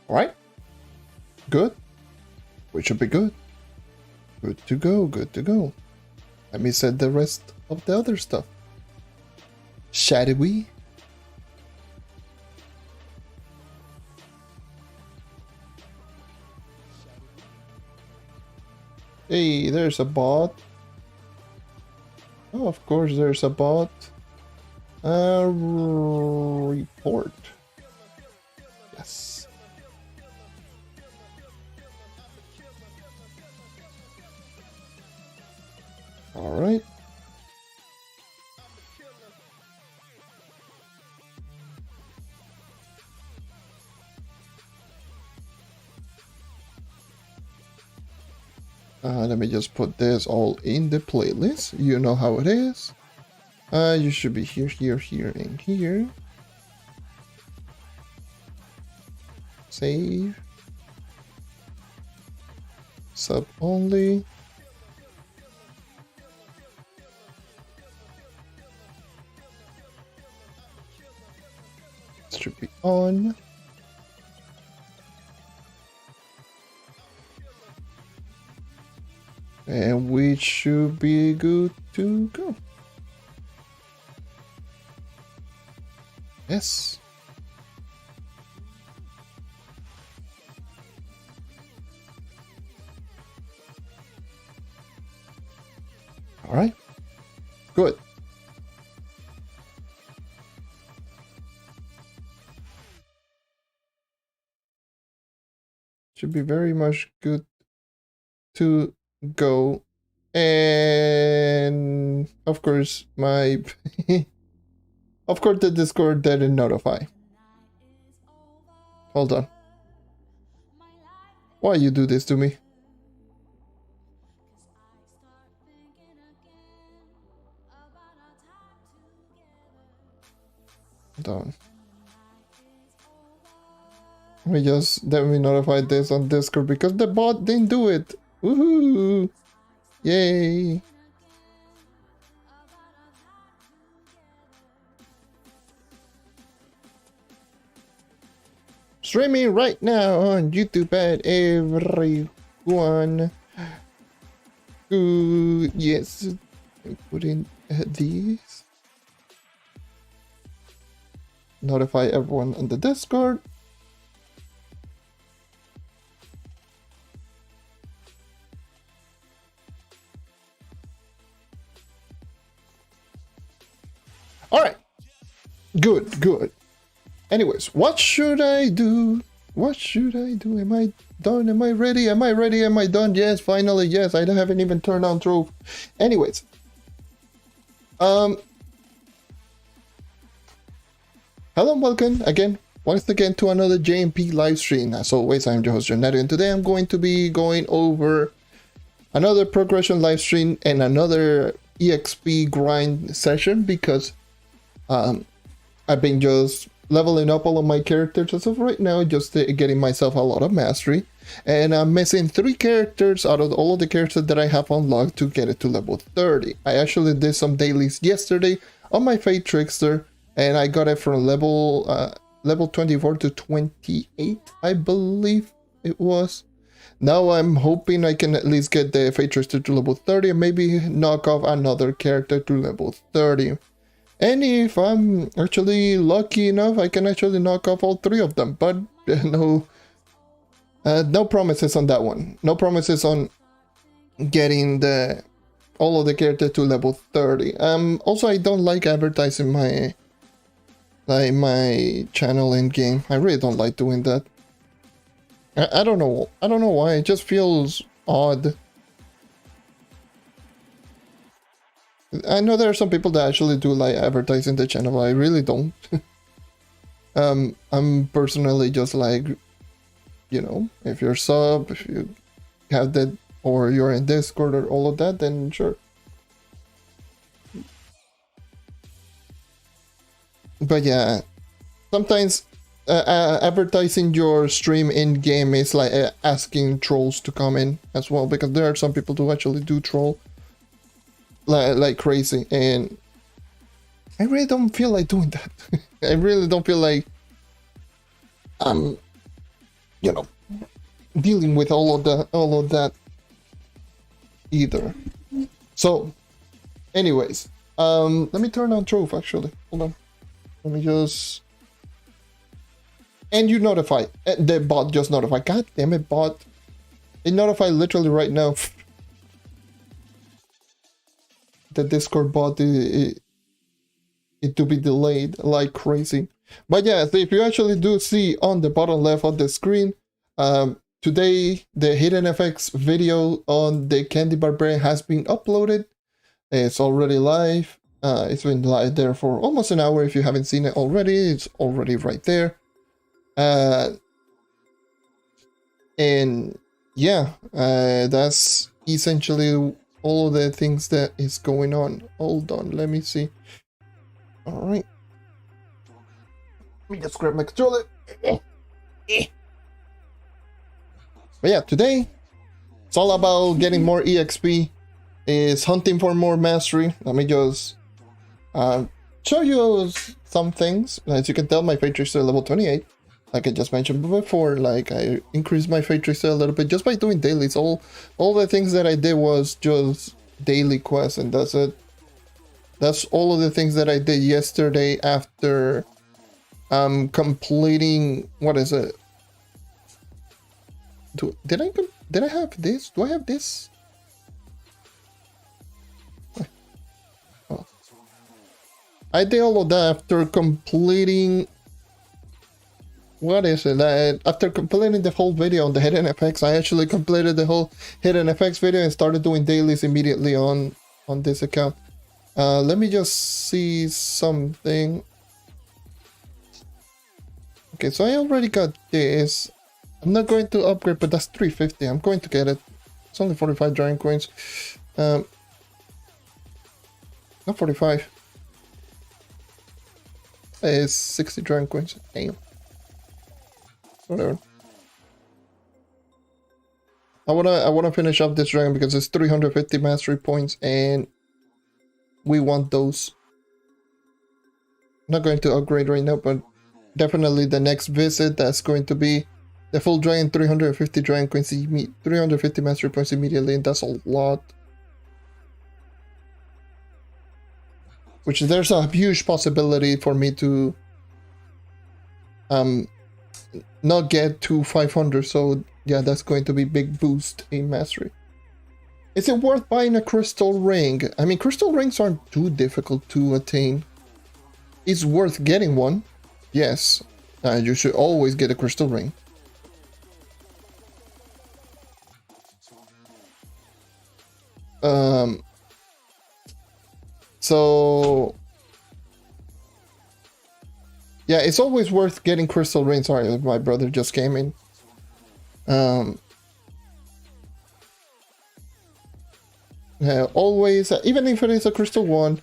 Alright. Good. We should be good. Good to go, good to go. Let me set the rest of the other stuff. Shall we? Hey, there's a bot. Oh, of course there's a bot. Report. Yes. All right. Let me just put this all in the playlist. You know how it is. You should be here, here, here, and here. Save. Sub only. Should be on. And we should be good to go. Yes. All right. Good. Should be very much good to go. And of course my of course the Discord didn't notify. Hold on. Why you do this to me? Hold on. Let me notify this on Discord because the bot didn't do it. Woohoo! Yay! Streaming right now on YouTube at everyone. Good. Yes. Put in these. Notify everyone on the Discord. All right. Good, good. Anyways, what should I do? What should I do? Am I done? Am I ready? Am I ready? Am I done? Yes, finally, yes. I haven't even turned on Trove. Anyways. Hello and welcome again, once again, to another JMP live stream. As always, I'm your host, Jonathan, and today I'm going to be going over another progression live stream and another EXP grind session because I've been just leveling up all of my characters as of right now, just getting myself a lot of mastery, and I'm missing 3 characters out of all of the characters that I have unlocked to get it to level 30. I actually did some dailies yesterday on my Fate Trickster, and I got it from level 24 to 28, I believe it was. Now I'm hoping I can at least get the Fate Trickster to level 30 and maybe knock off another character to level 30. And if I'm actually lucky enough, I can actually knock off all 3 of them. But no promises on that one. No promises on getting all of the characters to level 30. Also, I don't like advertising my channel in game. I really don't like doing that. I don't know. I don't know why. It just feels odd. I know there are some people that actually do like advertising the channel. I really don't. I'm personally just like, you know, if you're sub, if you have that, or you're in Discord or all of that, then sure. But yeah, sometimes advertising your stream in game is like asking trolls to come in as well, because there are some people who actually do troll like crazy, and I really don't feel like doing that. I really don't feel like you know, dealing with all of that either. So, anyways, let me turn on Trove actually. Hold on. Let me just. And you notify. The bot just notified. God damn it, bot. It notified literally right now. The Discord bot it to be delayed like crazy. But yeah, so if you actually do see on the bottom left of the screen, today the Hidden FX video on the Candy Barbarian has been uploaded. It's already live. It's been live there for almost an hour. If you haven't seen it already, it's already right there. And yeah, that's essentially all of the things that is going on. Hold on, let me see. All right, let me just grab my controller. But yeah, today it's all about getting more EXP. Is hunting for more mastery. Let me just show you some things. As you can tell, my Fate Tracer level 28. Like I just mentioned before, like I increased my Fate Tracer a little bit just by doing dailies. All the things that I did was just daily quests, and that's it. That's all of the things that I did yesterday after completing, what is it? Did I have this? Do I have this? Oh. I did all of that after completing. What is it? After completing the whole video on the Hidden FX, I actually completed the whole Hidden FX video and started doing dailies immediately on this account. Let me just see something. Okay, so I already got this. I'm not going to upgrade, but that's 350. I'm going to get it. It's only 45 Dragon Coins. Not 45. It's 60 Dragon Coins. Damn. Whatever. I wanna finish up this dragon because it's 350 mastery points and we want those. I'm not going to upgrade right now, but definitely the next visit that's going to be the full dragon, 350 dragon coins, 350 mastery points immediately, and that's a lot. Which there's a huge possibility for me to not get to 500, so yeah, that's going to be big boost in mastery. Is it worth buying a crystal ring? I mean, crystal rings aren't too difficult to attain. It's worth getting one, yes. You should always get a crystal ring. So yeah, it's always worth getting crystal rings. Sorry, my brother just came in. Always, even if it is a crystal one,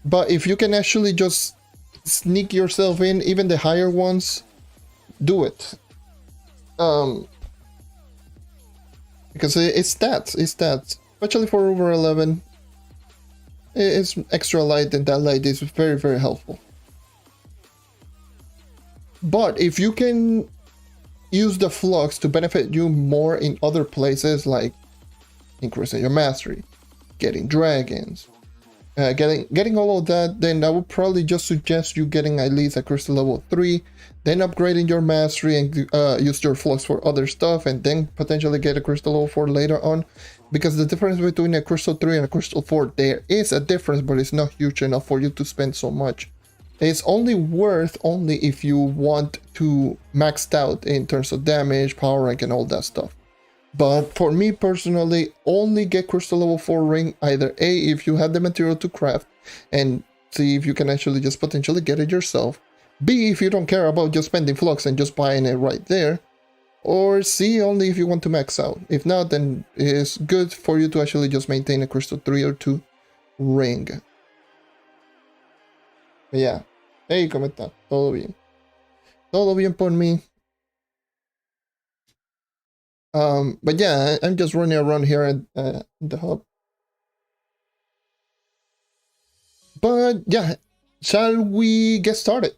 but if you can actually just sneak yourself in, even the higher ones, do it. Because it's stats, especially for over 11. It's extra light, and that light is very, very helpful. But if you can use the flux to benefit you more in other places, like increasing your mastery, getting dragons, getting all of that, then I would probably just suggest you getting at least a crystal level 3, then upgrading your mastery and use your flux for other stuff, and then potentially get a crystal level 4 later on. Because the difference between a crystal 3 and a crystal 4, there is a difference, but it's not huge enough for you to spend so much. It's only worth if you want to max out in terms of damage, power rank, and all that stuff. But for me personally, only get crystal level 4 ring, either A, if you have the material to craft, and see if you can actually just potentially get it yourself. B, if you don't care about just spending flux and just buying it right there. Or C, only if you want to max out. If not, then it's good for you to actually just maintain a crystal 3 or 2 ring. But yeah. Hey, ¿cómo está? Todo bien. Todo bien por mí. But yeah, I'm just running around here at the hub. But yeah, shall we get started?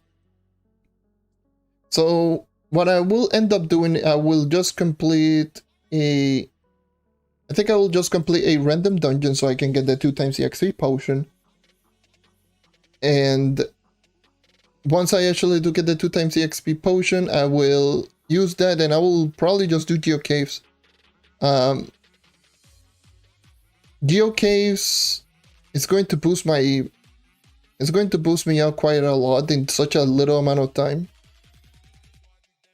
So what I will end up doing, I will just complete a... I think I will just complete a random dungeon so I can get the 2 times the XP potion. And once I actually do get the 2 times the XP potion, I will use that and I will probably just do geocaves. Geocaves is going to boost my... It's going to boost me out quite a lot in such a little amount of time.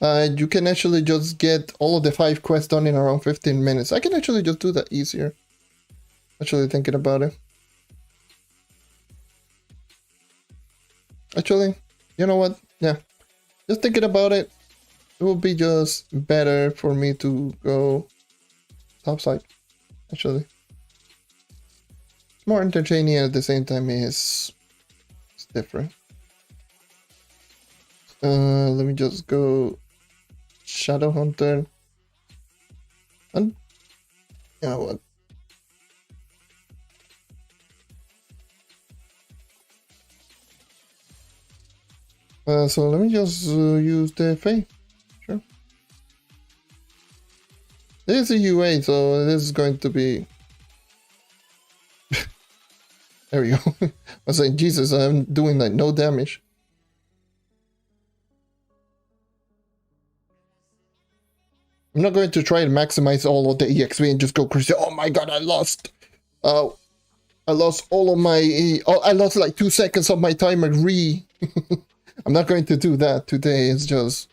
You can actually just get all of the 5 quests done in around 15 minutes. I can actually just do that easier. Actually thinking about it. Actually, you know what? Yeah. Just thinking about it. It will be just better for me to go topside. Actually. It's more entertaining at the same time it's different. Let me just go Shadow Hunter. And you know what? So let me just use the Fae. Sure. This is a UA, so this is going to be... There we go. I was like, Jesus, I'm doing like no damage. I'm not going to try and maximize all of the EXP and just go crazy. Oh my god, I lost all of my... I lost like 2 seconds of my timer I'm not going to do that today. It's just...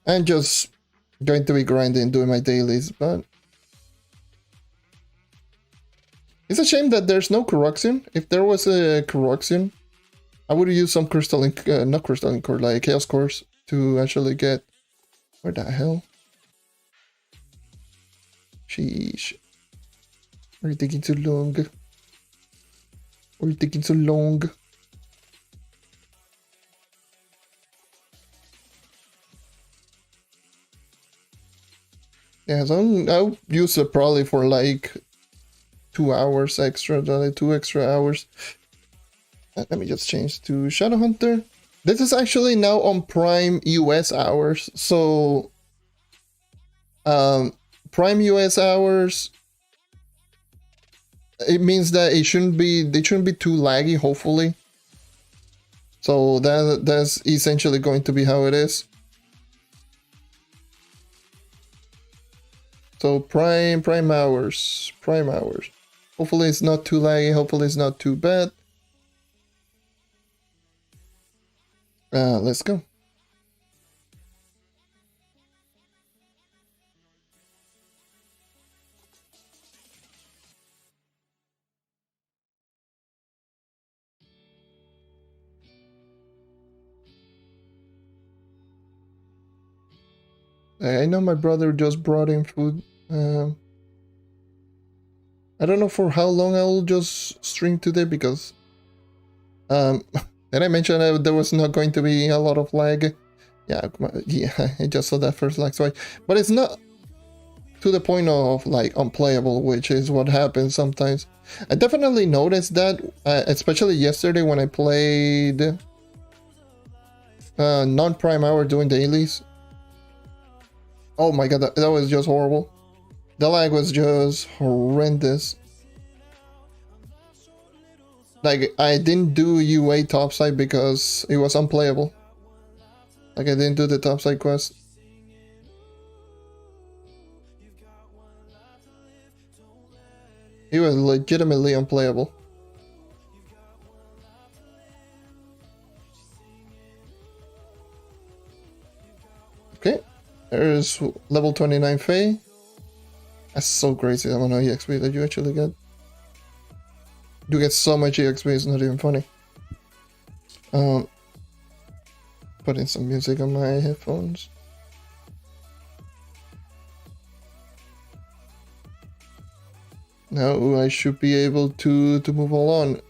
I'm just going to be grinding, doing my dailies, but... It's a shame that there's no corruption. If there was a corruption, I would use some crystalline... not crystalline core, like chaos cores to actually get... Where the hell? Sheesh. Why are you taking so long? Why are you taking so long? Yeah, so I'll use it probably for like 2 hours extra, like 2 extra hours. Let me just change to Shadow Hunter. This is actually now on Prime US hours, so Prime US hours, it means that they shouldn't be too laggy, hopefully. So that's essentially going to be how it is. So prime hours. Hopefully it's not too laggy, hopefully it's not too bad. Let's go. I know my brother just brought in food. I don't know for how long I'll just stream today because and I mentioned that there was not going to be a lot of lag. Yeah, I just saw that first lag spike, but it's not to the point of like unplayable, which is what happens sometimes. I definitely noticed that, especially yesterday when I played non-prime hour doing dailies. Oh my god, that was just horrible. The lag was just horrendous. Like, I didn't do UA topside because it was unplayable. Like, I didn't do the topside quest. It was legitimately unplayable. Okay, there's level 29 Fae. That's so crazy. I don't know EXP that you actually get. You get so much EXP, it's not even funny. Putting some music on my headphones. Now I should be able to move on.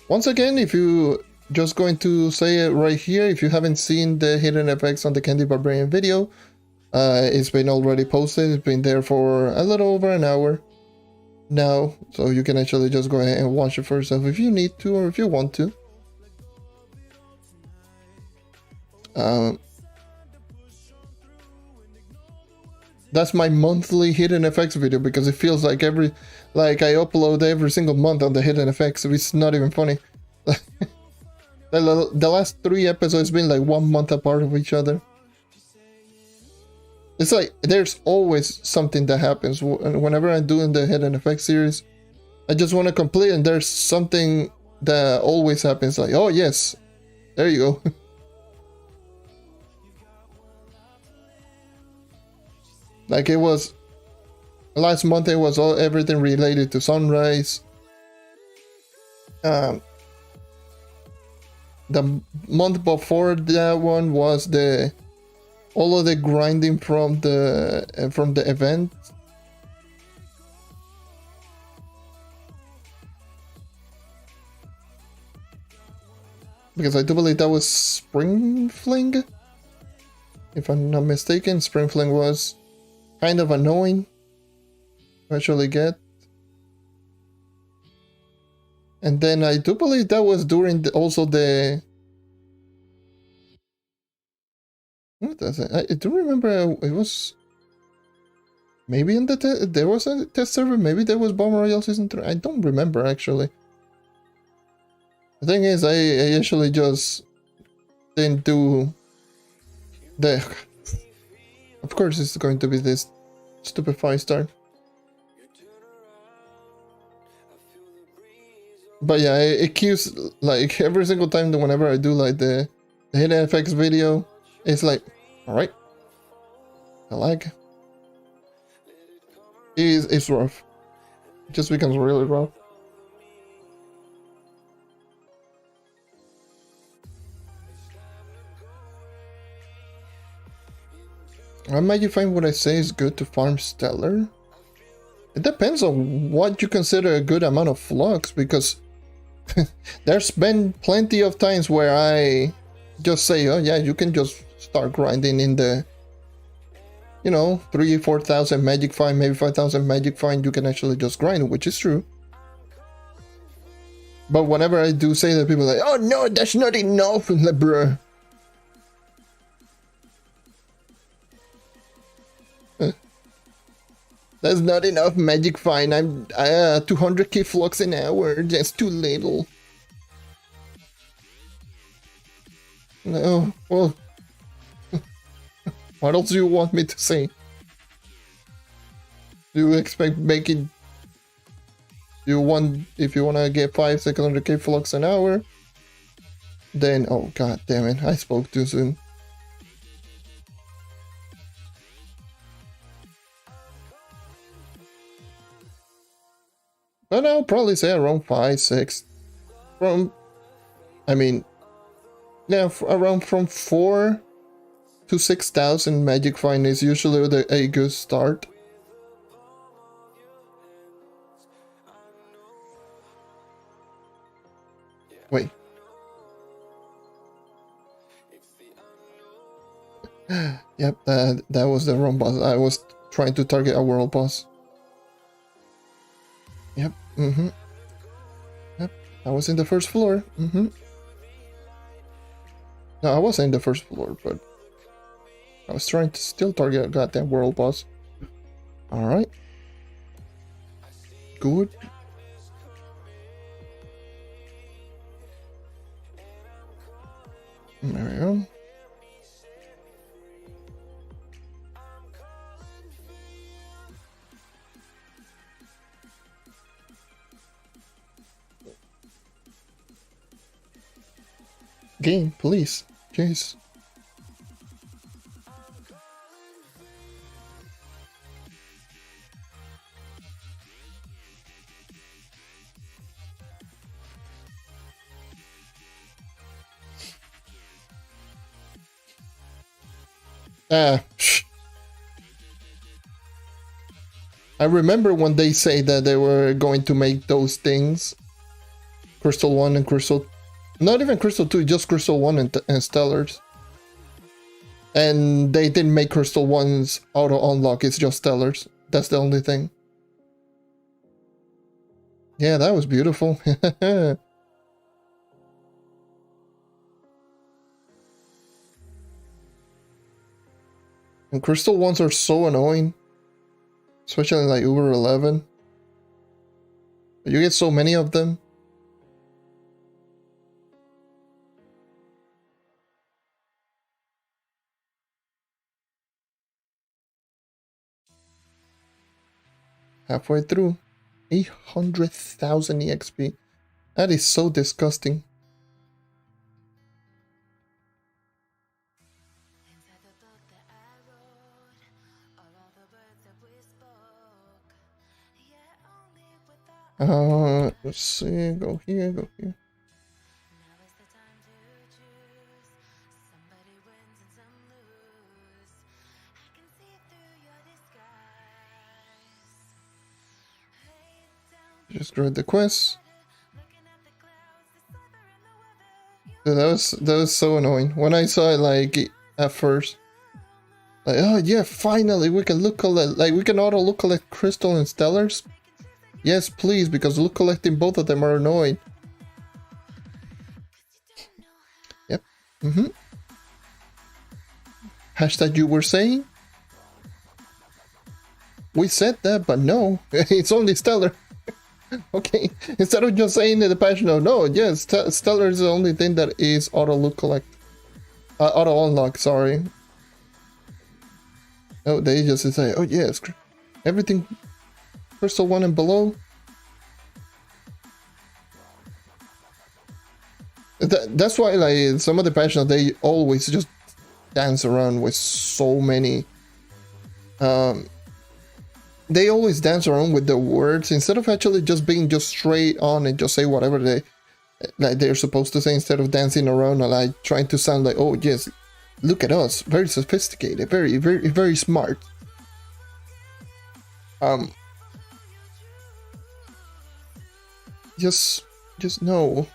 Once again, if you just going to say it right here, if you haven't seen the hidden effects on the Candy Barbarian video, it's been already posted. It's been there for a little over an hour now, so you can actually just go ahead and watch it for yourself if you need to or if you want to. That's my monthly hidden effects video because it feels like like I upload every single month on the hidden effects. It's not even funny. The last 3 episodes been like 1 month apart of each other. It's like there's always something that happens whenever I'm doing the hidden effects series. I just want to complete, and there's something that always happens. Like, oh yes, there you go. Like it was last month, it was everything related to Sunrise. The month before that one was all of the grinding from the event. Because I do believe that was Spring Fling. If I'm not mistaken, Spring Fling was kind of annoying to actually get. And then I do believe that was during also the... What does it? I do remember it was... Maybe in there was a test server, maybe there was Bomb Royale Season 3. I don't remember actually. The thing is, I actually just didn't do the... Of course it's going to be this stupid 5-star. But yeah, it keeps like every single time that whenever I do like the hidden effects video, it's like, alright. The lag. It's rough. It just becomes really rough. I might you find what I say is good to farm Stellar? It depends on what you consider a good amount of flux, because there's been plenty of times where I just say, oh yeah, you can just start grinding in the, you know, 3,000-4,000 magic find, maybe 5,000 magic find, you can actually just grind, which is true. But whenever I do say that, people are like, oh no, that's not enough, bruh. That's not enough magic find. I'm 200k flux an hour. That's too little. No, well, what else do you want me to say? Do you expect making? Do you want, if you want to get 600k flux an hour? Then, oh god damn it! I spoke too soon. But I'll probably say around 5, 6. I mean, yeah, around from 4 to 6,000 magic find is usually a good start. Wait. Yep, that was the wrong boss. I was trying to target a world boss. Yep, Yep, I was in the first floor. No, I wasn't in the first floor, but I was trying to still target a goddamn world boss. Alright. Good. There we go. Game, please. Jeez. I remember when they say that they were going to make those things. Crystal 1 and Crystal... Not even Crystal 2, just Crystal 1 and Stellars. And they didn't make Crystal 1's auto-unlock, it's just Stellars. That's the only thing. Yeah, that was beautiful. And crystal ones are so annoying. Especially like Uber 11. You get so many of them. Halfway through. 800,000 EXP. That is so disgusting. Let's see, go here, go here. Just grab the quest. Dude, that was so annoying. When I saw it like at first. Like, oh yeah, finally we can look collect, like we can auto look collect crystal and stellars. Yes, please, because look collecting both of them are annoying. Yep. Hashtag you were saying? We said that, but no, it's only stellar. Okay, instead of just saying the patch, no, yes, stellar is the only thing that is auto look collect. Auto unlock, sorry. Oh, they just say, oh yes, everything crystal 1 and below. That's why, like, some of the patches, they always just dance around with so many. They always dance around with the words instead of actually just being just straight on and just say whatever they're supposed to say, instead of dancing around and like trying to sound like, oh yes, look at us, very sophisticated, very smart. Just no.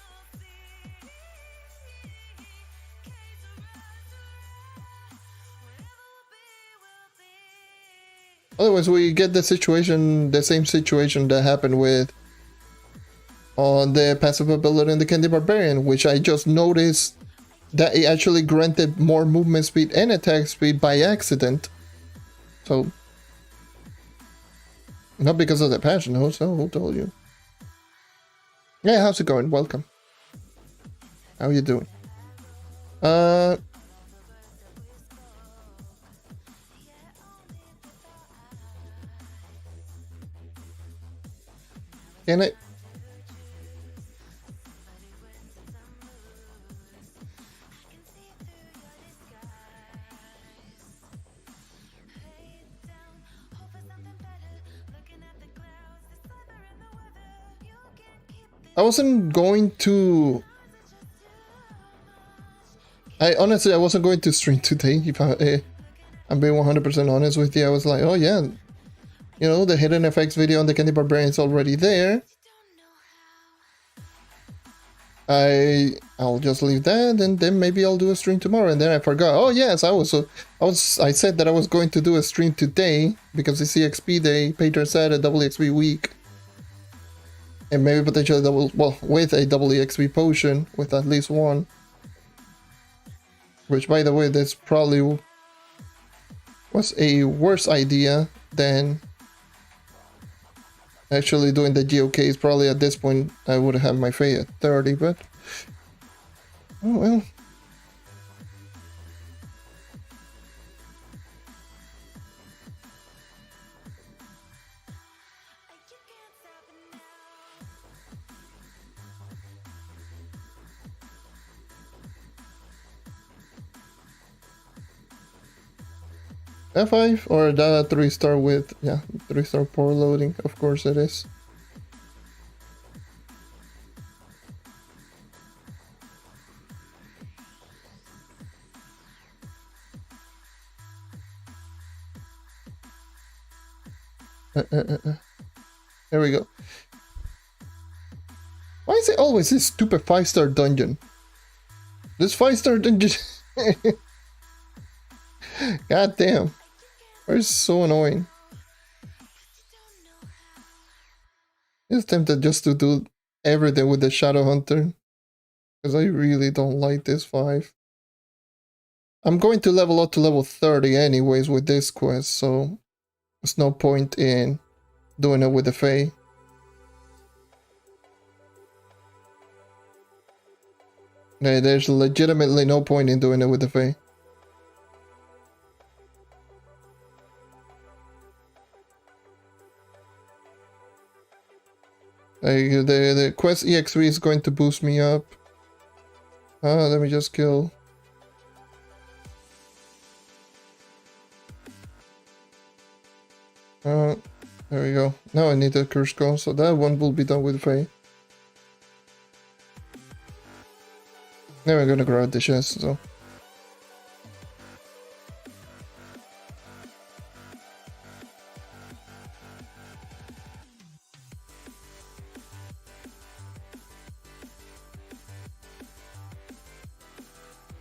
Otherwise, we get the same situation that happened with on the passive ability in the Candy Barbarian, which I just noticed that it actually granted more movement speed and attack speed by accident. So, not because of the patch, no, so who told you? Yeah, how's it going? Welcome. How you doing? Can I? I wasn't going to. Honestly, I wasn't going to stream today. If I'm being 100% honest with you, I was like, oh yeah, you know, the hidden effects video on the Candy Barbarian is already there. I'll just leave that, and then maybe I'll do a stream tomorrow. And then I forgot. Oh yes, I said that I was going to do a stream today because it's EXP day. Patron said a double EXP week. And maybe potentially with a double EXP potion, with at least one. Which, by the way, that's probably was a worse idea than actually doing the GOKs. Probably at this point, I would have my fate at 30, but oh well. F5 or the 3-star with, yeah, 3-star power loading, of course it is. There we go. Why is it always this stupid 5-star dungeon? This 5-star dungeon. God damn. It's so annoying. It's tempted just to do everything with the Shadow Hunter. Because I really don't like this 5. I'm going to level up to level 30 anyways with this quest, so there's no point in doing it with the Fae. There's legitimately no point in doing it with the Fae. The quest EXP is going to boost me up. Let me just kill. There we go. Now I need a curse skull, so that one will be done with Fae. Now we're gonna grab the chest, so.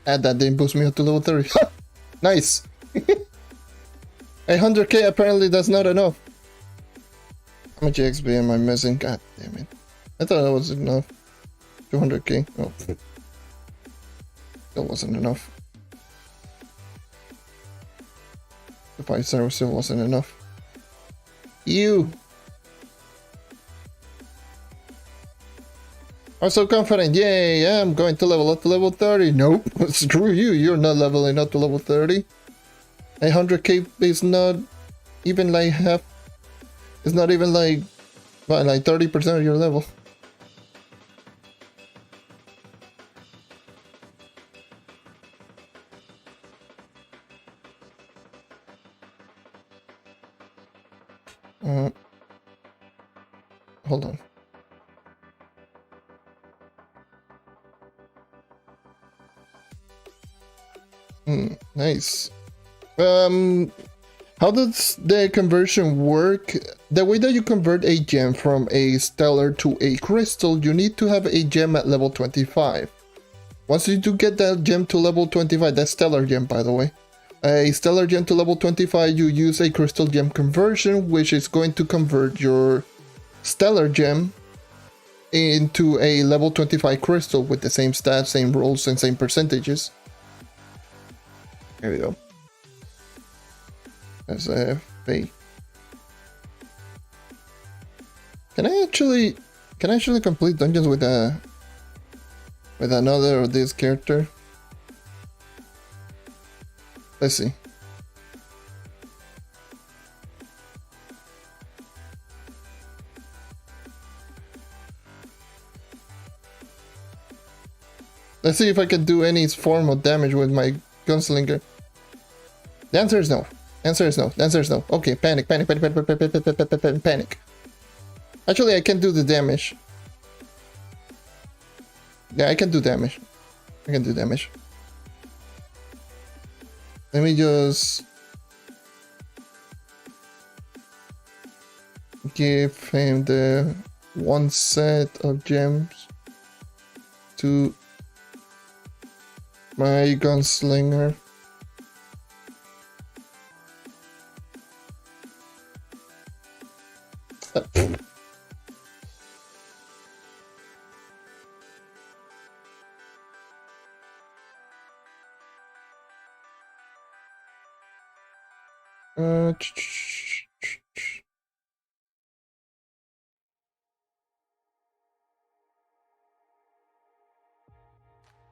Add that didn't boost me up to level 30. Nice! 100k apparently that's not enough. How much XP am I missing? God damn it. I thought that was enough. 200k. Oh. Still wasn't enough. The 5-star still wasn't enough. You! I'm so confident. Yay, I'm going to level up to level 30. Nope. Screw you. You're not leveling up to level 30. 100k is not even like half. It's not even like, what, like 30% of your level. Hold on. Nice. How does the conversion work? The way that you convert a gem from a stellar to a crystal, you need to have a gem at level 25. Once you do get that gem to level 25, that's stellar gem by the way. A stellar gem to level 25, you use a crystal gem conversion, which is going to convert your stellar gem into a level 25 crystal with the same stats, same rolls, and same percentages. There we go. That's a Fae. Can I actually complete dungeons with another of this character? Let's see. Let's see if I can do any form of damage with my gunslinger. The answer is no. Answer is no. The answer is no. Okay, panic. Panic. Actually, I can do the damage. Yeah, I can do damage. I can do damage. Let me just give him the one set of gems to my gunslinger.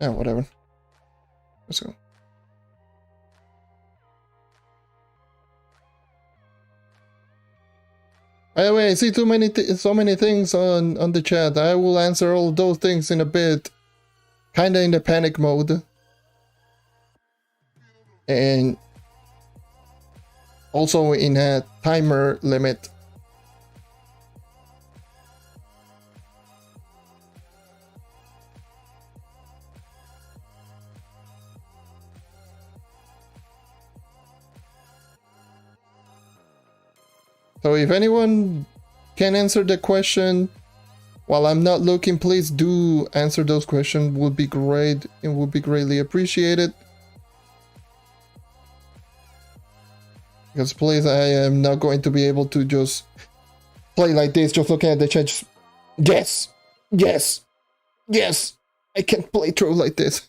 Yeah, whatever. Let's go. By the way, I see so many things on the chat. I will answer all those things in a bit. Kinda in the panic mode. And also in a timer limit. So if anyone can answer the question while I'm not looking, please do answer those questions. Would be great. It would be greatly appreciated. Because please, I am not going to be able to just play like this, just looking at the chat. Just, yes, yes, yes. I can't play Trove like this.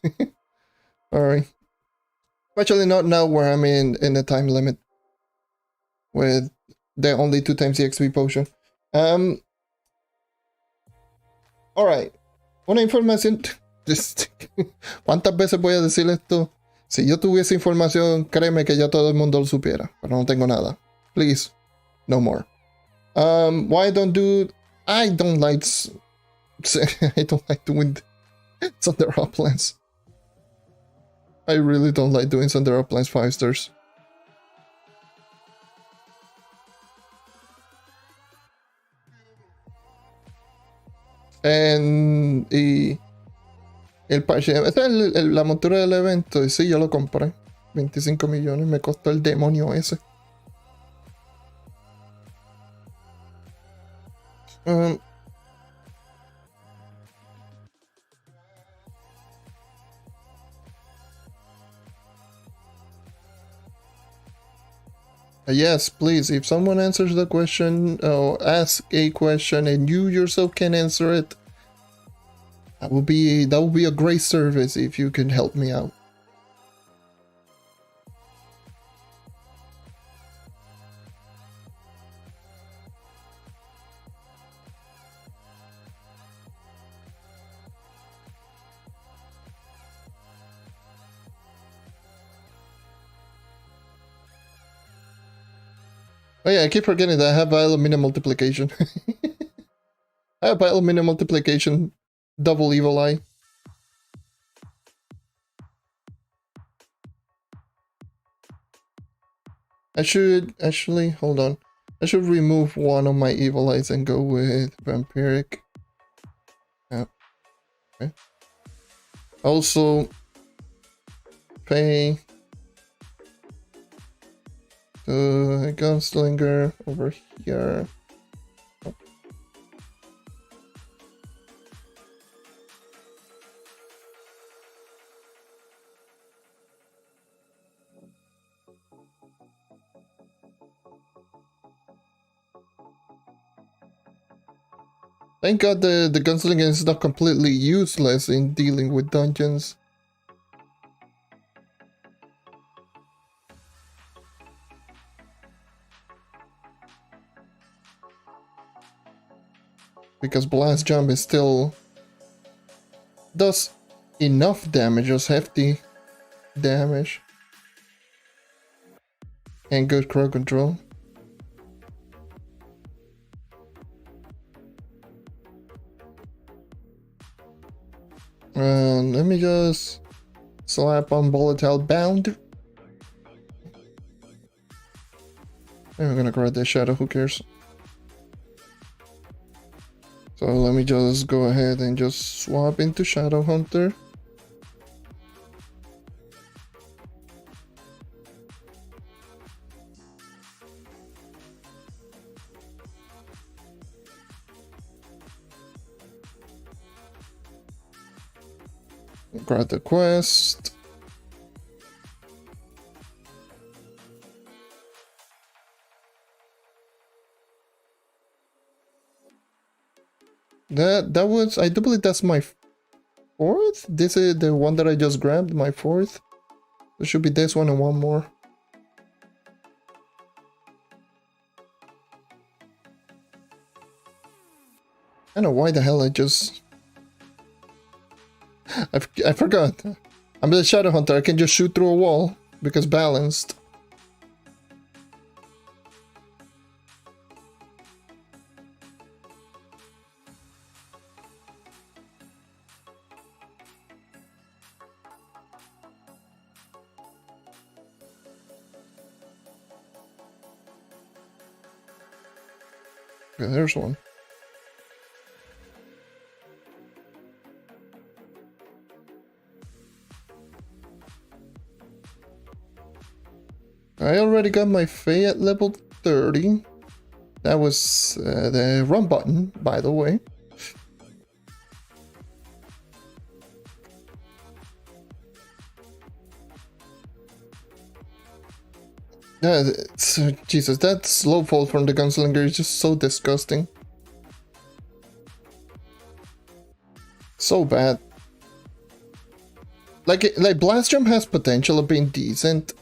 All right. Especially not now where I'm in the time limit. With the only 2 times the XP potion. Alright. Una información. ¿Cuántas veces voy a decir esto? Si yo tuviese información, créeme que ya todo el mundo lo supiera. Pero no tengo nada. Please, no more. Why don't do... I don't like doing Thunder Uplands. I really don't like doing Thunder Uplands 5 stars. Y el parche, esta es la montura del evento, y sí, yo lo compré. 25 millones me costó el demonio ese. Yes, please, if someone answers the question or ask a question and you yourself can answer it, that would be a great service if you can help me out. Oh yeah, I keep forgetting that I have aluminum multiplication. I have aluminum multiplication, double evil eye. I should actually, hold on. I should remove one of my evil eyes and go with vampiric. Yeah. Okay. Also, pay the gunslinger over here. Oh. Thank God the gunslinger is not completely useless in dealing with dungeons. Because blast jump is still does enough damage, just hefty damage, and good crowd control. And let me just slap on volatile bound. I'm gonna grab that shadow, who cares? So let me just go ahead and just swap into Shadow Hunter. Grab the quest. That was, I do believe that's my 4th? This is the one that I just grabbed, my 4th. There should be this one and one more. I don't know why the hell I just... I forgot. I'm the Shadow Hunter, I can just shoot through a wall because balanced. Okay, there's one. I already got my Fae at level 30. That was the run button, by the way. Jesus, that slow fall from the gunslinger is just so disgusting. So bad. like Blast Jump has potential of being decent.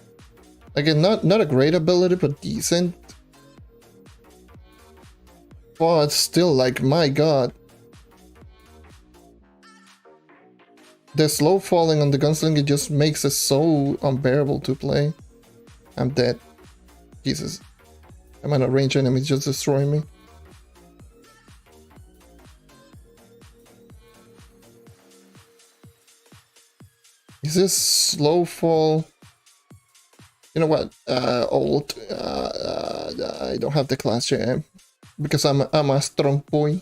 Again, not a great ability, but decent. But still, like, my god. The slow falling on the gunslinger just makes it so unbearable to play. I'm dead. Jesus. I'm at a range enemy just destroying me. Is this slow fall? You know what? Old. I don't have the class jam because I'm a strong boy.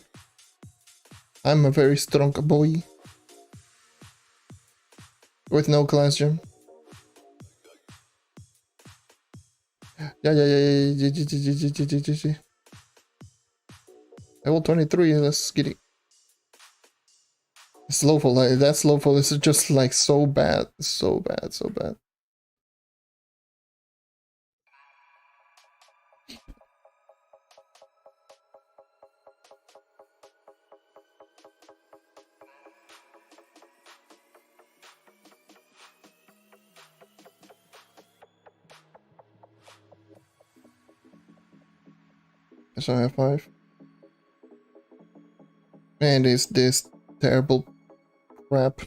I'm a very strong boy with no class jam. Yeah. Level 23. Let's get it. Slowful. Like, that slowful is just like so bad, so bad. So I have 5. And is this terrible crap?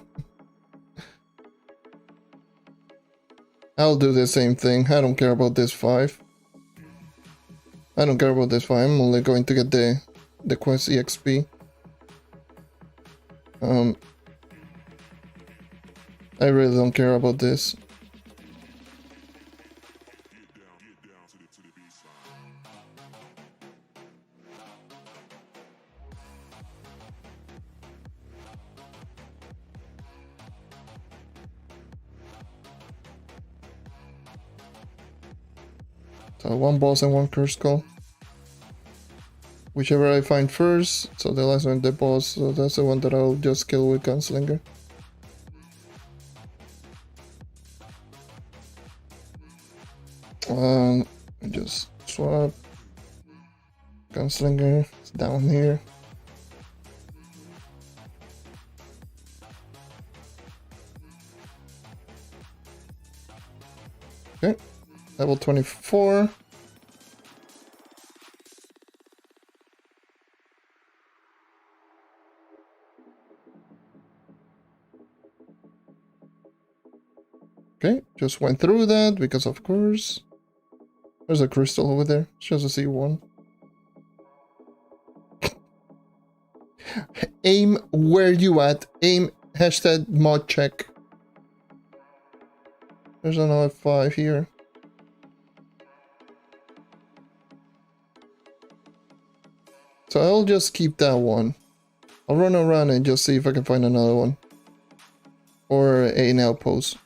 I'll do the same thing. I don't care about this 5. I don't care about this 5. I'm only going to get the quest EXP. I really don't care about this. So 1 boss and 1 curse call. Whichever I find first. So the last one, the boss. So that's the one that I'll just kill with Gunslinger. Just swap. Gunslinger is down here. Okay, level 24. Okay, just went through that because of course. There's a crystal over there. Just a C1. Aim where you at. Aim hashtag mod check. There's another 5 here. So I'll just keep that one. I'll run around and just see if I can find another one. Or an outpost.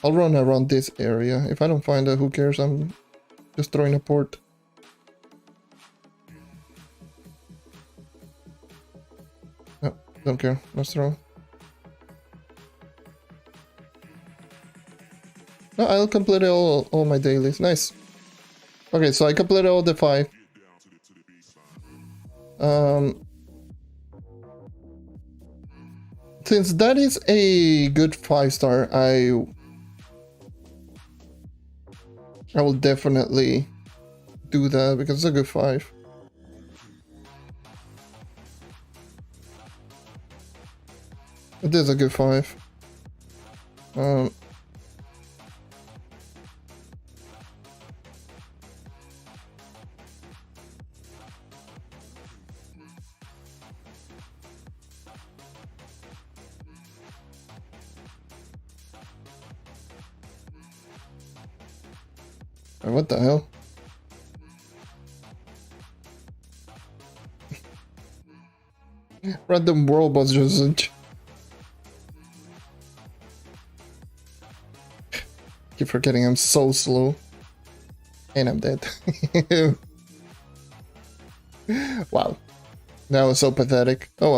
I'll run around this area. If I don't find it, who cares? I'm just throwing a port. No, don't care. Let's throw. No, I'll complete all my dailies. Nice. Okay, so I completed all the 5. Since that is a good 5-star, I will definitely do that because it's a good 5. It is a good 5. What the hell? Random world boss just... Keep forgetting I'm so slow. And I'm dead. Wow. That was so pathetic. Oh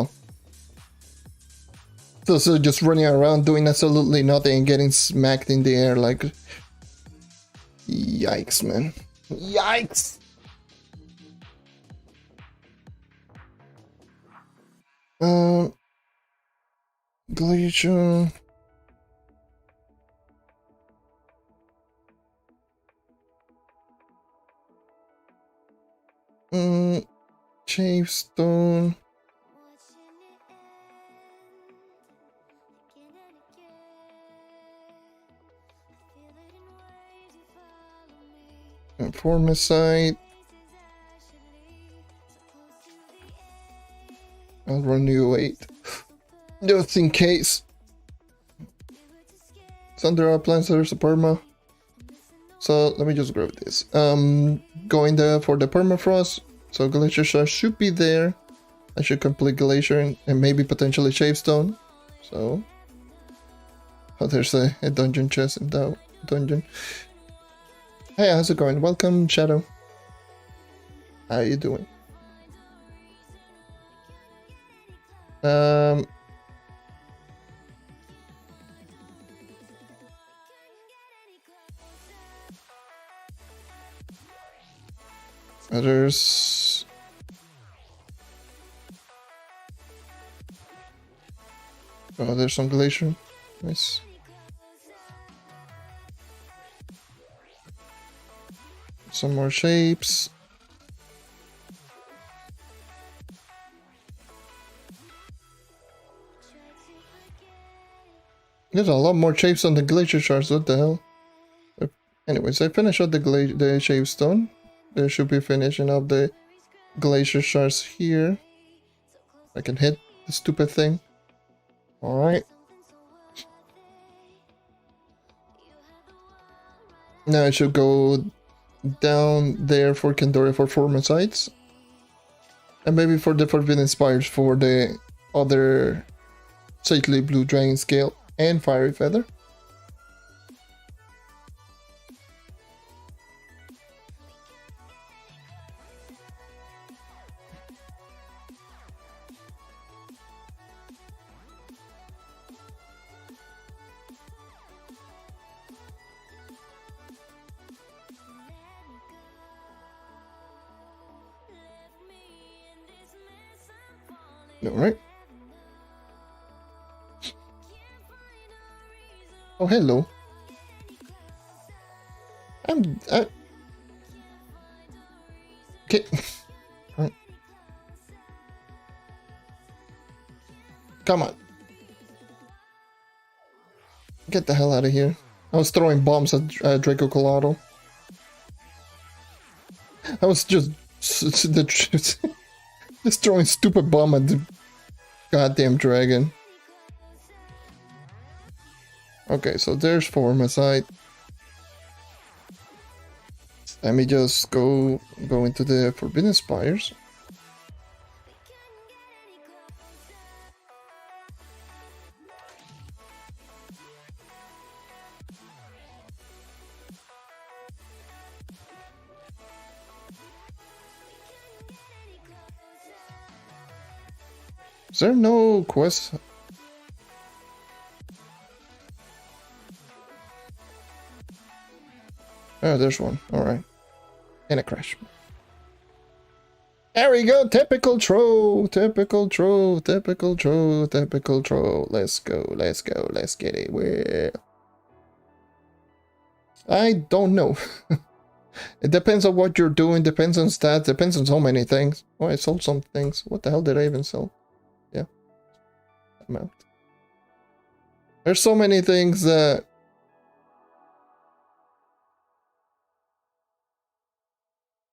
well. So just running around doing absolutely nothing and getting smacked in the air like... Yikes, man. Yikes! Glacier. Chavestone. And Formicite. I'll run you 8. Just in case. Thunder Uplands, there's a perma. So let me just grab this. Going there for the permafrost. So Glacier Shard should be there. I should complete Glacier and maybe potentially Shavestone. So. Oh, there's a dungeon chest in that dungeon. Hey, how's it going? Welcome, Shadow. How you doing? There's there's some glacier. Nice. Some more shapes. There's a lot more shapes on the glacier shards. What the hell? Anyways, I finished up the Shavestone. There should be finishing up the glacier shards here. I can hit the stupid thing. Alright. Now I should go down there for Kandora for Formicites. And maybe for the Forbidden Spires for the other Sightly Blue Dragon Scale and Fiery Feather. Alright. Oh, hello. Okay. Alright. Come on. Get the hell out of here. I was throwing bombs at Draco Colado. I was just just throwing stupid bomb at the goddamn dragon. Okay, so there's Formicite. Let me just go into the Forbidden Spires. Is there no quest? Oh, there's one. Alright. And a crash. There we go! Typical Trove! Typical Trove! Typical Trove! Typical Trove! Let's go, let's go, let's get it. Where? I don't know. It depends on what you're doing, depends on stats, depends on so many things. Oh, I sold some things. What the hell did I even sell? Yeah. Amount. There's so many things that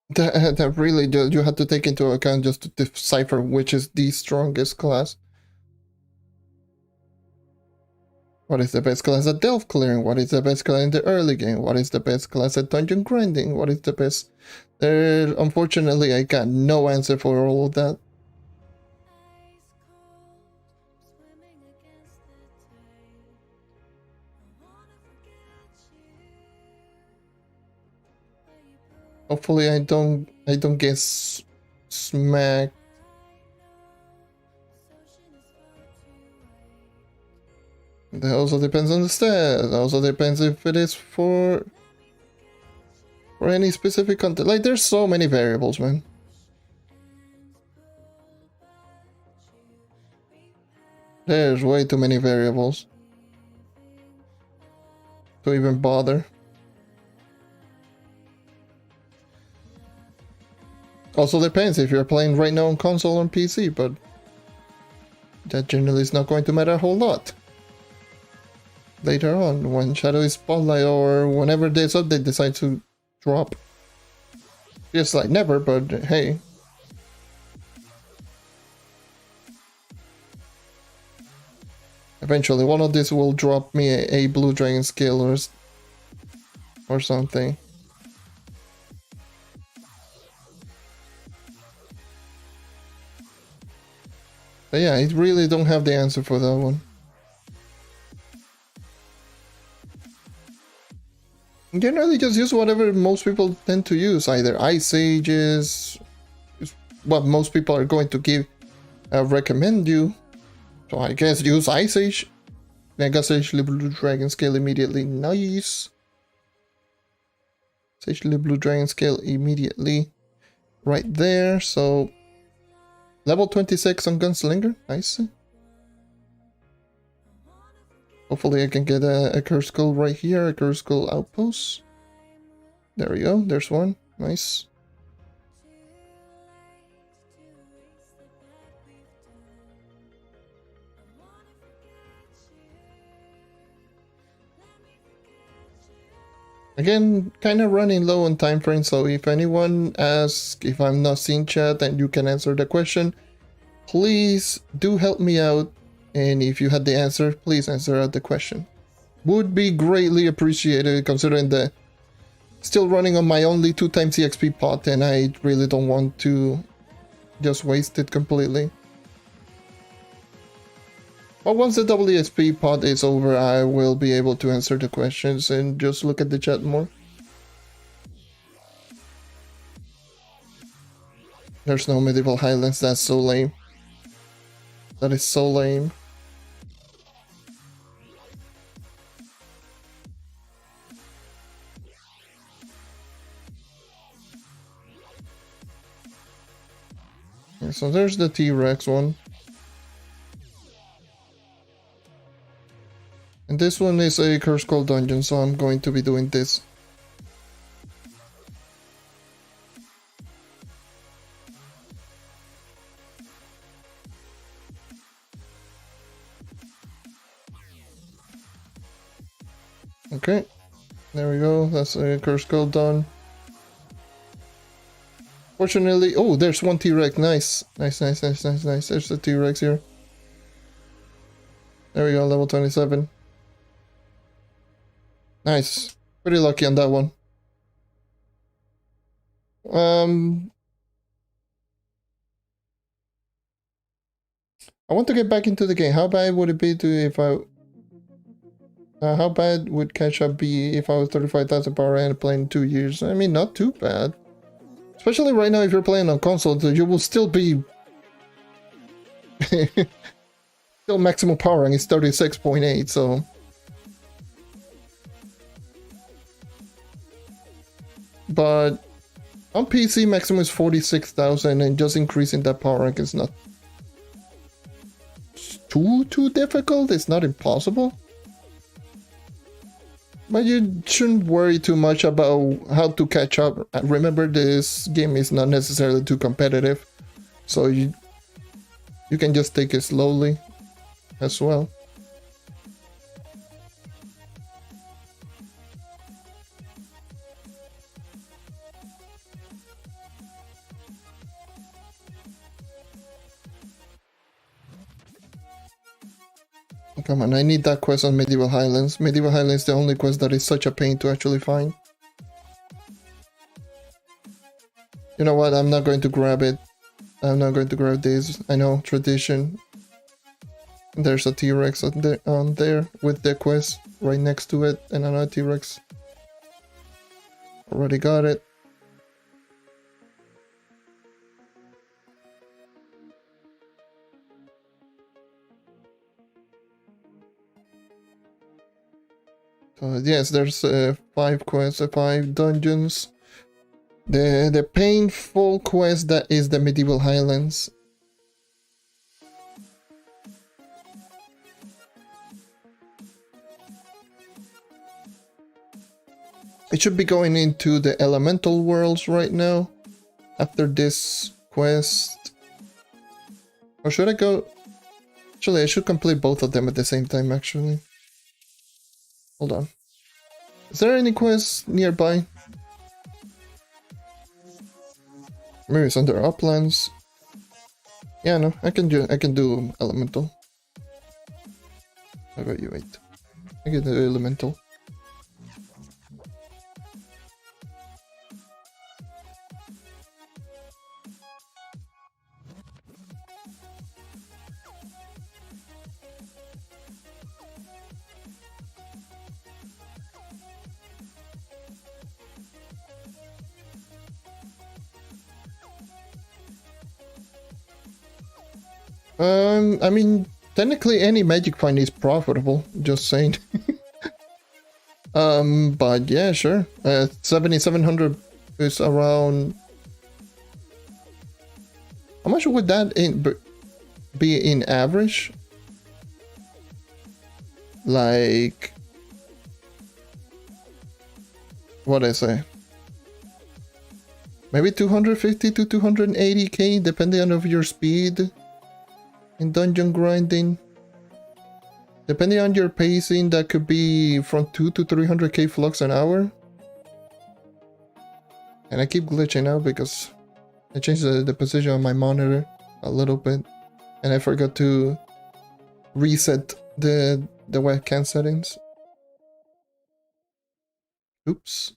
that really you have to take into account just to decipher which is the strongest class. What is the best class at delve clearing? What is the best class in the early game? What is the best class at dungeon grinding? What is the best? Unfortunately, I got no answer for all of that. Hopefully I don't get smacked. That also depends on the stat. It also depends if it is for any specific content. Like, there's so many variables, man. There's way too many variables to even bother. Also depends if you're playing right now on console or PC, but that generally is not going to matter a whole lot. Later on, when Shadow Spotlight or whenever this update decides to drop. Just like never, but hey. Eventually, one of these will drop me a Blue Dragon skill or something. But yeah, I really don't have the answer for that one. Generally, just use whatever most people tend to use. Either Ice Ages, what most people are going to recommend you. So I guess use Ice Age. Mega Sage Blue Dragon Scale immediately. Nice. Sage Blue Dragon Scale immediately. Right there. So level 26 on Gunslinger. Nice. Hopefully I can get a Curse Skull right here. A Curse Skull Outpost. There we go. There's one. Nice. Again, kind of running low on time frame, so if anyone asks if I'm not seeing chat and you can answer the question, please do help me out. And if you had the answer, please answer out the question. Would be greatly appreciated considering the still running on my only 2 times EXP pot and I really don't want to just waste it completely. But once the double EXP pod is over, I will be able to answer the questions and just look at the chat more. There's no medieval highlands, that's so lame. That is so lame. Okay, so there's the T-Rex one. And this one is a Curse Skull dungeon, so I'm going to be doing this. Okay, there we go, that's a Curse Skull done. Fortunately, oh, there's one T-Rex, nice. Nice. There's the T-Rex here. There we go, level 27. Nice. Pretty lucky on that one. I want to get back into the game. How bad would it be to if I... how bad would catch up be if I was 35,000 power and playing 2 years? I mean, not too bad. Especially right now if you're playing on console, you will still be... still maximum power rank is 36.8, so... But on PC, maximum is 46,000, and just increasing that power rank is not too difficult. It's not impossible. But you shouldn't worry too much about how to catch up. Remember, this game is not necessarily too competitive, so you can just take it slowly as well. Come on, I need that quest on Medieval Highlands. Medieval Highlands is the only quest that is such a pain to actually find. You know what, I'm not going to grab it. I'm not going to grab this. I know, tradition. There's a T-Rex on there with the quest right next to it, and another T-Rex. Already got it. So yes, there's 5 quests, 5 dungeons. The painful quest that is the Medieval Highlands. It should be going into the elemental worlds right now after this quest. Or should I go? Actually, I should complete both of them at the same time, actually. Hold on. Is there any quests nearby? Maybe it's under uplands. Yeah, no, I can do elemental. How about you? Wait, I can do elemental. I mean, technically any magic find is profitable, just saying. But yeah, sure. 7,700 is around... How much would that be in average? Like... What'd I say? Maybe 250 to 280k, depending on your speed. In dungeon grinding, depending on your pacing, that could be from 2 to 300k flux an hour. And I keep glitching out because I changed the position on my monitor a little bit, and I forgot to reset the webcam settings. Oops.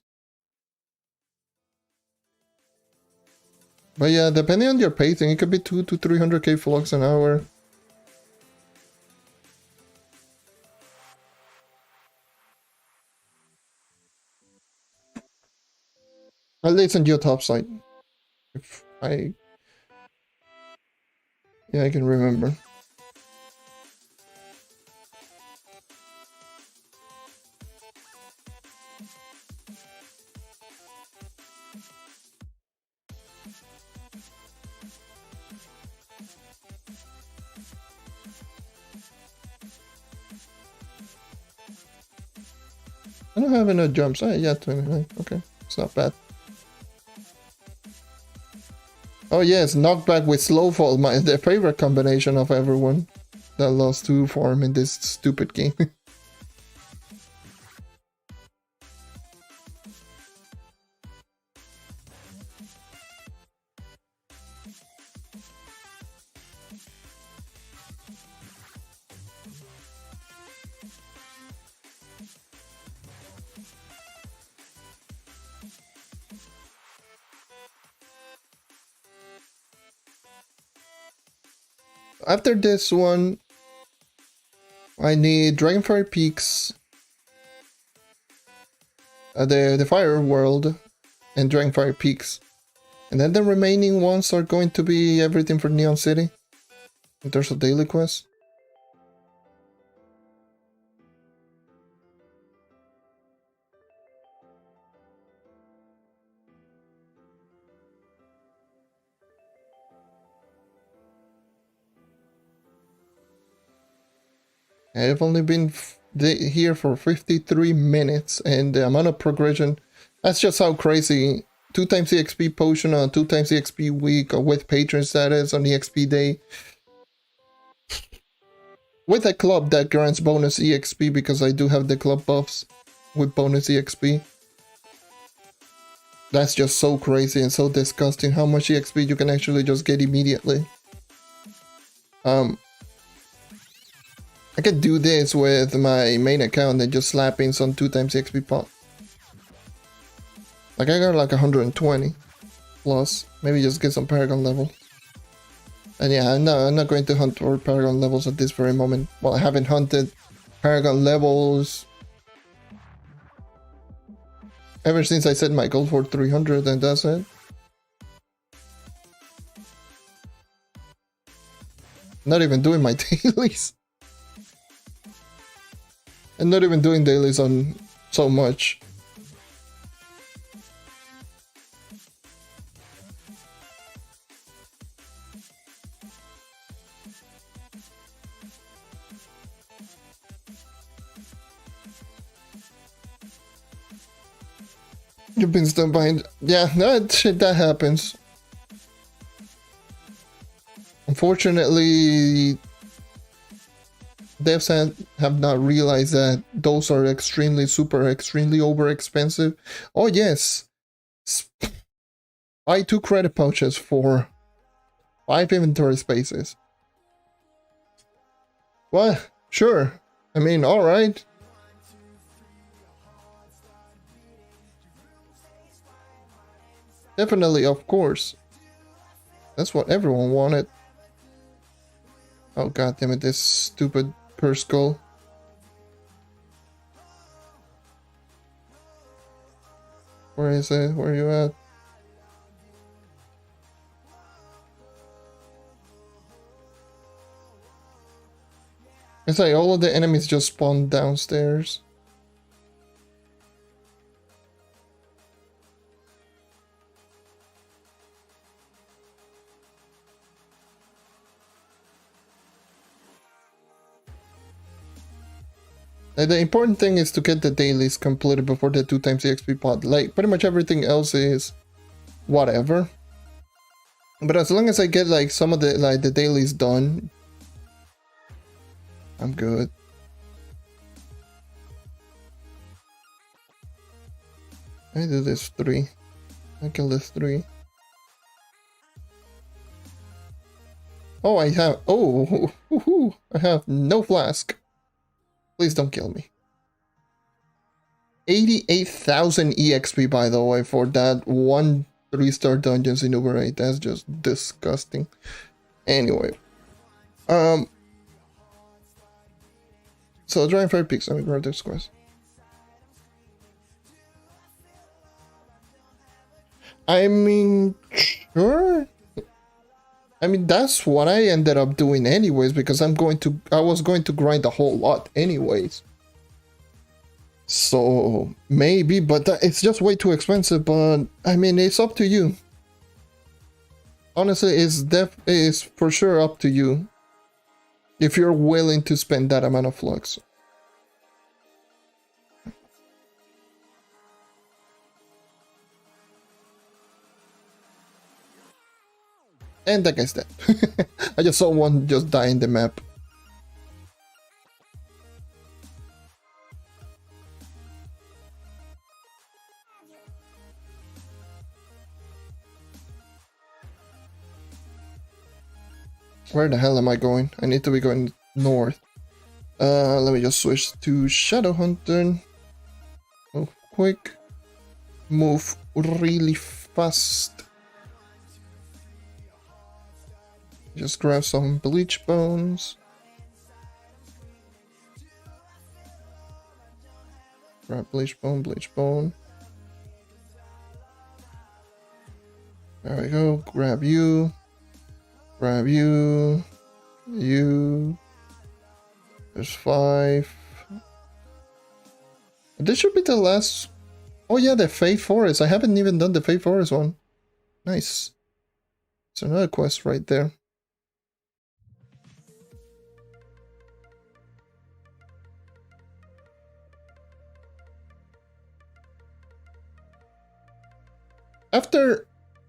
But yeah, depending on your pacing, it could be 2 to 300k flux an hour. At least on your top side. If I... Yeah, I can remember. I don't have enough jumps. Yeah, 29. Okay, it's not bad. Oh yes, knockback with slow fall, the favorite combination of everyone that lost 2 farm in this stupid game. After this one, I need Dragonfire Peaks, the Fire World, and Dragonfire Peaks. And then the remaining ones are going to be everything for Neon City, in terms of daily quests. I've only been here for 53 minutes, and the amount of progression, that's just how crazy. 2 times EXP potion on 2 times EXP week, or with patron status on EXP day. With a club that grants bonus EXP, because I do have the club buffs with bonus EXP. That's just so crazy and so disgusting how much EXP you can actually just get immediately. I could do this with my main account and just slap in some 2 times XP pot. Like I got like 120 plus. Maybe just get some Paragon level. And yeah, I'm not going to hunt for Paragon levels at this very moment. Well, I haven't hunted Paragon levels ever since I set my goal for 300, and that's it. Not even doing my dailies. And not even doing dailies on so much. You've been stunned behind. Yeah, that happens. Unfortunately, devs have not realized that those are extremely over expensive. Oh yes, buy 2 credit pouches for 5 inventory spaces. Well, sure. I mean, alright. Definitely, of course. That's what everyone wanted. Oh god damn it, this stupid curse skull. Where is it? Where are you at? It's like all of the enemies just spawned downstairs. The important thing is to get the dailies completed before the 2 times EXP pod. Like, pretty much everything else is whatever. But as long as I get like some of the dailies done, I'm good. I do this 3. I kill this 3. Oh, I have. Oh, I have no flask. Please don't kill me. 88,000 EXP, by the way, for that one 3-star dungeons in Uber 8. That's just disgusting. Anyway. So, Drawing Fire Peaks. Let me grab this quest. I mean, sure. I mean, that's what I ended up doing anyways, because I was going to grind a whole lot anyways. So, maybe, but it's just way too expensive, but I mean, it's up to you. Honestly, it's for sure up to you. If you're willing to spend that amount of flux. And that guy's dead. I just saw one just die in the map. Where the hell am I going? I need to be going north. Let me just switch to Shadow Hunter. Move quick. Move really fast. Just grab some bleach bones. Grab bleach bone, bleach bone. There we go. Grab you. Grab you. You. There's 5. This should be the last. Oh yeah, the Fey Forest. I haven't even done the Fey Forest one. Nice. It's another quest right there. After,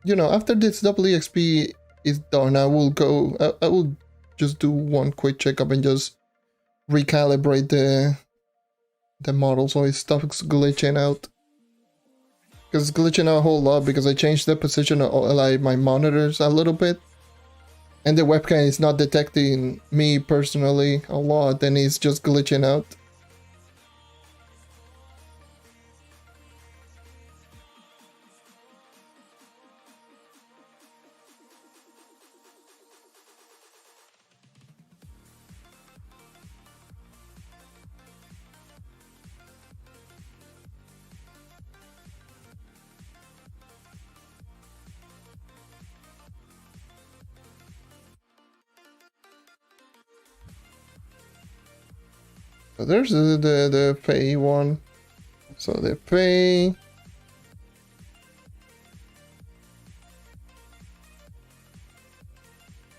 after this double EXP is done, I will just do one quick checkup and just recalibrate the model so it stops glitching out. Because it's glitching out a whole lot because I changed the position of like my monitors a little bit. And the webcam is not detecting me personally a lot, and it's just glitching out. So there's the pay one. So the pay.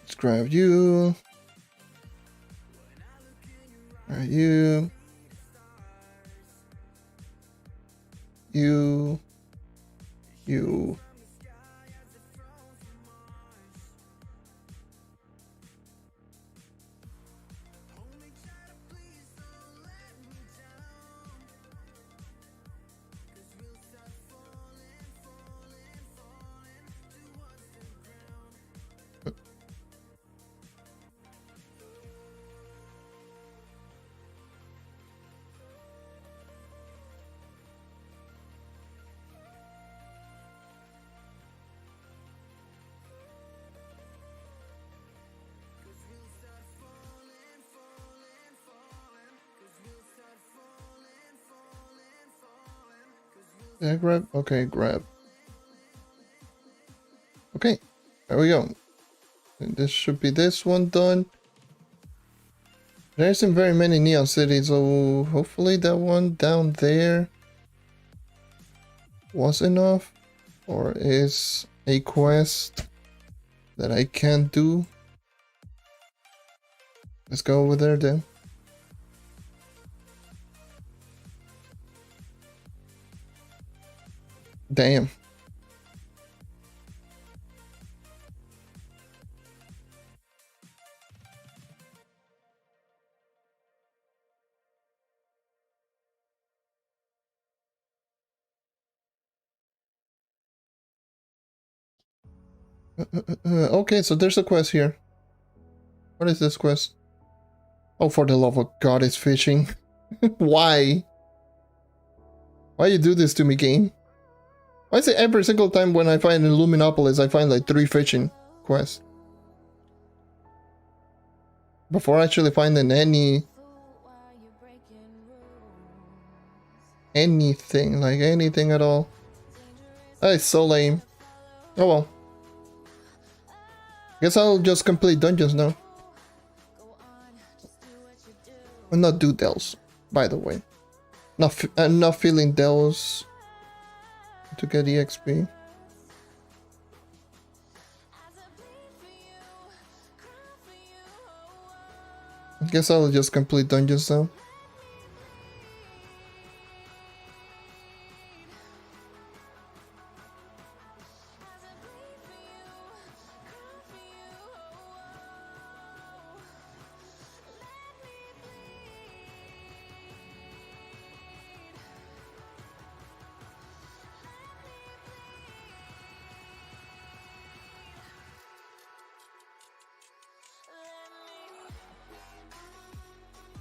Let's grab you. Grab you. You. you. Yeah, grab. Okay, grab. Okay, there we go. And this should be this one done. There isn't very many neon cities, so hopefully that one down there was enough, or is a quest that I can't do. Let's go over there then. Damn. Okay, so there's a quest here. What is this quest? Oh, for the love of God, it's fishing. Why? Why you do this to me, game? Why is it every single time when I find in Luminopolis, I find like 3 fishing quests? Before actually finding anything, like anything at all. That is so lame. Oh well. Guess I'll just complete dungeons now. I'll not do dells, by the way. I'm not feeling dells to get EXP. I guess I'll just complete dungeons now.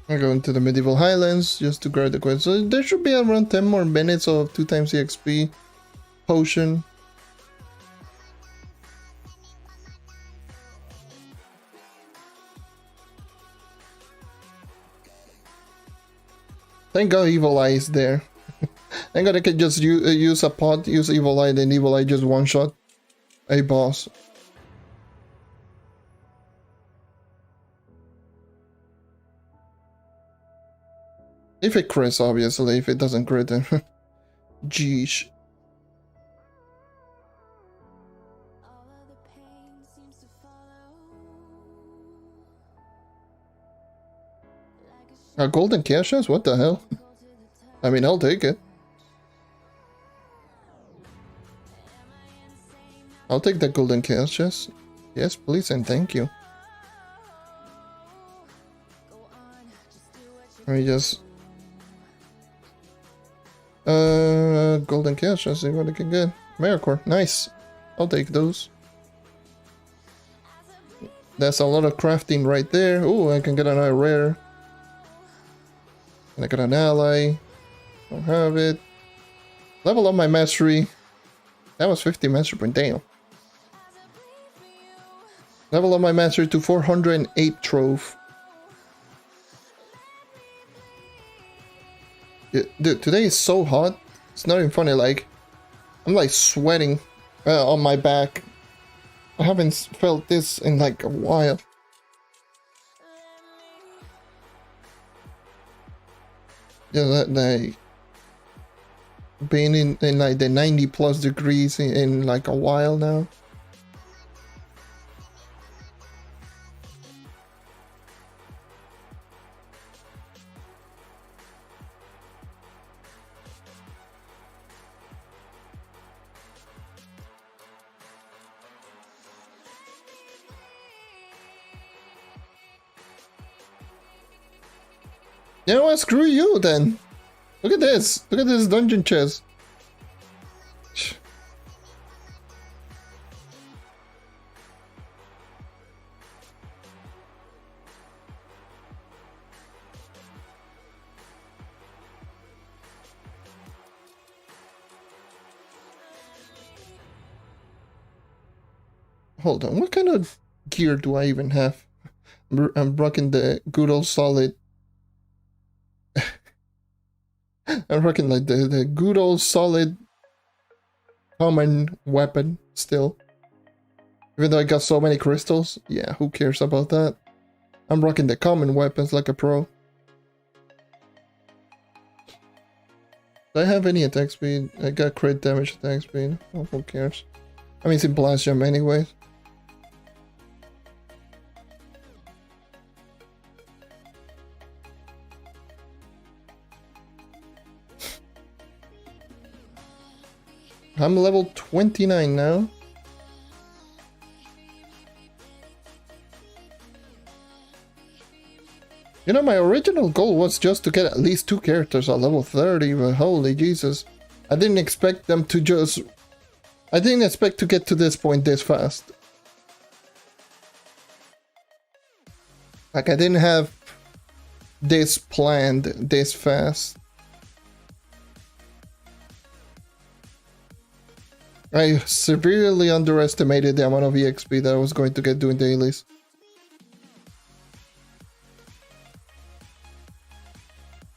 I'm going to the medieval highlands just to grab the quest. So there should be around 10 more minutes of 2 times EXP potion. Thank God Evil Eye is there. Thank God I can just use a pot, use Evil Eye, then Evil Eye just one shot a boss. If it crits, obviously. If it doesn't crit, then jeez. A golden caches? What the hell? I mean, I'll take it. I'll take the golden caches. Yes, please and thank you. Let me just... golden cash, I see what I can get. Maricore, nice. I'll take those. That's a lot of crafting right there. Oh, I can get another rare. And I got an ally. Don't have it. Level up my mastery. That was 50 mastery point, damn. Level up my mastery to 408 Trove. Yeah, dude, today is so hot. It's not even funny, like, I'm like sweating on my back. I haven't felt this in like a while. Yeah, like being in like the 90 plus degrees in like a while now. You know what? Screw you then. Look at this. Look at this dungeon chest. Hold on, what kind of gear do I even have? I'm rocking the good old solid. I'm rocking like the good old solid common weapon still. Even though I got so many crystals. Yeah, who cares about that? I'm rocking the common weapons like a pro. Do I have any attack speed? I got crit damage attack speed. Oh, who cares? I mean, it's in blast jump anyways. I'm level 29 now. You know, my original goal was just to get at least 2 characters at level 30, but holy Jesus. I didn't expect them to just... I didn't expect to get to this point this fast. Like, I didn't have this planned this fast. I severely underestimated the amount of EXP that I was going to get doing dailies.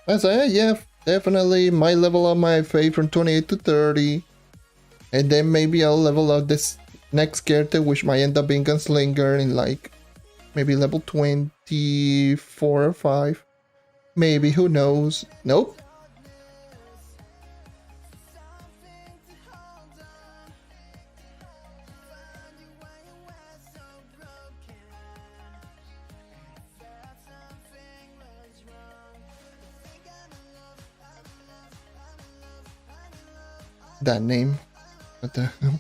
I say, yeah, definitely might level up my faith from 28 to 30. And then maybe I'll level up this next character, which might end up being Gunslinger in like maybe level 24 or 5. Maybe, who knows? Nope. That name. What the hell?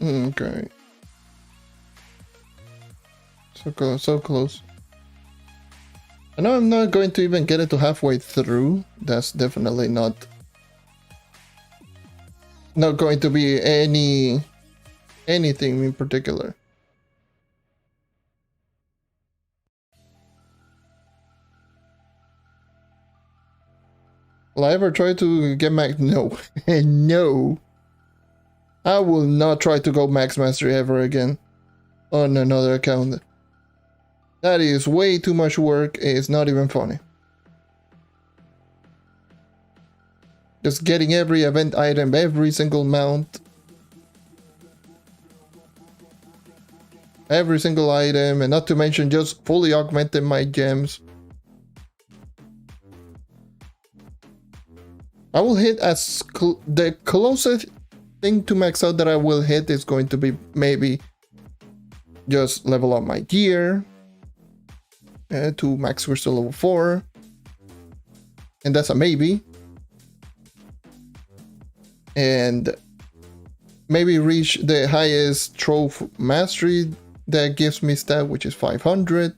Okay. So close, so close. I know I'm not going to even get it to halfway through. That's definitely not going to be anything in particular. Will I ever try to get max? No. No. I will not try to go max mastery ever again on another account. That is way too much work. It's not even funny. Just getting every event item, every single mount, every single item, and not to mention just fully augmenting my gems. I will hit as the closest thing to max out that I will hit is going to be maybe just level up my gear to max crystal level 4, and that's a maybe, and maybe reach the highest Trove mastery that gives me stat, which is 500,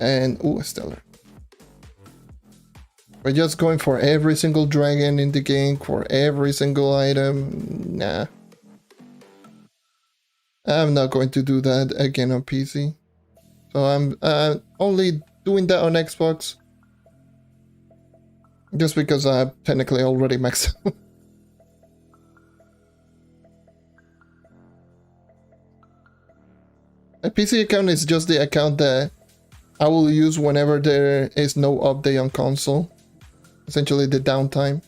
and ooh, a stellar. We're just going for every single dragon in the game, for every single item. Nah. I'm not going to do that again on PC. So I'm only doing that on Xbox. Just because I technically already maxed out. A PC account is just the account that I will use whenever there is no update on console. Essentially the downtime.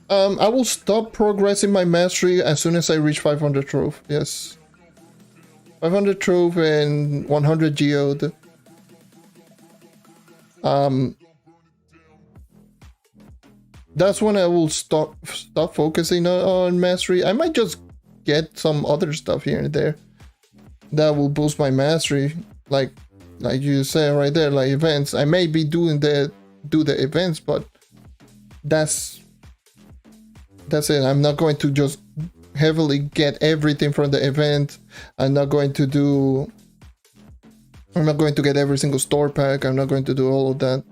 I will stop progressing my mastery as soon as I reach 500 Trove. Yes. 500 Trove and 100 Geode. That's when I will stop focusing on mastery. I might just get some other stuff here and there that will boost my mastery, like you said right there, like events. I may be do the events, but that's it. I'm not going to just heavily get everything from the event. I'm not going to get every single store pack. I'm not going to do all of that.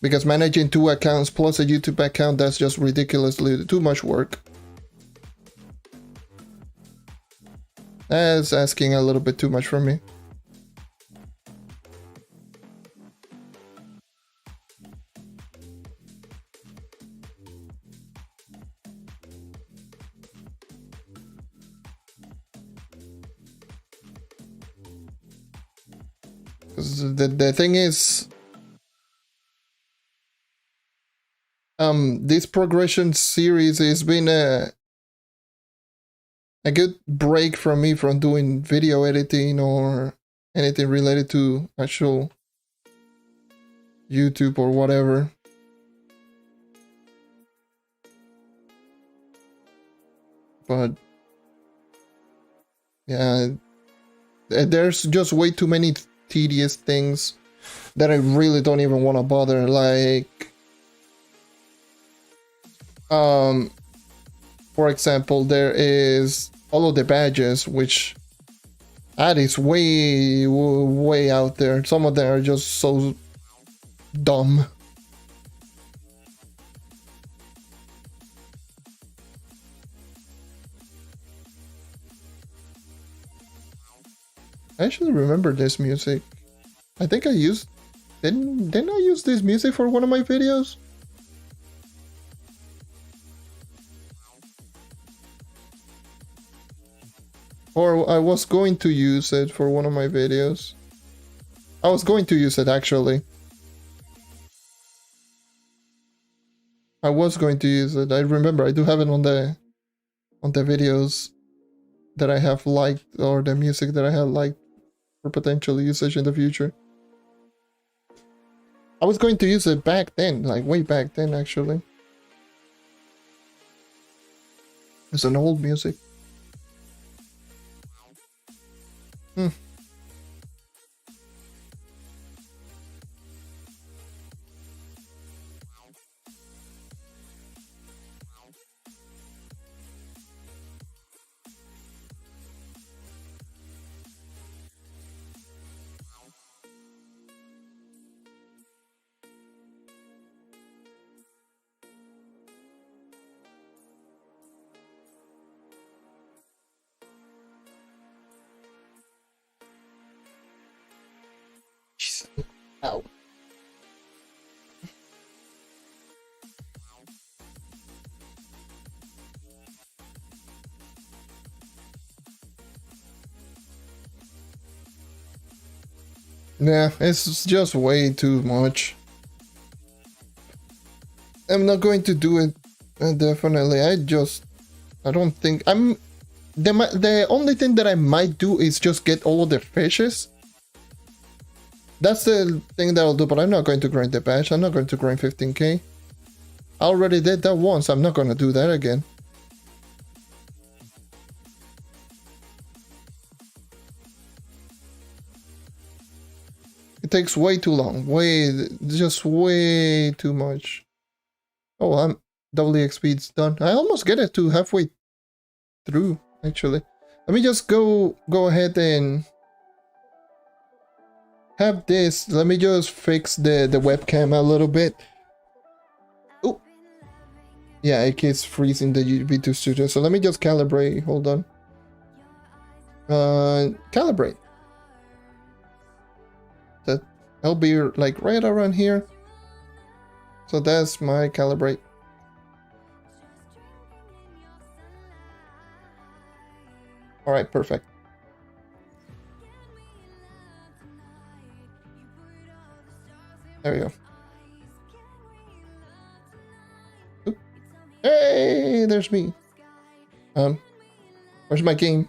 Because managing 2 accounts plus a YouTube account, that's just ridiculously too much work. That's asking a little bit too much from me. The thing is, this progression series has been a good break from me from doing video editing or anything related to actual YouTube or whatever. But yeah, there's just way too many tedious things that I really don't even want to bother, like for example, there is all of the badges, which that is way out there. Some of them are just so dumb. I actually remember this music. I think I used... Didn't I use this music for one of my videos? Or I was going to use it for one of my videos. I was going to use it actually. I was going to use it. I remember I do have it on the videos that I have liked, or the music that I have liked for potential usage in the future. I was going to use it back then, like way back then actually. It's an old music. Ow. Yeah, it's just way too much. I'm not going to do it, definitely. I don't think the only thing that I might do is just get all of the fishes. That's the thing that I'll do, but I'm not going to grind the badge. I'm not going to grind 15k. I already did that once. I'm not going to do that again. It takes way too long. Just way too much. Oh, double EXP, it's done. I almost get it to halfway through, actually. Let me just go ahead and have this. Let me just fix the webcam a little bit. Oh, yeah, it keeps freezing the V2 Studio. So let me just calibrate. Hold on. Calibrate. That'll be like right around here. So that's my calibrate. All right, perfect. There we go. Oop. Hey, there's me. Where's my game?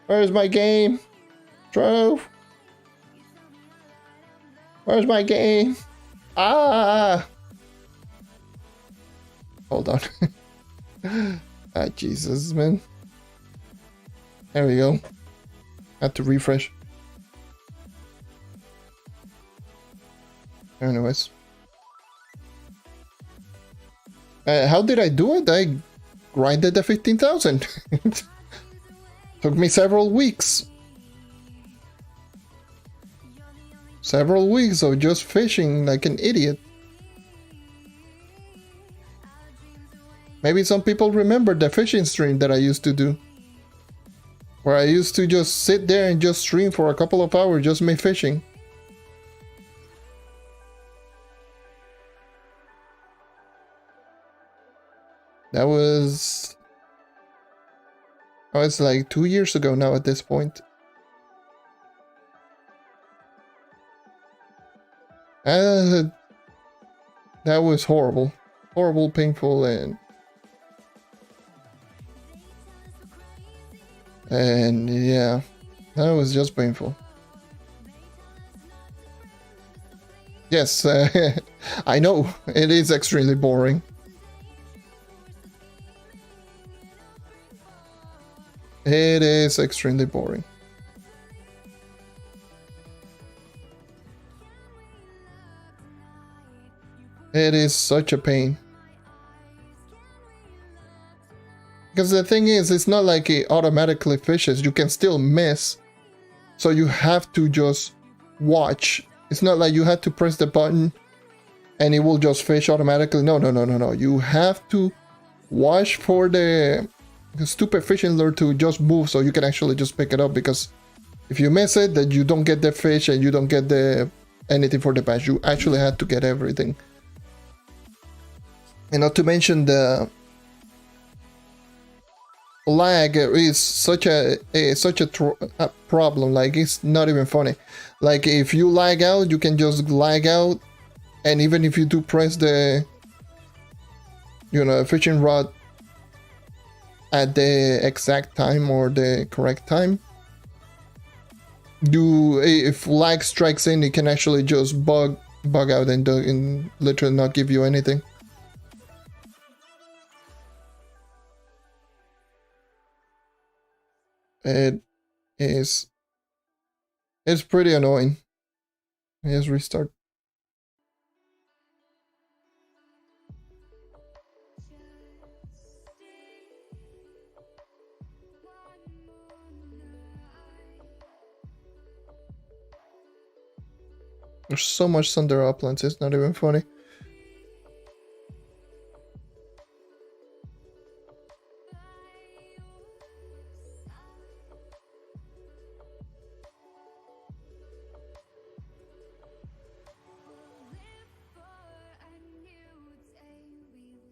Where's my game? Trove. Where's my game? Ah! Hold on. Ah, Jesus, man. There we go. Had to refresh. Anyways. How did I do it? I grinded the 15,000. Took me several weeks. Several weeks of just fishing like an idiot. Maybe some people remember the fishing stream that I used to do. Where I used to just sit there and just stream for a couple of hours, just me fishing. That was like 2 years ago now at this point. That was horrible. Horrible, painful, and yeah, that was just painful. Yes, I know, it is extremely boring. It is extremely boring. It is such a pain. Because the thing is, it's not like it automatically fishes. You can still miss. So you have to just watch. It's not like you have to press the button and it will just fish automatically. No. You have to watch for the stupid fishing lure to just move so you can actually just pick it up, because if you miss it, then you don't get the fish and you don't get anything for the bass. You actually have to get everything. And not to mention the lag is such a problem. Like, it's not even funny. Like, if you lag out, you can just lag out, and even if you do press the fishing rod at the exact time or the correct time, if lag strikes in, it can actually just bug out and literally not give you anything. It's pretty annoying. Let's restart. There's so much thunder uplands, it's not even funny.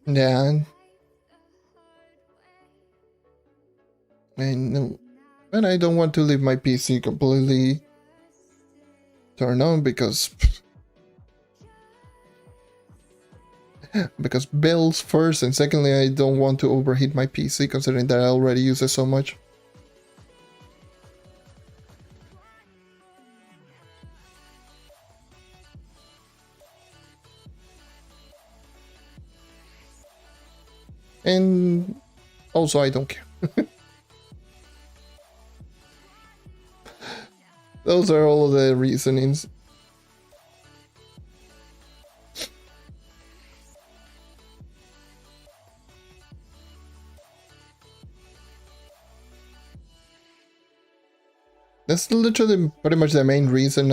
Yeah. And I don't want to leave my PC completely turned on because bills first, and secondly, I don't want to overheat my PC considering that I already use it so much. And also, I don't care. Those are all the reasonings. That's literally pretty much the main reason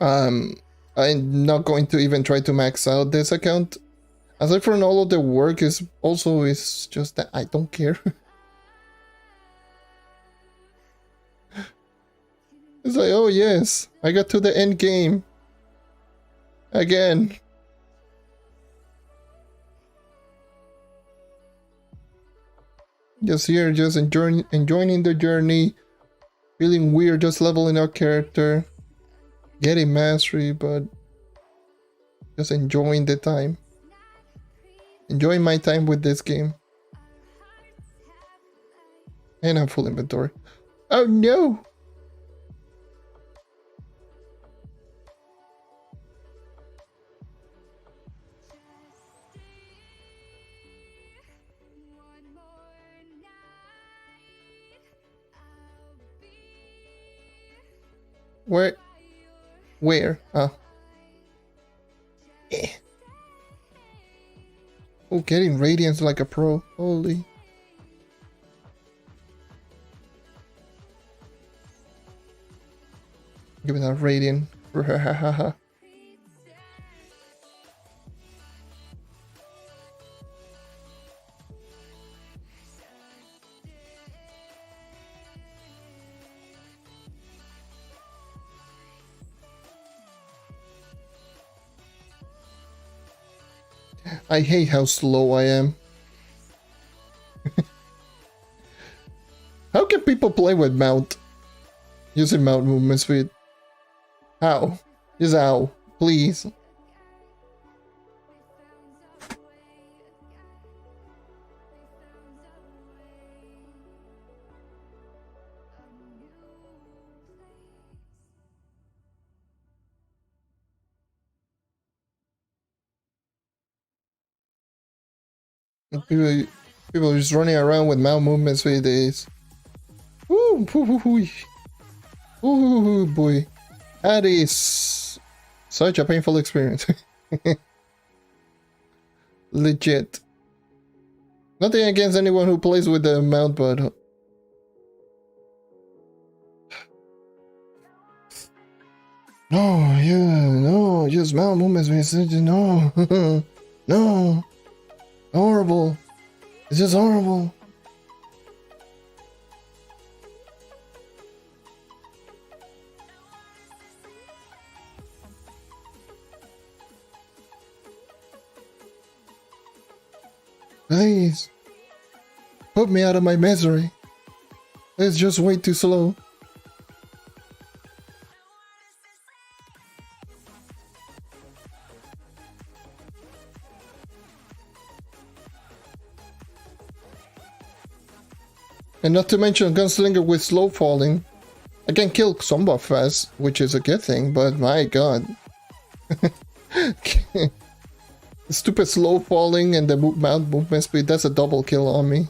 I'm not going to even try to max out this account. Aside from all of the work is just that I don't care. It's like, oh yes, I got to the end game. Again. Just here, just enjoying the journey. Feeling weird just leveling our character. Getting mastery, but just enjoying the time. Enjoying my time with this game. And I'm full inventory. Oh no! Where? Where? Oh. Eh. Oh, getting radiance like a pro. Holy. Give me that radiant. I hate how slow I am. How can people play with mount? Using mount movement speed? How? Just how? Please. People just running around with mount movements these days. Ooh, ooh, boy. That is such a painful experience. Legit. Nothing against anyone who plays with the mount, but no, yeah, no, just mount movements. No, no. Horrible. It's just horrible. Please. Put me out of my misery. It's just way too slow. And not to mention Gunslinger with slow falling. I can kill somewhat fast, which is a good thing, but my god. Stupid slow falling and the mount movement speed, that's a double kill on me.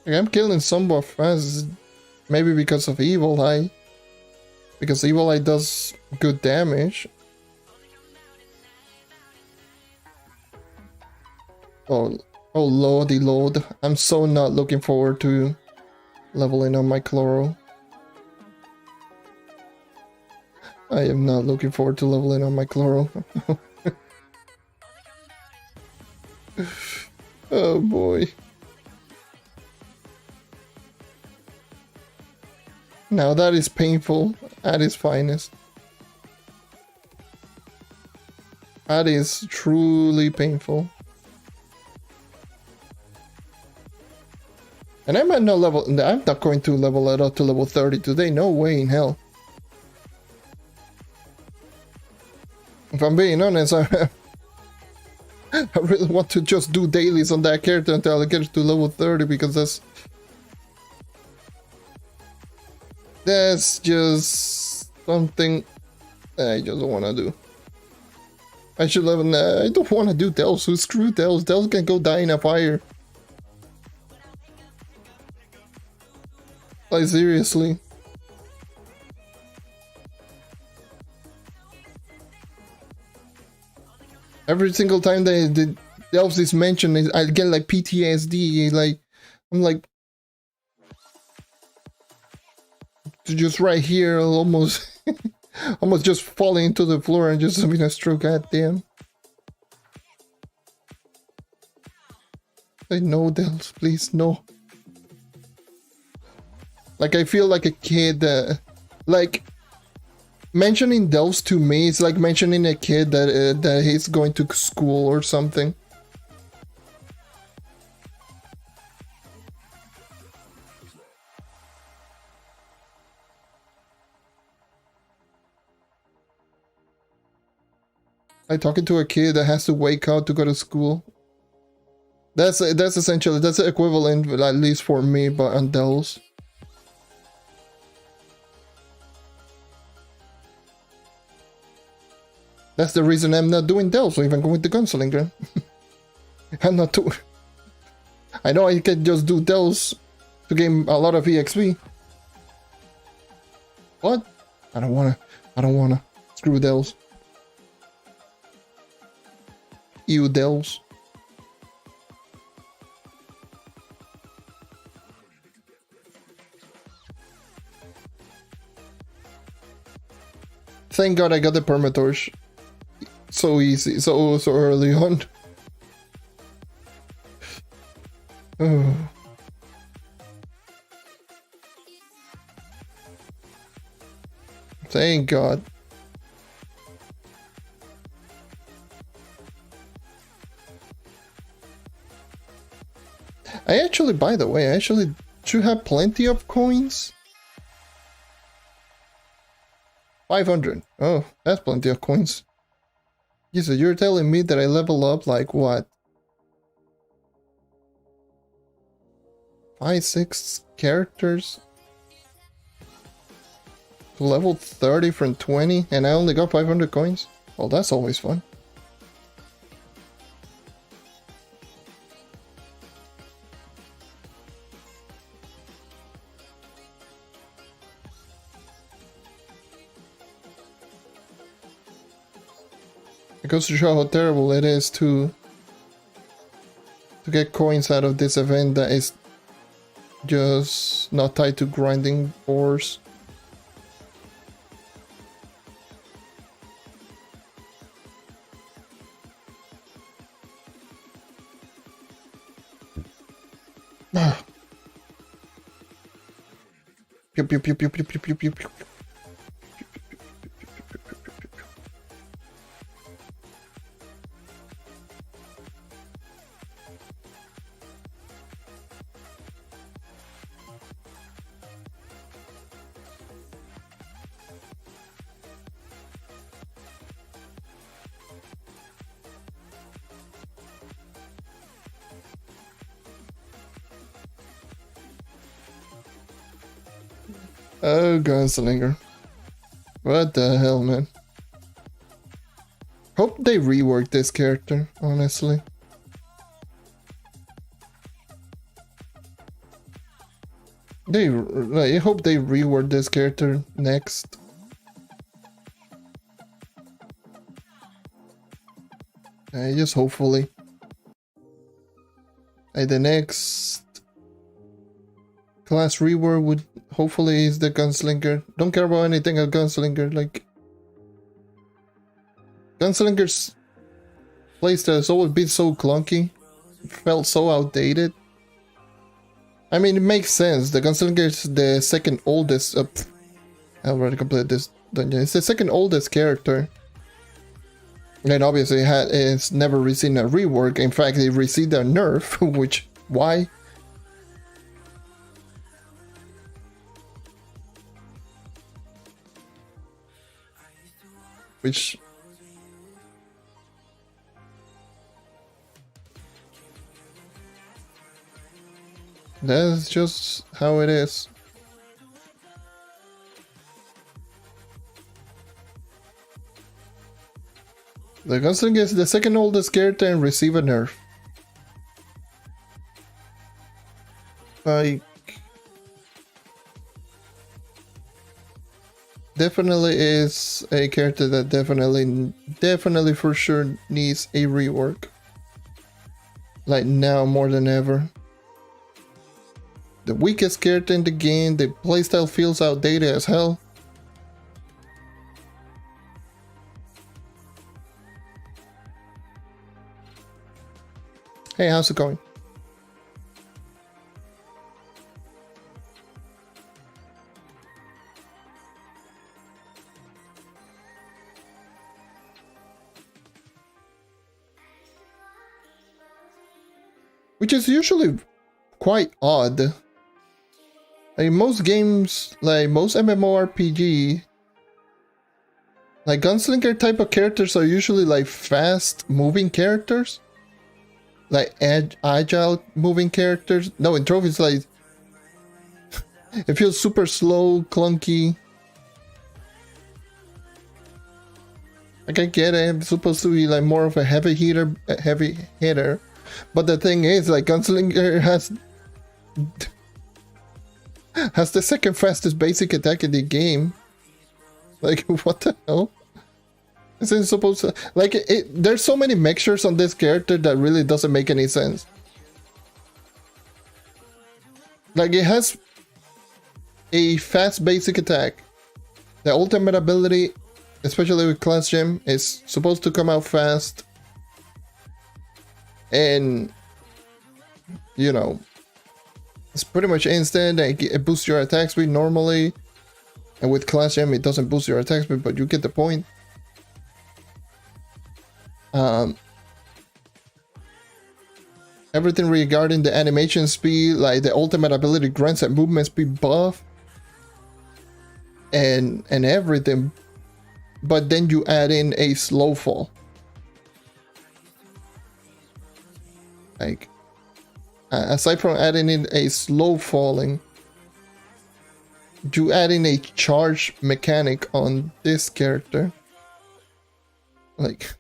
I'm killing somewhat fast, maybe because of Evil Eye. Because Evil Eye does good damage. Oh lordy lord. I'm so not looking forward to leveling on my Chloro. I am not looking forward to leveling on my Chloro. Oh boy. Now that is painful at its finest. That is truly painful. And I might not level. I'm not going to level it up to level 30 today. No way in hell. If I'm being honest, I really want to just do dailies on that character until I get to level 30 because that's. That's just something I just don't want to do. I should have. I don't want to do Delves. So screw Delves. Delves can go die in a fire. Like seriously. Every single time the Delves is mentioned, I get like PTSD. Like I'm like just right here, almost. Almost just falling into the floor and just having a stroke. God damn. Say no, Delves, please, no. Like, I feel like a kid, like, mentioning Delves to me is like mentioning a kid that he's going to school or something. Like talking to a kid that has to wake up to go to school. That's essentially, that's the equivalent, at least for me, but on Delves. That's the reason I'm not doing Delves, or even going to Gunslinger. I'm not doing... I know I can just do Delves to gain a lot of EXP. What? I don't wanna. Screw Delves. You Delves. Thank God I got the Permatorch. So easy, so early on. Oh. Thank God. I actually, by the way, I actually should have plenty of coins. 500. Oh, that's plenty of coins. Yeah, so you're telling me that I level up like what? 5, 6 characters? To level 30 from 20 and I only got 500 coins? Well, that's always fun. It goes to show how terrible it is to get coins out of this event that is just not tied to grinding ores. Pew pew pew pew pew pew pew pew pew. Oh, Gunslinger. What the hell, man? Hope they rework this character, honestly. I hope they rework this character next. Just hopefully. The next class rework would hopefully is the Gunslinger. Don't care about anything of Gunslinger. Like Gunslinger's playstyle has always been so clunky. It felt so outdated. I mean, it makes sense. The Gunslinger is the second oldest. I already completed this dungeon. It's the second oldest character. And obviously it's never received a rework. In fact, it received a nerf, which, why? Which... that's just how it is. The Gunslinger is the second oldest character and receive a nerf. Like, definitely is a character that definitely for sure needs a rework. Like now more than ever. The weakest character in the game, the playstyle feels outdated as hell. Hey, how's it going? Which is usually quite odd. Like most games, like most MMORPG, like Gunslinger type of characters are usually like fast moving characters. Like agile moving characters. No, in Trove it's like it feels super slow, clunky. Like I get it, it's supposed to be like more of a heavy hitter. But the thing is, like Gunslinger has the second fastest basic attack in the game. Like what the hell? This is supposed to like there's so many mixtures on this character that really doesn't make any sense. Like it has a fast basic attack. The ultimate ability, especially with class gem, is supposed to come out fast. And you know, it's pretty much instant. It boosts your attack speed normally, and with class gem it doesn't boost your attack speed, but you get the point. Everything regarding the animation speed, like the ultimate ability grants a movement speed buff and everything, but then you add in a slow fall. Like aside from adding in a slow falling, you add in a charge mechanic on this character. Like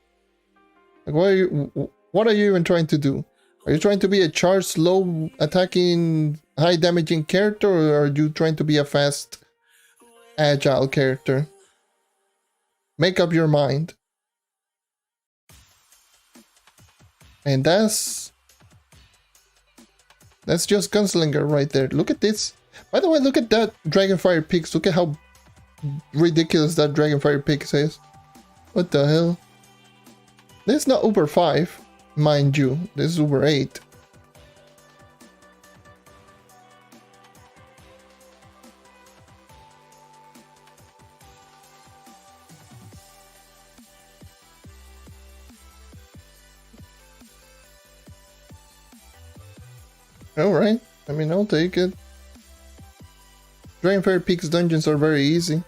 what are you even trying to do? Are you trying to be a charge, slow attacking, high damaging character, or are you trying to be a fast, agile character? Make up your mind. And that's just Gunslinger right there. Look at this. By the way, look at that Dragonfire Peaks. Look at how ridiculous that Dragonfire Peaks is. What the hell? This is not Uber 5. Mind you, this is Uber 8. Alright, I mean, I'll take it. Dragonfire Peaks dungeons are very easy.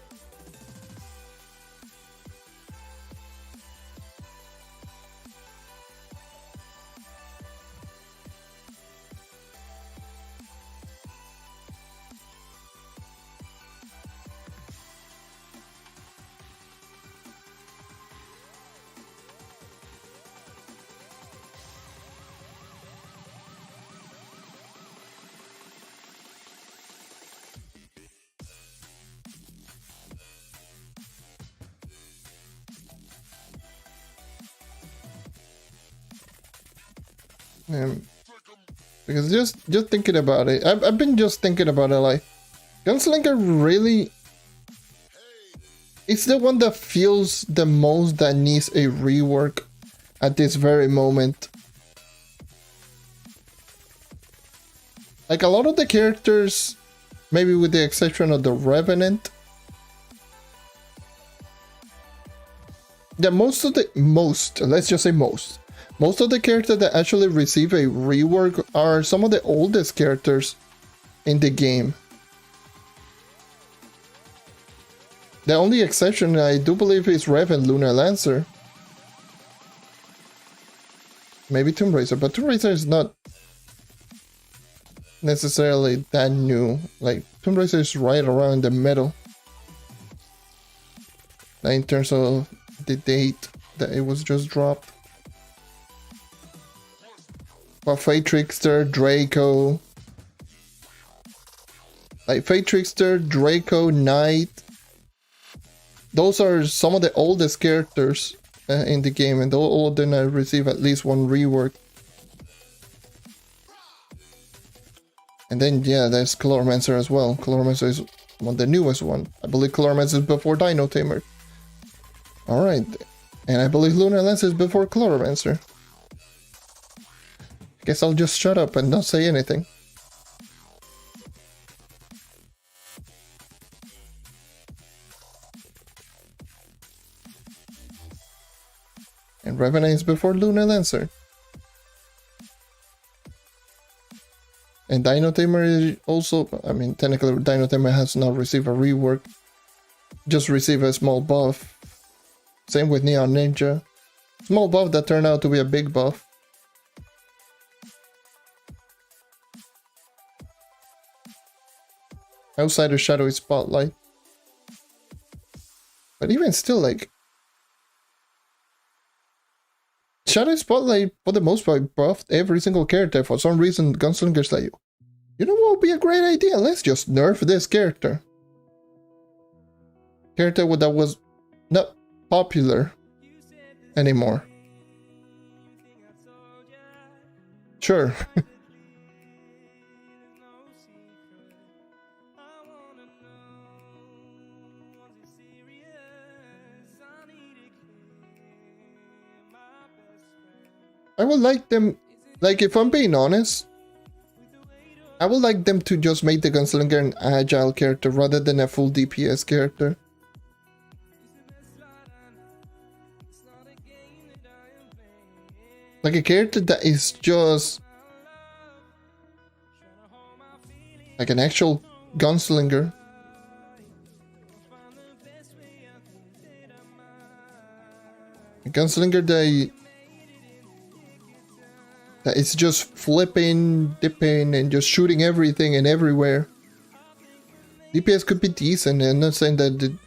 Because just thinking about it, I've been just thinking about it, like Gunslinger really it's the one that feels the most that needs a rework at this very moment. Like a lot of the characters, maybe with the exception of the Revenant, most of the characters that actually receive a rework are some of the oldest characters in the game. The only exception, I do believe, is Rev and Lunar Lancer. Maybe Tomb Raider, but Tomb Raider is not necessarily that new. Like, Tomb Raider is right around in the middle. Like, in terms of the date. that it was just dropped. But Fate Trickster, Draco. Like Fate Trickster, Draco, Knight. Those are some of the oldest characters in the game, and all of them receive at least one rework. And then, yeah, there's Coloromancer as well. Coloromancer is one of the newest one. I believe Coloromancer is before Dino Tamer. Alright. And I believe Lunar Lance is before Coloromancer. Guess I'll just shut up and not say anything. And Revenant is before Lunar Lancer. And Dino Tamer is also, I mean, technically Dino Tamer has not received a rework. Just received a small buff. Same with Neon Ninja. Small buff that turned out to be a big buff. Outside of Shadowy Spotlight. But even still, like, Shadow Spotlight, for the most part, buffed every single character. For some reason, Gunslinger's like, you know what would be a great idea? Let's just nerf this character. Character that was not popular anymore. Sure. I would like them, like, if I'm being honest, I would like them to just make the Gunslinger an agile character rather than a full DPS character. Like a character that is just like an actual Gunslinger. A Gunslinger that is just flipping, dipping, and just shooting everything and everywhere. DPS could be decent, and I'm not saying that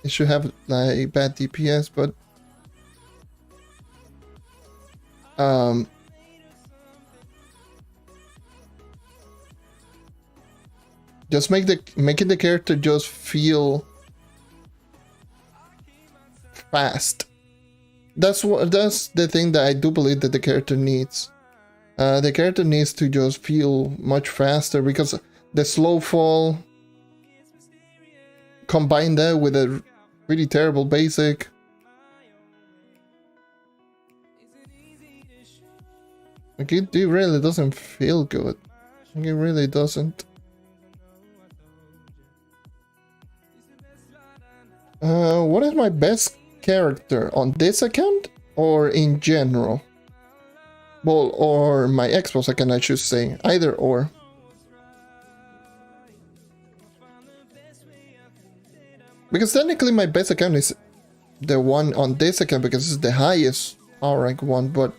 it should have like bad DPS, but just making the character just feel fast. That's the thing that I do believe that the character needs. The character needs to just feel much faster, because the slow fall, combine that with a really terrible basic, like it really doesn't feel good. Like it really doesn't. What is my best character on this account or in general? Well, or my Xbox account, I should say. Either or. Because technically my best account is the one on this account, because it's the highest power rank one, but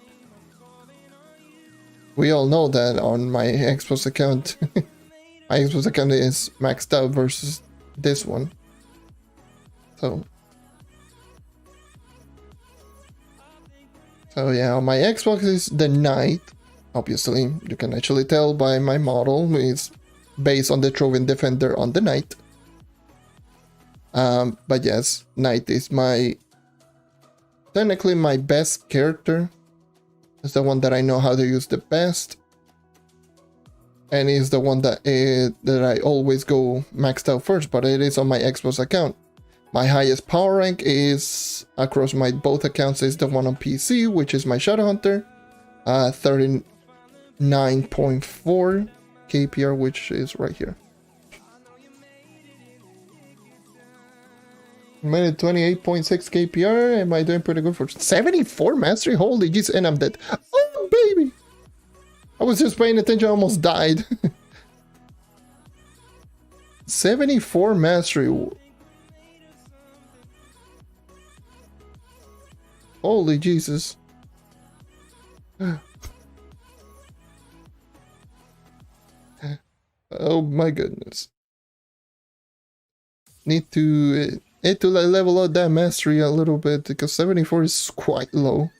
we all know that on my Xbox account, my Xbox account is maxed out versus this one. So yeah, on my Xbox is the Knight. Obviously, you can actually tell by my model. It's based on the Trove Defender on the Knight. But yes, Knight is technically my best character. It's the one that I know how to use the best. And it's the one that I always go maxed out first, but it is on my Xbox account. My highest power rank is, across my both accounts, is the one on PC, which is my Shadowhunter. 39.4 KPR, which is right here. Made it 28.6 KPR. Am I doing pretty good for 74 mastery? Holy jeez, and I'm dead. Oh, baby! I was just paying attention, I almost died. 74 mastery. Holy Jesus. Oh my goodness. Need to need to like level up that mastery a little bit because 74 is quite low.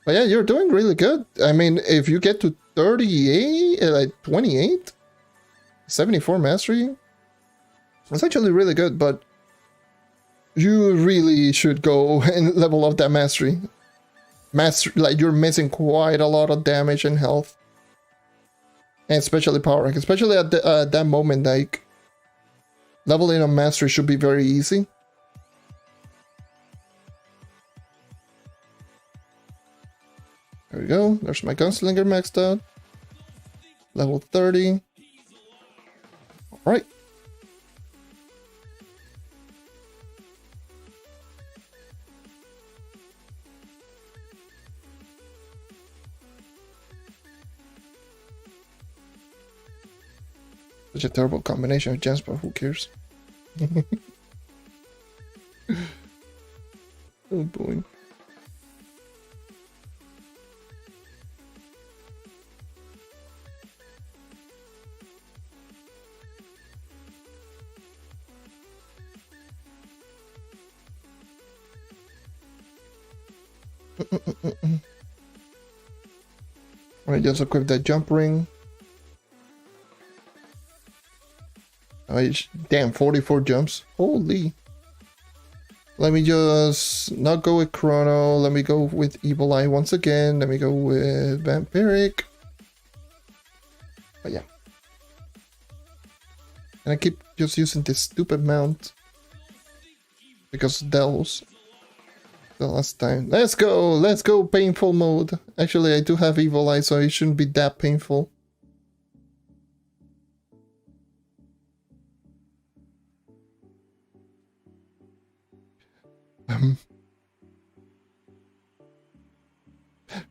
But yeah, you're doing really good. I mean, if you get to 38, like 28, 74 mastery, it's actually really good, but you really should go and level up that mastery. Like you're missing quite a lot of damage and health. And especially power rank, especially at that moment, like leveling up mastery should be very easy. There we go. There's my gunslinger maxed out. Level 30. Alright. Such a terrible combination of gems, but who cares? Oh boy. Alright, just equip that jump ring. Oh, damn, 44 jumps. Holy. Let me just not go with Chrono. Let me go with Evil Eye once again. Let me go with Vampiric. But yeah. And I keep just using this stupid mount. Because Dells. The last time. Let's go painful mode. Actually, I do have Evil Eye, so it shouldn't be that painful.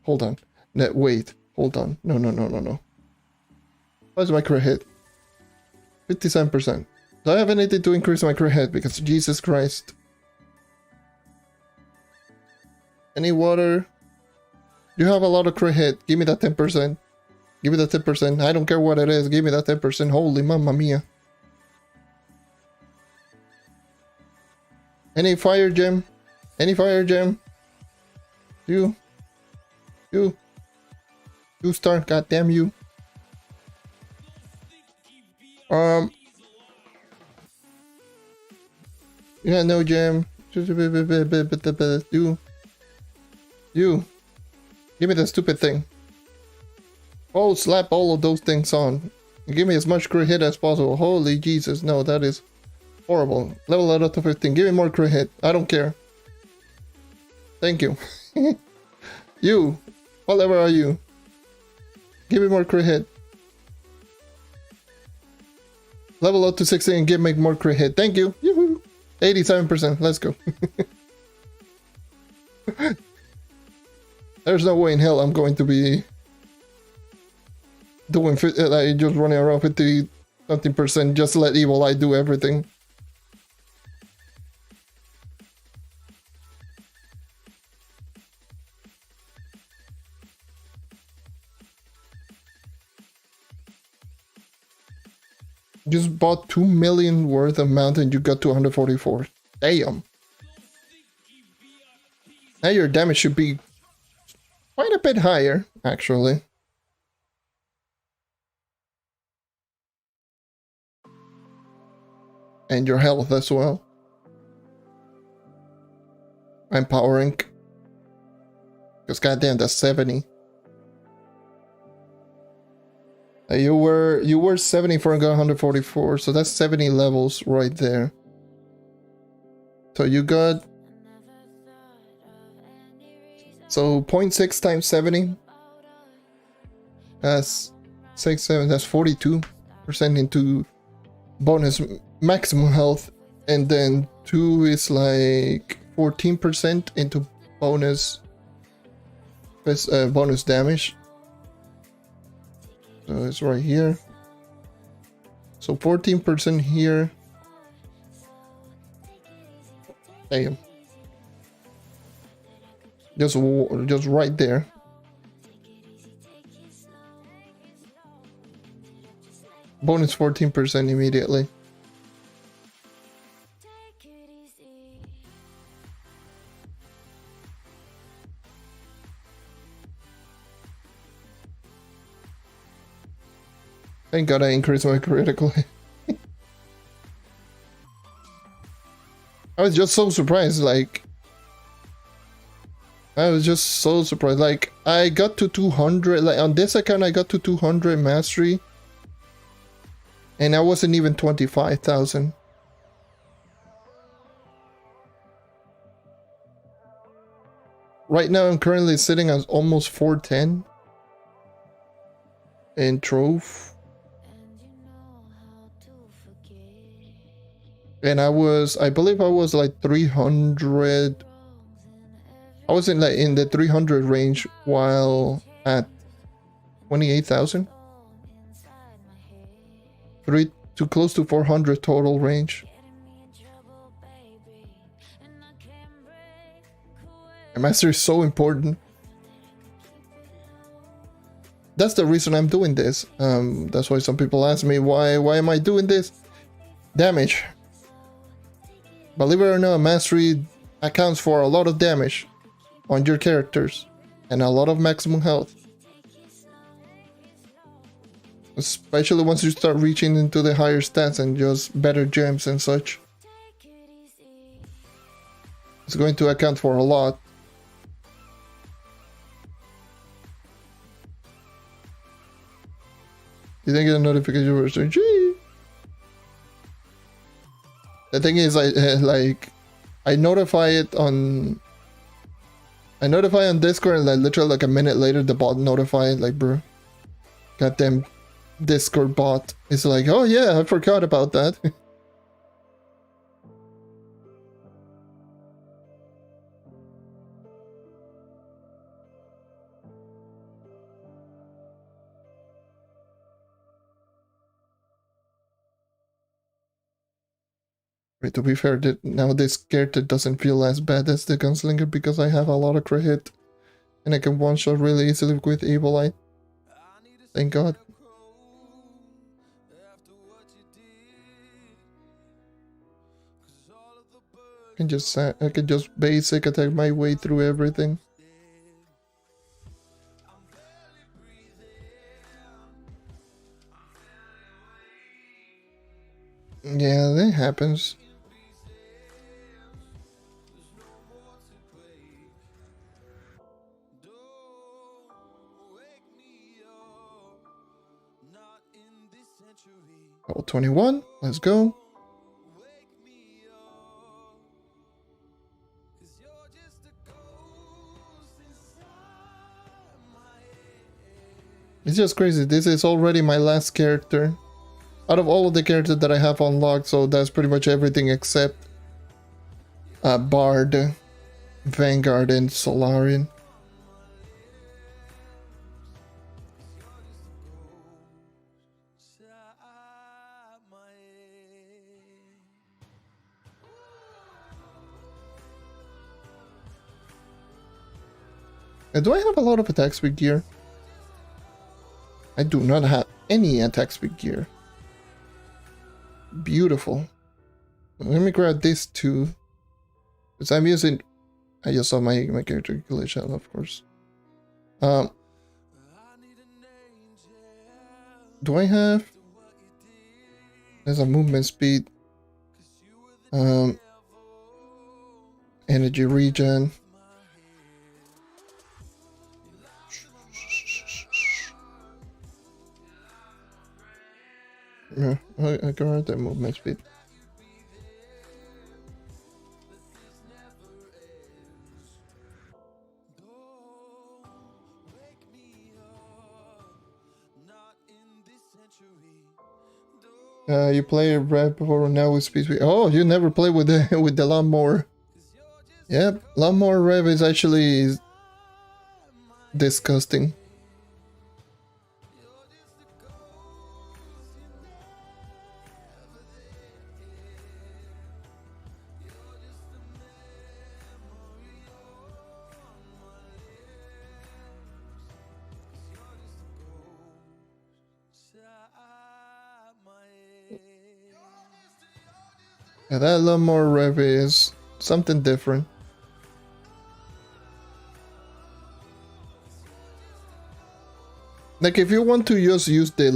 Hold on. Wait. Hold on. No. What's my crit hit? 57%. Do I have anything to increase my crit hit? Because Jesus Christ. Any water? You have a lot of crit hit. Give me that 10%. Give me that 10%. I don't care what it is. Give me that 10%. Holy mamma mia. Any fire gem? Any fire gem? You start, goddamn you. Yeah, no gem. You. Give me the stupid thing. Oh, slap all of those things on. Give me as much crit hit as possible. Holy Jesus, no, that is horrible. Level that up to 15. Give me more crit hit. I don't care. Thank you. You. What level are you? Give me more crit hit. Level up to 16 and give me more crit hit. Thank you. Yoo-hoo. 87%. Let's go. There's no way in hell I'm going to be doing like just running around 50 something percent. Just let Evil Eye do everything. Just bought 2 million worth of mount and you got 244. Damn. Now your damage should be quite a bit higher, actually. And your health as well. And power rank. Because goddamn, that's 70. You were 74 and got 144, so that's 70 levels right there. So you got... So 0.6 times 70. That's 6, 7, that's 42% into bonus maximum health. And then 2 is like 14% into bonus damage. So it's right here. So 14% here. Damn. Just right there. Bonus 14% immediately. Thank God I increased my critical hit. I was just so surprised, like... I was just so surprised, like, I got to 200, like, on this account I got to 200 mastery. And I wasn't even 25,000. Right now I'm currently sitting at almost 410. In Trove. And I believe I was like 300. I was in the 300 range while at 28,000. To close to 400 total range. A master is so important. That's the reason I'm doing this. That's why some people ask me why am I doing this? Damage. Believe it or not, mastery accounts for a lot of damage on your characters and a lot of maximum health. Especially once you start reaching into the higher stats and just better gems and such. It's going to account for a lot. You didn't get a notification for saying, gee. The thing is, I notify on Discord, and like literally like a minute later the bot notified, like, bro, goddamn Discord bot is like, oh yeah, I forgot about that. To be fair, now this character doesn't feel as bad as the Gunslinger because I have a lot of crit hit and I can one-shot really easily with Evil Eye. Thank God. I can just basic attack my way through everything. Yeah, that happens. Level 21, let's go. It's just crazy. This is already my last character. Out of all of the characters that I have unlocked, so that's pretty much everything except Bard, Vanguard, and Solarian. Do I have a lot of attack speed gear? I do not have any attack speed gear. Beautiful. Let me grab this too. Because I'm using... I just saw my character glitch out, of course. Do I have... There's a movement speed. Energy regen. Yeah, I can write that movement speed. You play Rev before, now with speed. Oh, you never play with the lawnmower. Yep, lawnmower Rev is actually disgusting. Yeah, that lawnmower Rev is something different. Like if you want to just use the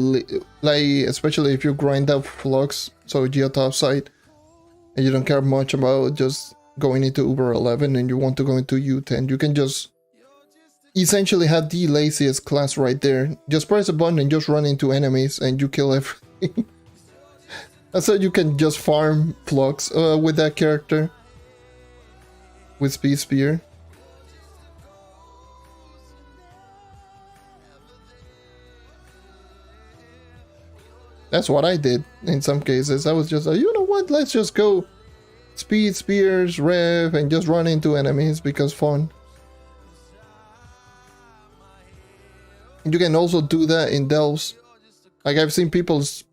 like, especially if you grind out flux, so geotop side, and you don't care much about just going into Uber 11 and you want to go into U10, you can just essentially have the laziest class right there. Just press a button and just run into enemies and you kill everything. That's how you can just farm flux with that character. With Speed Spear. That's what I did in some cases. I was just like, you know what, let's just go Speed Spears, Rev, and just run into enemies because fun. You can also do that in delves. Like I've seen people's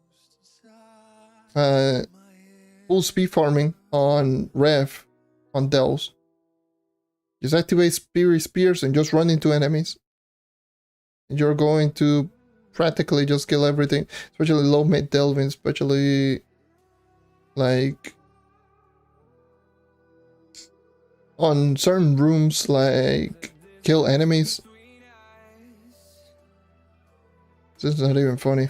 full speed farming on Rev on delves. Just activate Spears and just run into enemies. And you're going to practically just kill everything. Especially low mid delving, especially like on certain rooms, like kill enemies. This is not even funny.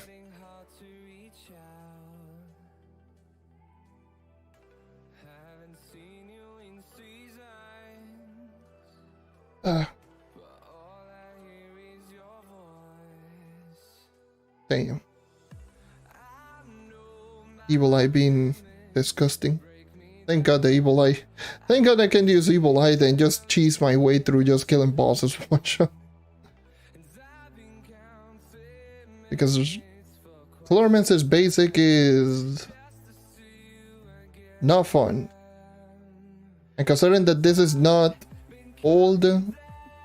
Damn. Evil Eye being disgusting. Thank God the Evil Eye. Thank God I can use Evil Eye and just cheese my way through just killing bosses one shot. Because Chloromancer's basic is not fun. And considering that this is not old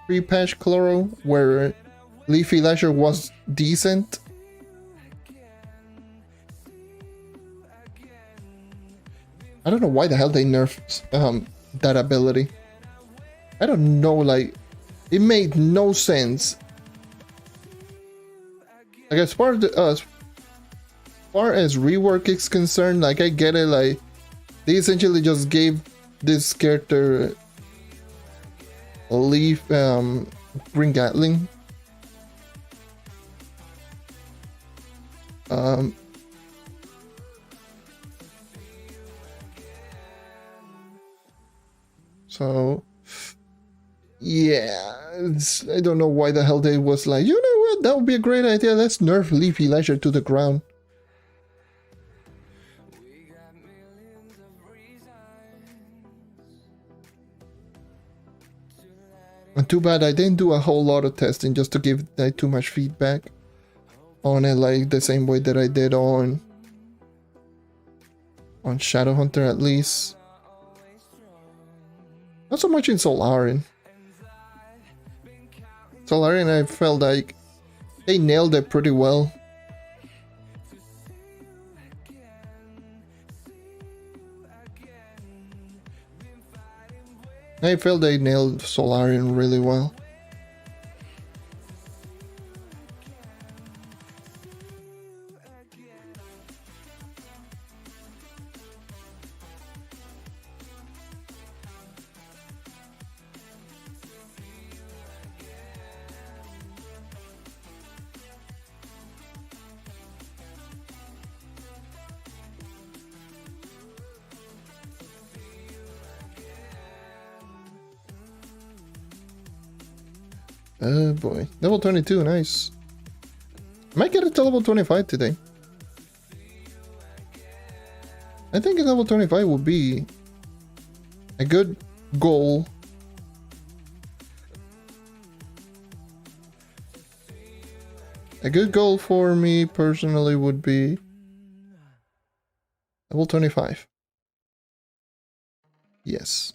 pre-patch Chloro, where Leafy Lasher was decent. I don't know why the hell they nerfed that ability. I don't know, like, it made no sense. Like as far as rework is concerned, like I get it, like they essentially just gave this character a leaf green gatling. So yeah, I don't know why the hell they was like, you know what, that would be a great idea, let's nerf Leafy Lasher to the ground. And too bad I didn't do a whole lot of testing just to give like too much feedback on it, like the same way that I did on Shadowhunter at least. Not so much in Solarian. Solarian, I felt like they nailed it pretty well. I felt they nailed Solarian really well. Oh boy. Level 22, nice. I might get it to level 25 today. I think level 25 would be a good goal. A good goal for me personally would be level 25. Yes.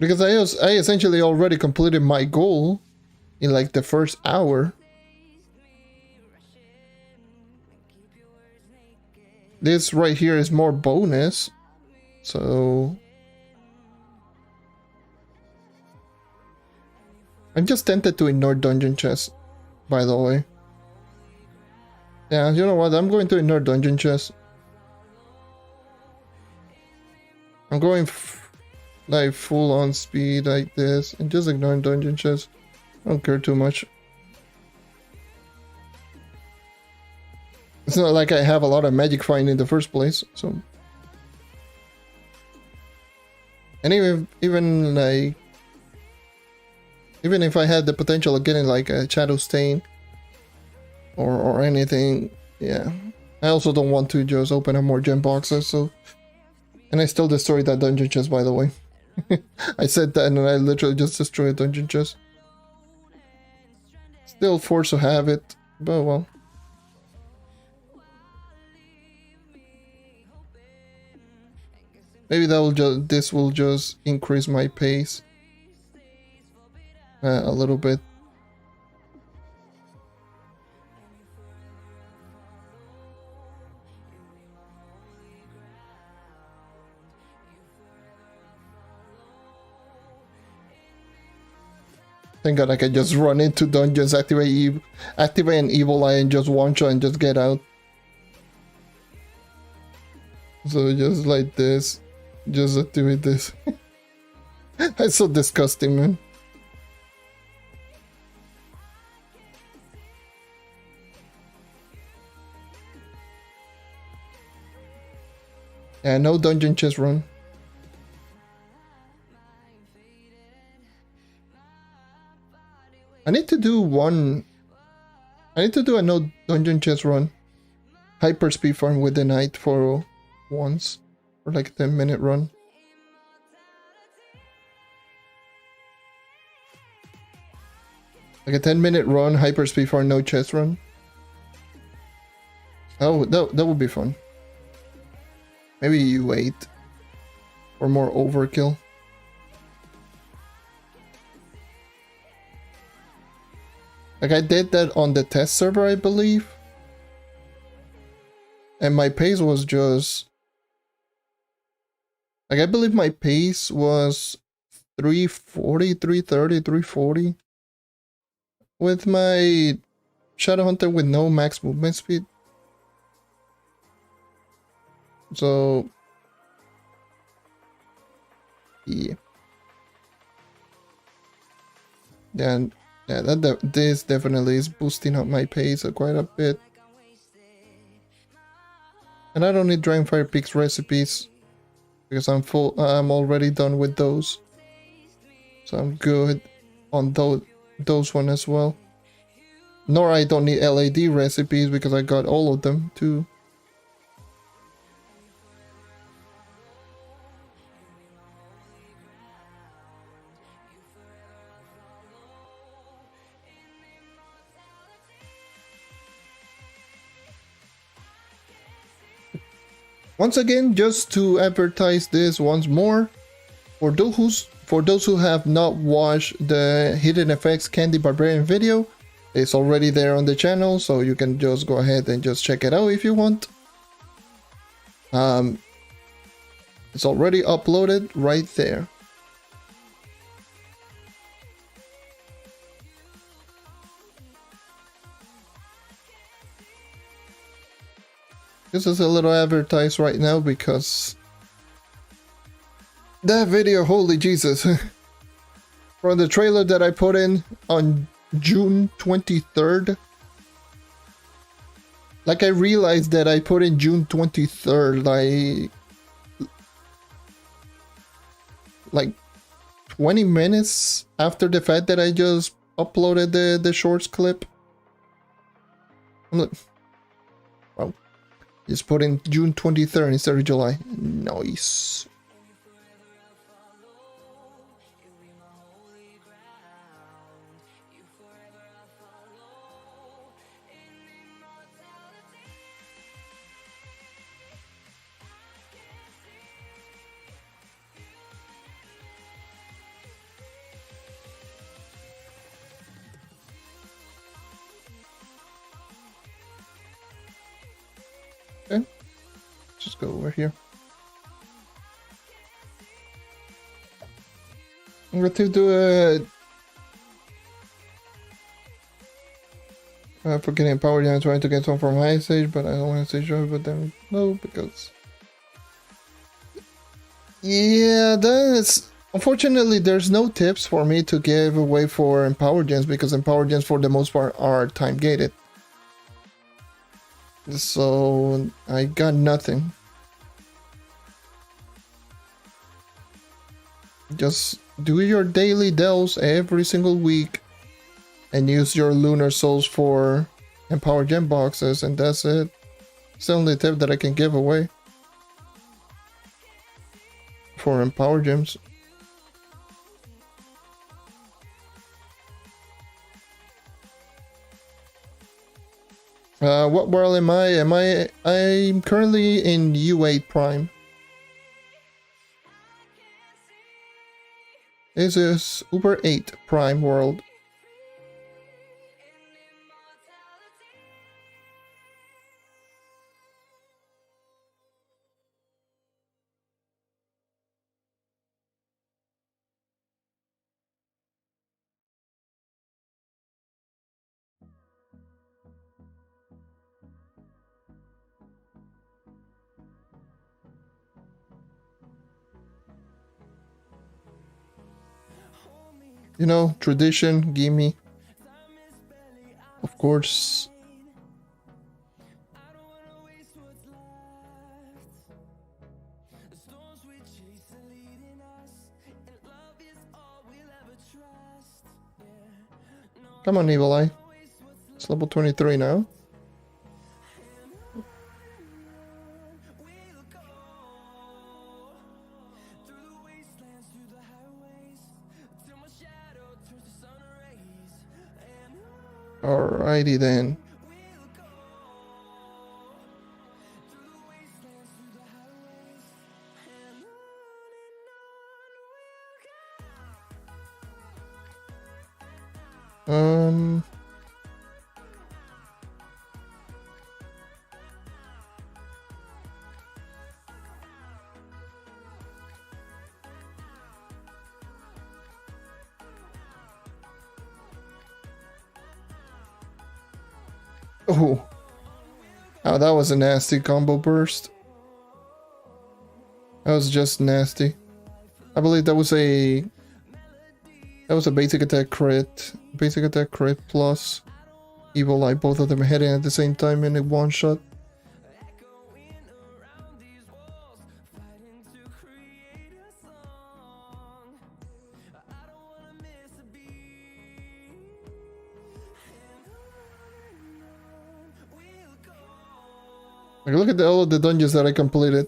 Because I essentially already completed my goal in like the first hour. This right here is more bonus. So I'm just tempted to ignore dungeon chest, by the way. Yeah, you know what? I'm going to ignore dungeon chest. I'm going like full on speed like this and just ignoring dungeon chests. I don't care too much. It's not like I have a lot of magic find in the first place, so. And even like, even if I had the potential of getting like a shadow stain or anything, yeah. I also don't want to just open up more gem boxes, so. And I still destroyed that dungeon chest, by the way. I said that and I literally just destroyed a dungeon chest. Still forced to have it, but well. Maybe that will this will just increase my pace a little bit. Thank God I can just run into dungeons, activate an evil eye and just one shot and just get out. So just like this. Just activate this. That's so disgusting, man. Yeah, no dungeon chest run. I need to do a no dungeon chest run. Hyper speed farm with the knight for once. For like a 10-minute run. Like a 10-minute run, hyper speed farm, no chest run. Oh, that would be fun. Maybe you wait for more overkill. Like I did that on the test server, I believe. And my pace was just... Like I believe my pace was 340, 330, 340. With my Shadowhunter with no max movement speed. So... Yeah. Then... Yeah, this definitely is boosting up my pace quite a bit. And I don't need Dragonfire Peaks recipes because I'm already done with those. So I'm good on those one as well. Nor I don't need LAD recipes because I got all of them too. Once again, just to advertise this once more, for those who have not watched the Hidden Effects Candy Barbarian video, it's already there on the channel, so you can just go ahead and just check it out if you want. It's already uploaded right there. This is a little advertised right now because that video, holy Jesus, from the trailer that I put in on June 23rd, like I realized that I put in June 23rd, like 20 minutes after the fact that I just uploaded the shorts clip. I'm like, wow. Just put in June 23rd instead of July. Nice. Okay, just go over here. I'm going to do a forgetting power. I'm trying to get some from high stage, but I don't want to say sure. But then no, because Yeah, that's unfortunately there's no tips for me to give away for Empower Gens because Empower Gens for the most part are time gated. So I got nothing. Just do your daily delves every single week and use your lunar souls for Empower Gem boxes, and that's it. It's the only tip that I can give away for Empower Gems. What world am I? I'm currently in U8 Prime. This is Uber 8 Prime world. You know, tradition, gimme. Of course. Come on, Evil Eye. It's level 23 now. Alrighty then. Oh. Oh, that was a nasty combo burst. That was just nasty. I believe that was a basic attack crit. Basic attack crit plus Evil Eye, both of them hitting at the same time in a one shot. Like, look at all of the dungeons that I completed.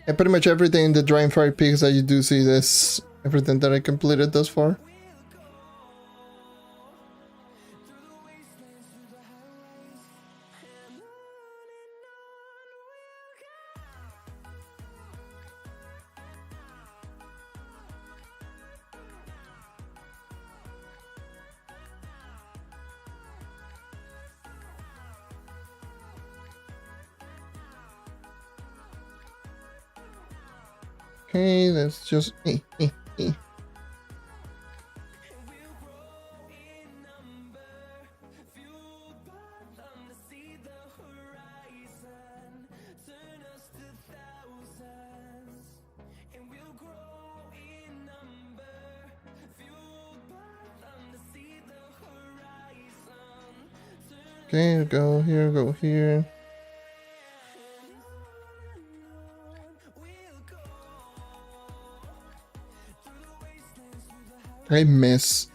And pretty much everything in the Dry and Fire Peaks that you do see this. Everything that I completed thus far. Okay, let's just... Okay, go here, go here. I miss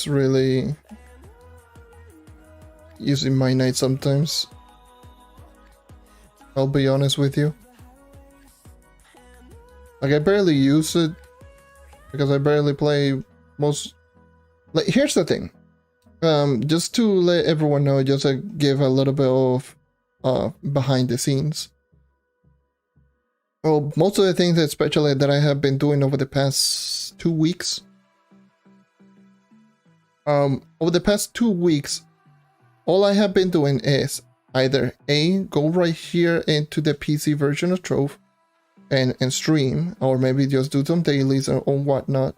really using my knight sometimes. I'll be honest with you. Like, I barely use it because I barely play most... Like, here's the thing. Just to let everyone know, just to give a little bit of behind the scenes. Well, most of the things, especially that I have been doing over the past 2 weeks. Over the past 2 weeks, all I have been doing is either A, go right here into the PC version of Trove and stream, or maybe just do some dailies or whatnot.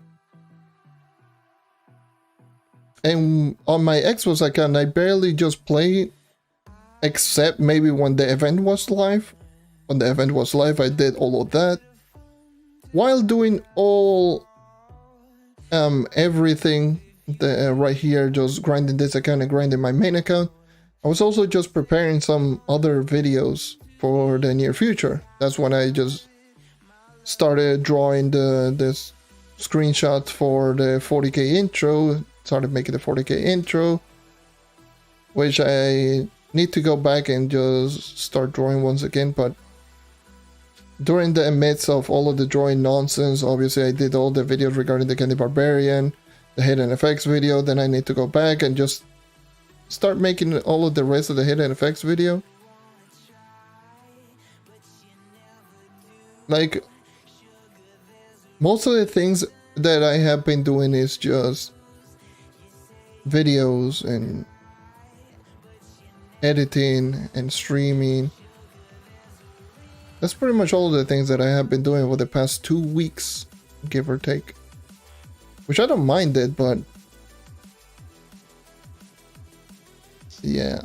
And on my Xbox account, I barely just play, except maybe when the event was live. when the event was live, I did all of that. While doing all everything right here, just grinding this account and grinding my main account, I was also just preparing some other videos for the near future. That's when I just started drawing this screenshot for the 40k intro, started making the 40k intro, which I need to go back and just start drawing once again. But during the midst of all of the drawing nonsense, obviously I did all the videos regarding the Candy Barbarian, the hidden effects video, then I need to go back and just start making all of the rest of the hidden effects video. Like, most of the things that I have been doing is just videos and editing and streaming. That's pretty much all of the things that I have been doing over the past 2 weeks, give or take. Which I don't mind it, but yeah.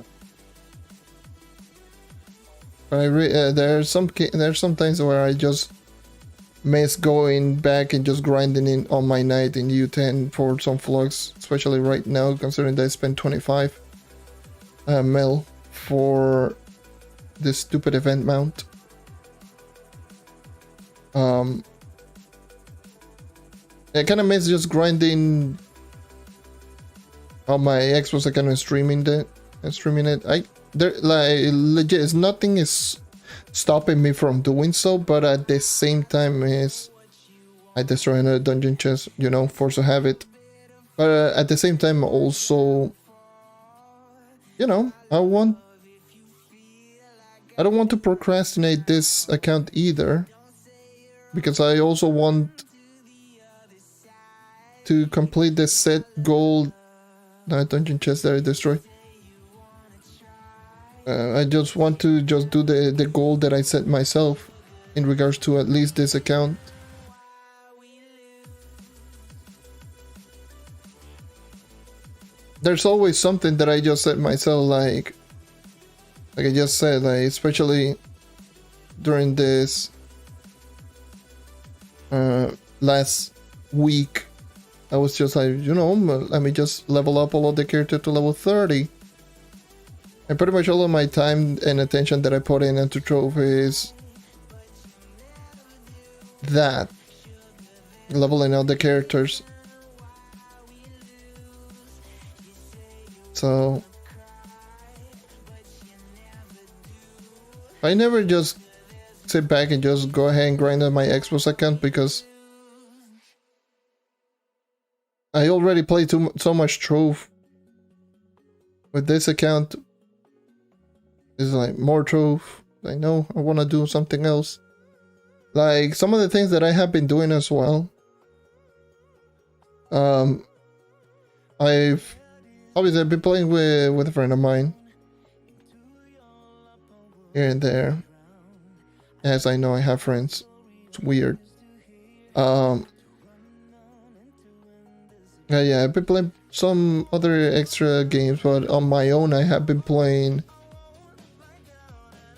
But there's some things where I just miss going back and just grinding in on my night in U10 for some vlogs, especially right now, considering that I spent 25 mil for this stupid event mount. I kind of miss just grinding on my Xbox account and streaming it. Legit, nothing is stopping me from doing so, but at the same time I destroy another dungeon chest, you know, force of habit. But at the same time also, you know, I don't want to procrastinate this account either, because I also want to complete the set goal. No, dungeon chest that I destroyed. I just want to just do the goal that I set myself in regards to at least this account. There's always something that I just set myself, like I just said, like especially during this last week, I was just like, you know, let me just level up all of the character to level 30. And pretty much all of my time and attention that I put into Trove is that, leveling out the characters. So I never just sit back and just go ahead and grind on my Xbox account, because I already play so much Trove. With this account, it's like more Trove. I know I want to do something else. Like some of the things that I have been doing as well. I've been playing with a friend of mine here and there. As I know, I have friends. It's weird. Yeah, I've been playing some other extra games, but on my own, I have been playing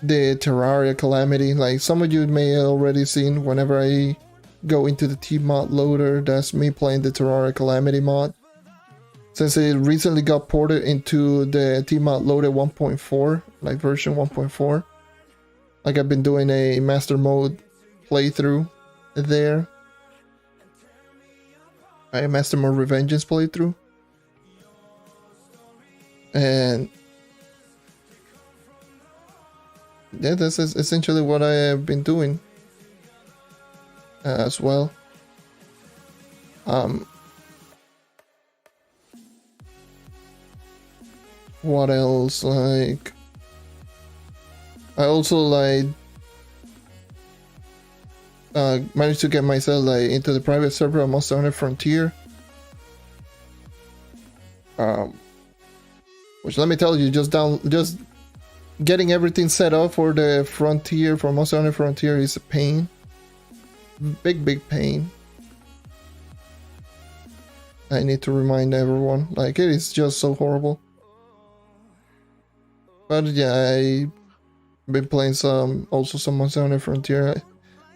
the Terraria Calamity. Like some of you may have already seen, whenever I go into the T-mod loader, that's me playing the Terraria Calamity mod. Since it recently got ported into the T-mod loader 1.4, like version 1.4. Like I've been doing a master mode playthrough there. A master mode Revengeance playthrough. And yeah, this is essentially what I have been doing as well. What else? Like, I also like managed to get myself like into the private server of Monster Hunter Frontier. Which, let me tell you, just getting everything set up for the Frontier, for Monster Hunter Frontier, is a pain. Big pain. I need to remind everyone, like, it is just so horrible. But yeah, Been playing some Monster Hunter Frontier,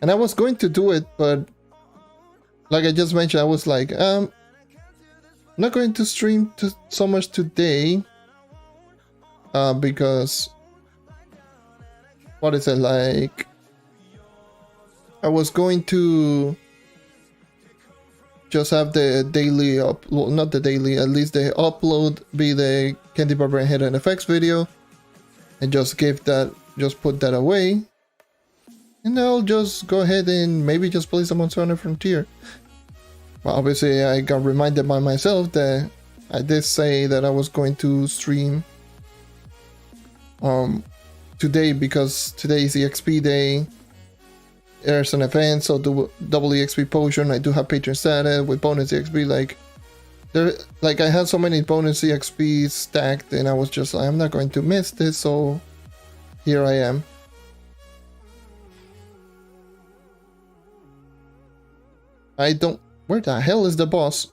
and I was going to do it, but like I just mentioned, I was like, I'm not going to stream so much today, because what is it like? I was going to just have the daily upload, not the daily, at least the upload be the Candy Barbarian Hidden Effects video, and just put that away, and I'll just go ahead and maybe just play some Monster Hunter Frontier. Well, obviously I got reminded by myself that I did say that I was going to stream today, because today is the XP day. There's an event, so do double EXP potion. I do have Patron status with bonus EXP. Like I had so many bonus EXP stacked, and I was just like, I'm not going to miss this, so here I am. I don't. Where the hell is the boss?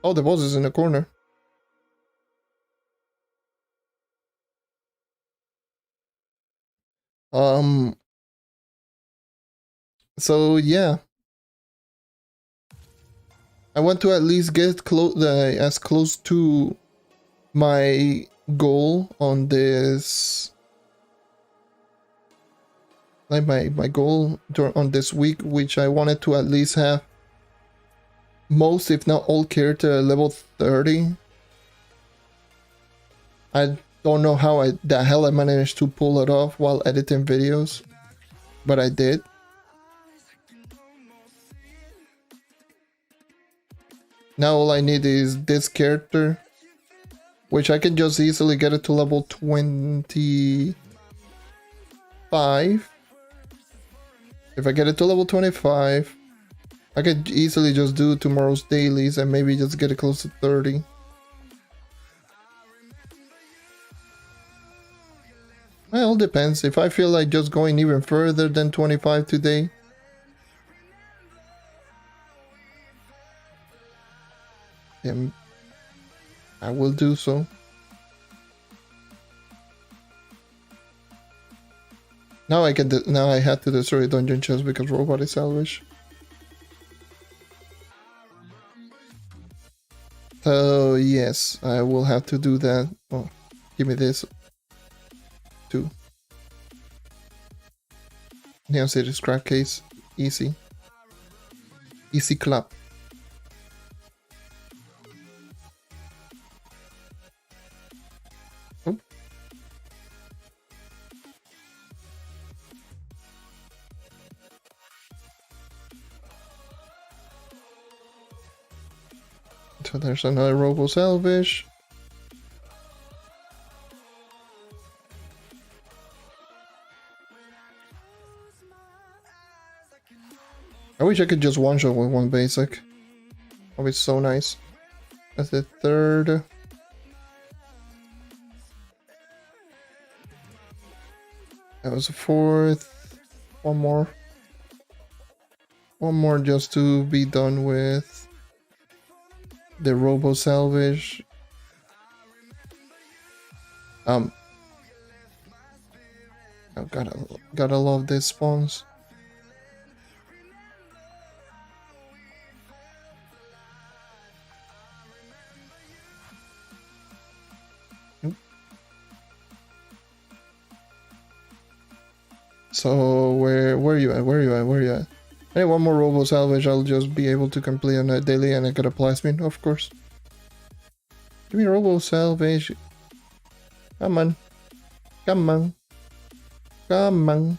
Oh, the boss is in the corner. So yeah, I want to at least get as close to my goal on this, like my goal on this week, which I wanted to at least have most, if not all, character level 30. I don't know how the hell I managed to pull it off while editing videos, but I did. Now all I need is this character, which I can just easily get it to level 25. If I get it to level 25, I could easily just do tomorrow's dailies and maybe just get it close to 30. Well, depends. If I feel like just going even further than 25 today, then I will do so. Now I had to destroy a dungeon chest because robot is salvage. So yes, I will have to do that. Oh, give me this too. Neon City scrap case, easy clap. Oh. So there's another robo salvage. I wish I could just one shot with one basic. That would be so nice. That's the third. That was the fourth. One more. One more just to be done with the robo salvage. I gotta love these spawns. So where are you at? Where are you at? Hey, one more robo salvage, I'll just be able to complete on a daily, and I got a plasmid, of course. Give me a robo salvage. Come on. Come on. Come on.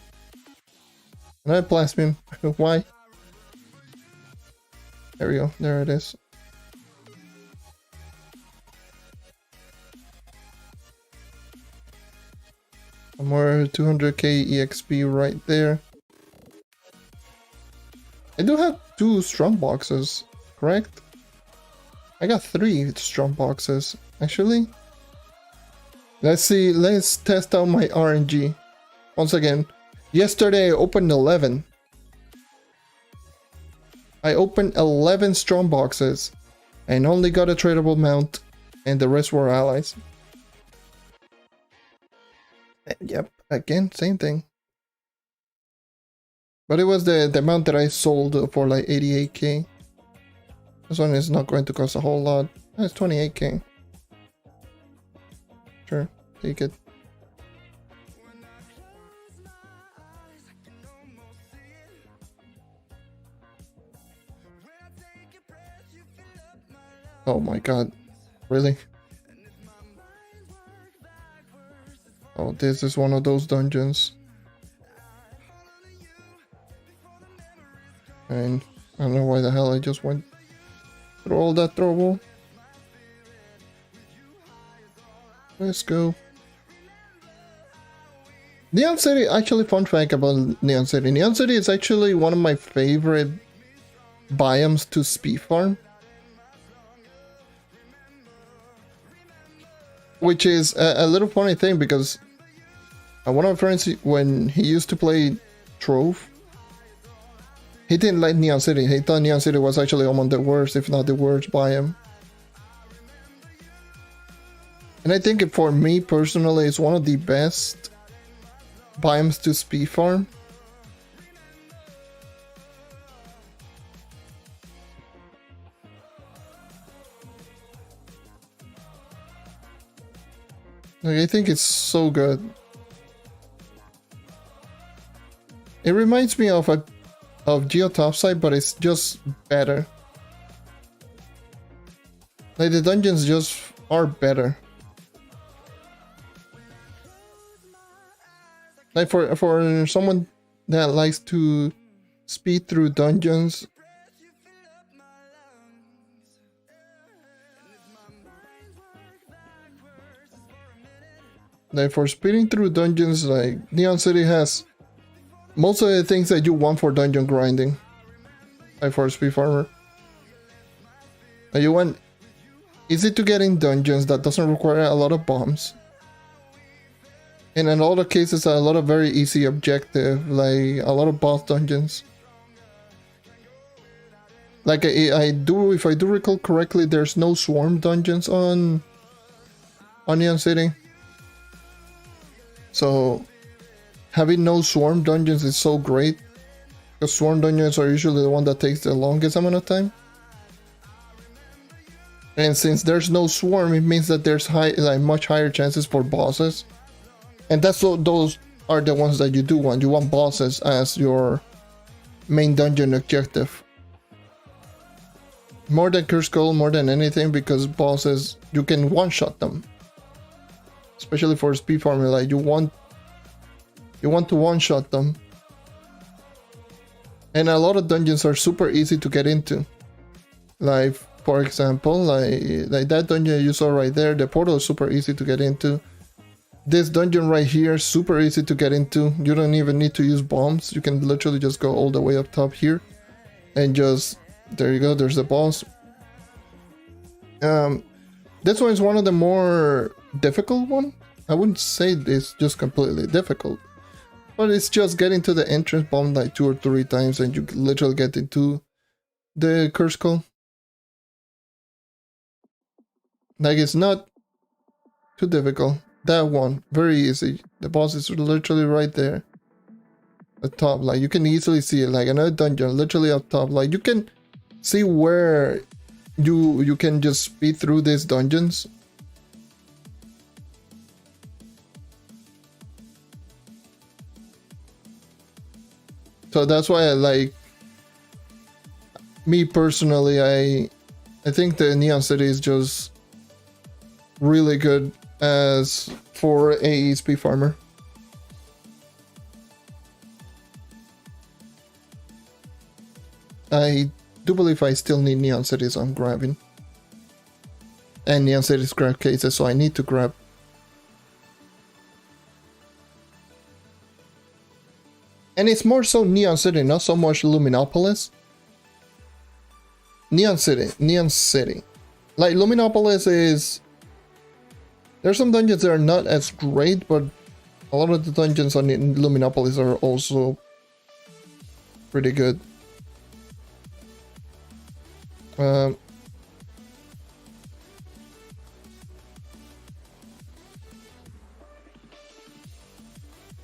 Another plasmid. Why? There we go. There it is. More 200k EXP right there. I do have 2 strong boxes, correct? I got 3 strong boxes, actually. Let's see, let's test out my RNG. Once again, yesterday I opened 11. I opened 11 strong boxes and only got a tradable mount, and the rest were allies. Yep, Again, same thing. But it was the amount that I sold for like 88k. This one is not going to cost a whole lot. It's 28k. Sure, take it. Oh my god, really? Oh, this is one of those dungeons. And I don't know why the hell I just went through all that trouble. Let's go. Neon City, actually, fun fact about Neon City. Neon City is actually one of my favorite biomes to speed farm. Which is a little funny thing because one of my friends, when he used to play Trove, he didn't like Neon City. He thought Neon City was actually among the worst, if not the worst biome. And I think for me personally, it's one of the best biomes to speed farm. Like, I think it's so good. It reminds me of Geo Topside, but it's just better. Like, the dungeons just are better. Like, for someone that likes to speed through dungeons, like for speeding through dungeons, like Neon City has most of the things that you want for dungeon grinding. Like for a speed farmer. Like you want easy to get in dungeons that doesn't require a lot of bombs. And in all the cases, a lot of very easy objective, like a lot of boss dungeons. Like if I do recall correctly, there's no swarm dungeons on Neon City. So having no swarm dungeons is so great, because swarm dungeons are usually the one that takes the longest amount of time. And since there's no swarm, it means that there's much higher chances for bosses. And those are the ones that you do want. You want bosses as your main dungeon objective. More than Curse Skull, more than anything, because bosses, you can one-shot them. Especially for speed farming, like you want to one-shot them. And a lot of dungeons are super easy to get into. Like, for example, like that dungeon you saw right there, the portal is super easy to get into. This dungeon right here, super easy to get into. You don't even need to use bombs. You can literally just go all the way up top here. And just, there you go, there's the boss. This one is one of the more difficult one. I wouldn't say it's just completely difficult. But it's just getting to the entrance bomb like 2 or 3 times and you literally get into the Curse Skull. Like, it's not too difficult. That one, very easy. The boss is literally right there. At top, like you can easily see it. Like another dungeon, literally up top. Like you can see where you can just speed through these dungeons. So that's why I like, me personally, I think the Neon City is just really good as for a speed farmer. I do believe I still need Neon Cities I'm grabbing. And Neon Cities grab cases, so I need to grab. And it's more so Neon City, not so much Luminopolis. Neon City. Like Luminopolis is... There's some dungeons that are not as great, but a lot of the dungeons on Luminopolis are also pretty good.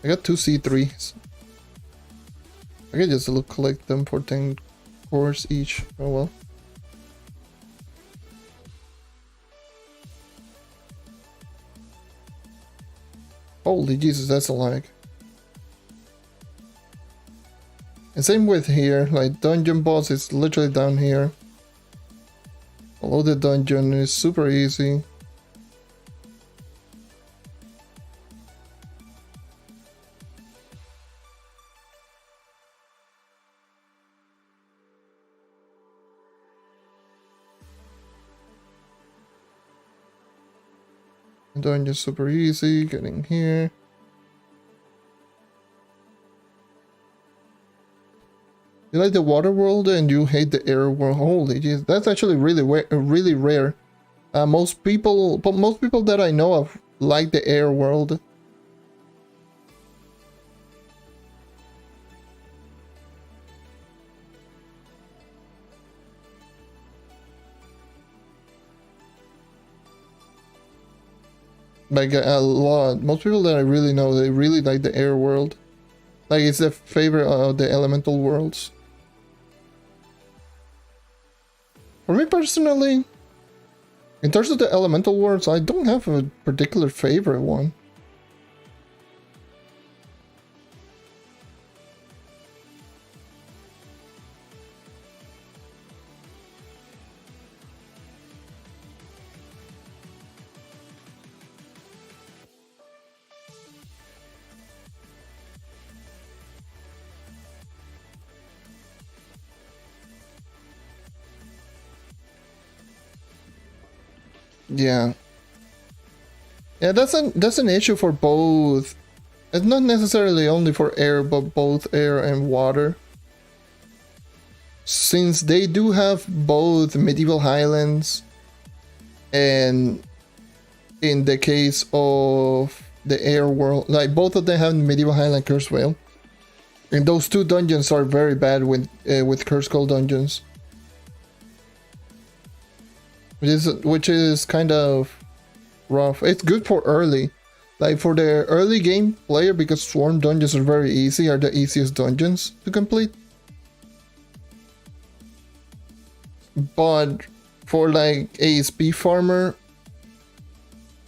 I got 2 C3s. I can just collect them for 10 cores each. Oh well. Holy Jesus, that's a lag. And same with here, like dungeon boss is literally down here. Although the dungeon is super easy. Dungeon super easy, getting here. You like the water world and you hate the air world. Holy jeez, that's actually really rare. Most people that I know of like the air world. Like a lot. Most people that I really know, they really like the air world. Like it's their favorite of the elemental worlds. For me personally, in terms of the elemental worlds, I don't have a particular favorite one. Yeah. Yeah, that's an issue for both. It's not necessarily only for air, but both air and water. Since they do have both medieval highlands, and in the case of the air world, like both of them have medieval highland curse veil. And those two dungeons are very bad with curse call dungeons. Which is kind of rough. It's good for early. Like for the early game player, because swarm dungeons are very easy, are the easiest dungeons to complete. But for like ASP farmer,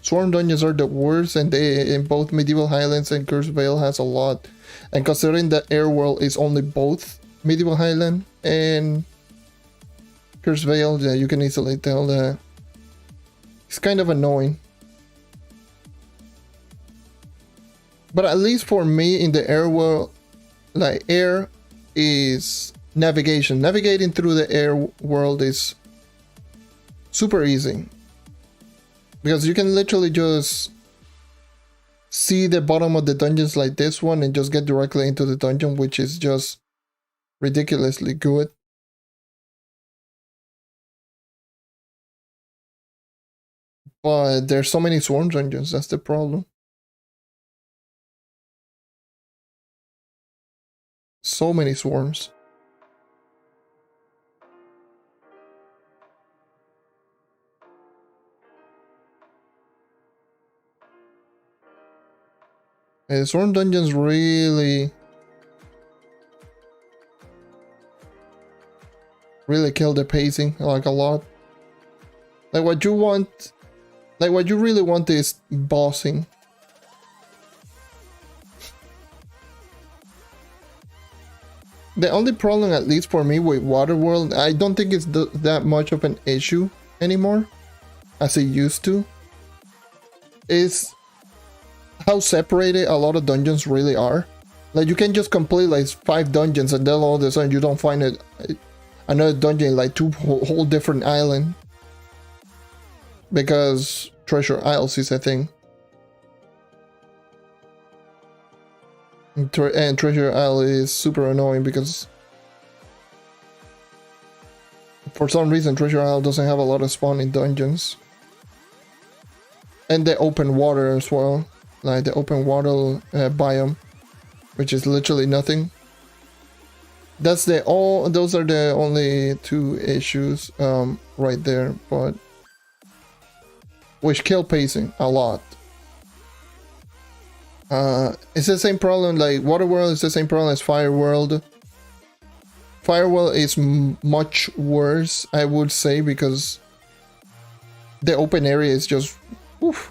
swarm dungeons are the worst, and they in both medieval highlands and curse veil has a lot. And considering that air world is only both medieval highland and curse veil, yeah, you can easily tell that it's kind of annoying. But at least for me in the air world, like air is navigation. Navigating through the air world is super easy. Because you can literally just see the bottom of the dungeons like this one and just get directly into the dungeon, which is just ridiculously good. But there's so many swarm dungeons, that's the problem. So many swarms. And swarm dungeons really kill the pacing like a lot. Like what you want, like what you really want is bossing. The only problem, at least for me, with Waterworld, I don't think it's that much of an issue anymore, as it used to, is how separated a lot of dungeons really are. Like you can just complete like 5 dungeons and then all of a sudden you don't find another dungeon in like 2 whole different island. Because Treasure Isles is a thing. And Treasure Isle is super annoying because for some reason Treasure Isle doesn't have a lot of spawning dungeons. And the open water as well. Like the open water biome, which is literally nothing. Those are the only 2 issues right there, but which kill pacing a lot. It's the same problem, like Water World is the same problem as Fire World. Fire World is much worse, I would say, because the open area is just oof,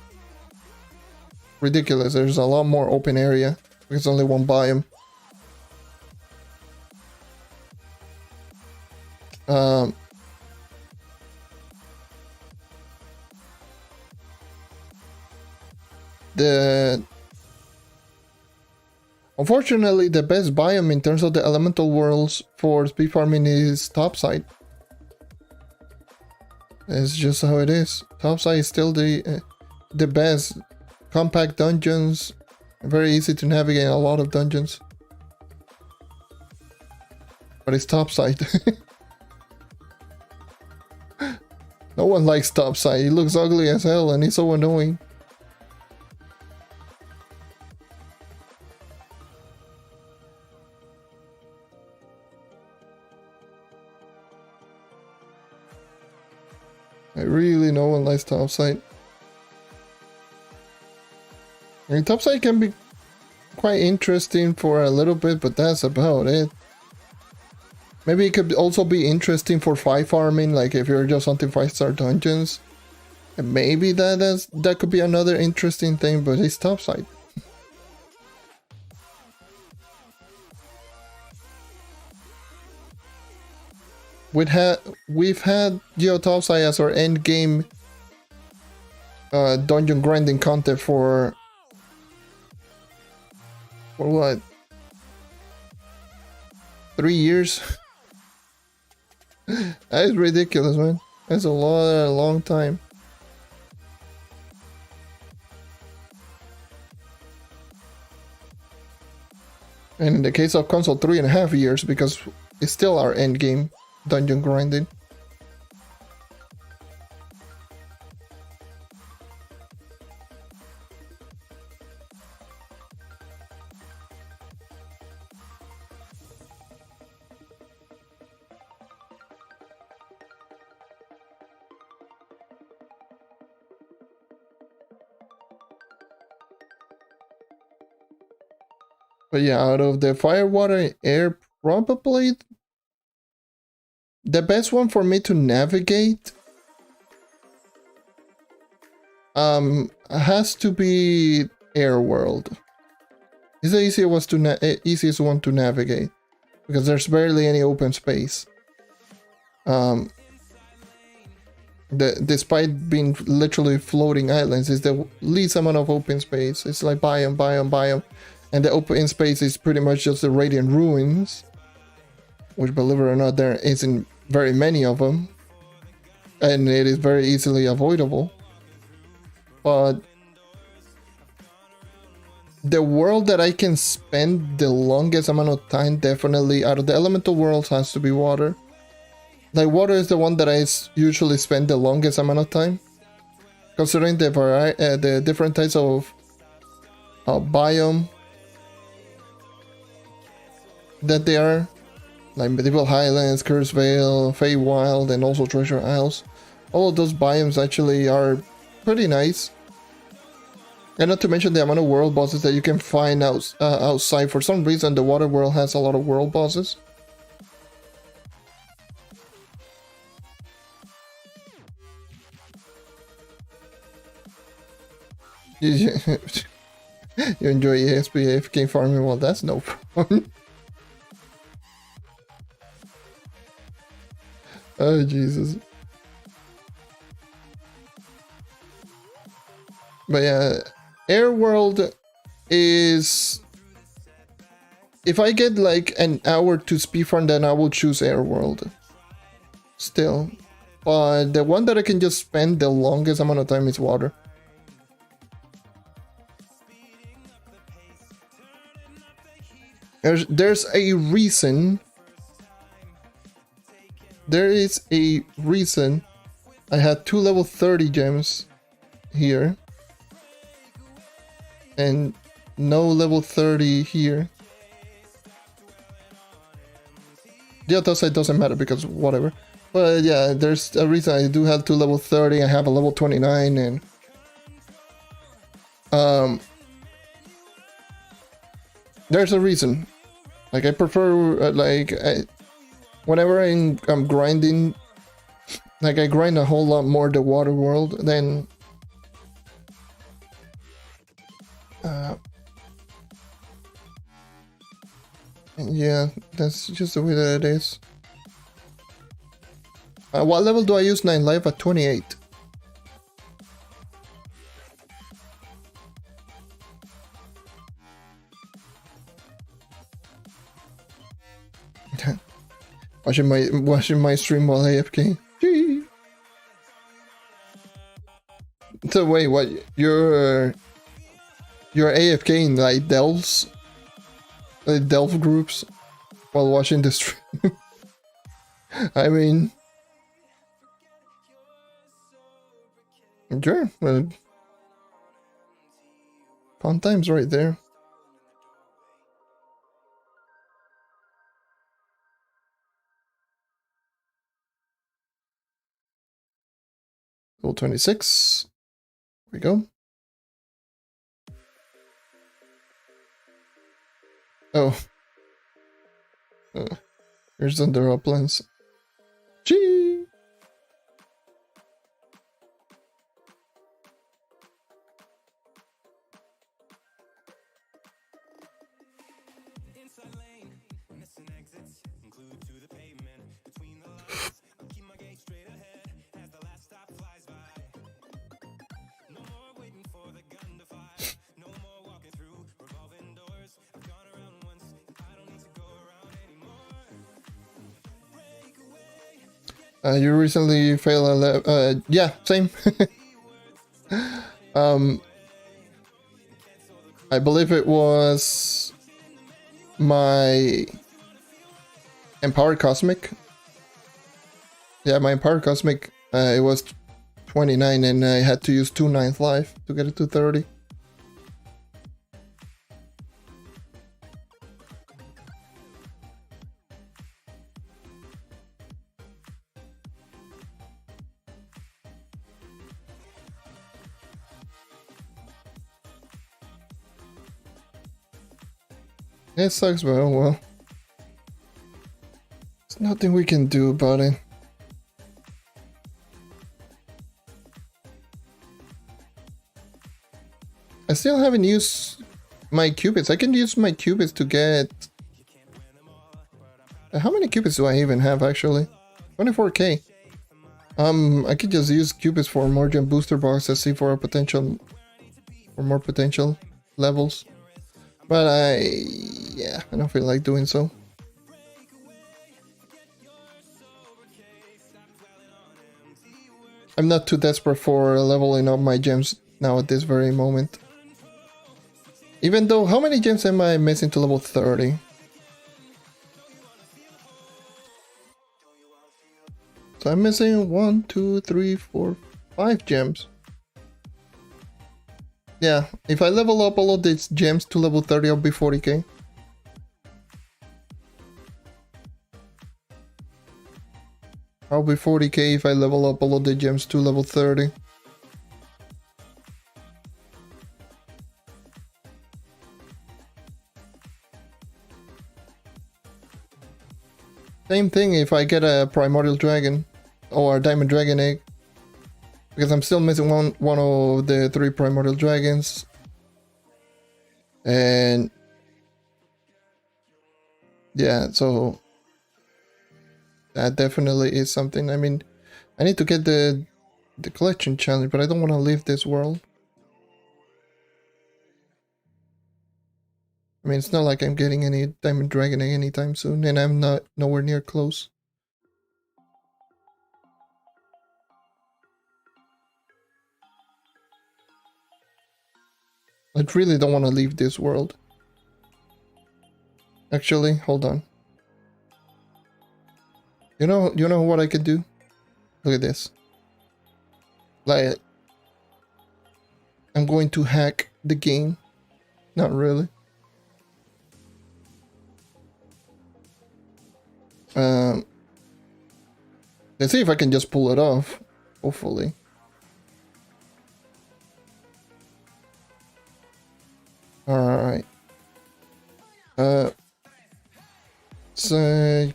ridiculous. There's a lot more open area. It's only one biome. Unfortunately, the best biome in terms of the elemental worlds for speed farming is topside. It's just how it is. Topside is still the best. Compact dungeons, very easy to navigate a lot of dungeons. But it's topside. No one likes topside. It looks ugly as hell and it's so annoying. Really, no one likes topside. I mean, topside can be quite interesting for a little bit, but that's about it. Maybe it could also be interesting for 5 farming, like if you're just hunting 5-star dungeons. And maybe that could be another interesting thing, but it's topside. We've had topside as our end game dungeon grinding content for what? 3 years? That is ridiculous, man. That's a long time. And in the case of console, 3.5 years, because it's still our end game dungeon grinding. But yeah, out of the fire, water, and air, probably the best one for me to navigate has to be Air World. It's the easiest one to navigate because there's barely any open space. Despite being literally floating islands, it's the least amount of open space. It's like biome, and the open space is pretty much just the Radiant Ruins, which, believe it or not, there isn't very many of them, and it is very easily avoidable. But the world that I can spend the longest amount of time, definitely out of the elemental worlds, has to be water. Like, water is the one that I usually spend the longest amount of time, considering the different types of biome that they are, like Medieval Highlands, Curse Vale, Feywild, and also Treasure Isles. All of those biomes actually are pretty nice. And not to mention the amount of world bosses that you can find outside. For some reason, the water world has a lot of world bosses. You enjoy EXP AFK farming? Well, that's no problem. Oh, Jesus. But yeah, Air World is... If I get like an hour to speedrun, then I will choose Air World. Still. But the one that I can just spend the longest amount of time is water. There's a reason. There is a reason I had 2 level 30 gems here and no level 30 here. The other side doesn't matter because whatever. But yeah, there's a reason I do have 2 level 30. I have a level 29, and There's a reason. Like I prefer whenever I'm grinding, like I grind a whole lot more the water world than yeah, that's just the way that it is. What level do I use 9 life? At 28. watching my stream while AFK. Gee. So wait, what? You're AFK in like delves, like delve groups, while watching the stream. I mean, sure. Well, fun times right there. Level 26. Here we go. Oh. Here's under uplands. Gee. You recently failed a level. Yeah, same. I believe it was my Empowered Cosmic. Yeah, my Empowered Cosmic, it was 29 and I had to use 2 9th life to get it to 30. It sucks, but oh well. There's nothing we can do about it. I still haven't used my cubits. I can use my cubits to get... How many cubits do I even have actually? 24k. I could just use cubits for more gem booster boxes, see for a potential... for more potential levels. But yeah, I don't feel like doing so. I'm not too desperate for leveling up my gems now at this very moment. Even though, how many gems am I missing to level 30? So I'm missing 1, 2, 3, 4, 5 gems. Yeah, if I level up all of these gems to level 30, I'll be 40k. I'll be 40k if I level up all of the gems to level 30. Same thing if I get a Primordial Dragon or a Diamond Dragon Egg. Because I'm still missing one of the 3 Primordial Dragons. And yeah, so that definitely is something. I mean, I need to get the collection challenge, but I don't want to leave this world. I mean, it's not like I'm getting any Diamond Dragon Egg anytime soon, and I'm not nowhere near close. I really don't want to leave this world. Actually, hold on. You know what I can do? Look at this. Like, I'm going to hack the game. Not really. Let's see if I can just pull it off. Hopefully. Alright.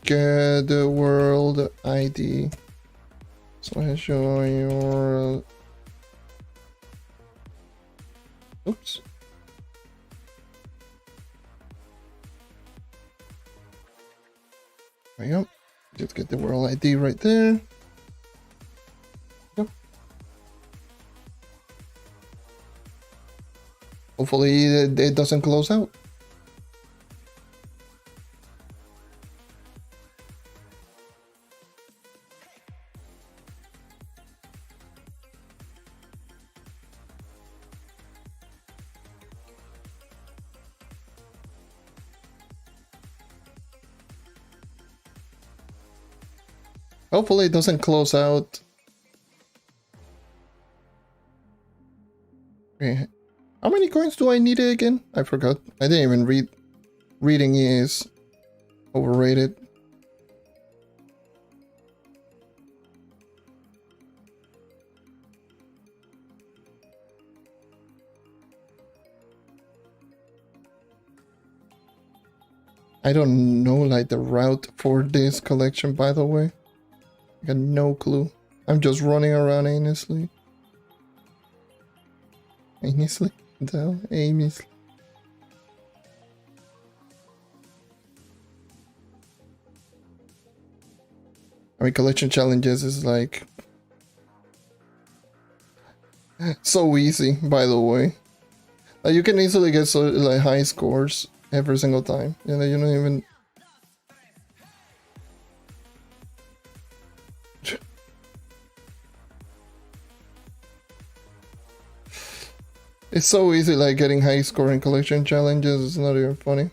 Get the world ID. Slash your. Oops. There you go. Just get the world ID right there. Yep. Hopefully it doesn't close out. Hopefully it doesn't close out. Okay. How many coins do I need again? I forgot. I didn't even read. Reading is overrated. I don't know like the route for this collection, by the way. I got no clue. I'm just running around aimlessly. Aimlessly? Aimlessly. I mean, collection challenges is like so easy, by the way. Like you can easily get so like high scores every single time. You know, you don't even. It's so easy, like getting high scoring collection challenges. It's not even funny.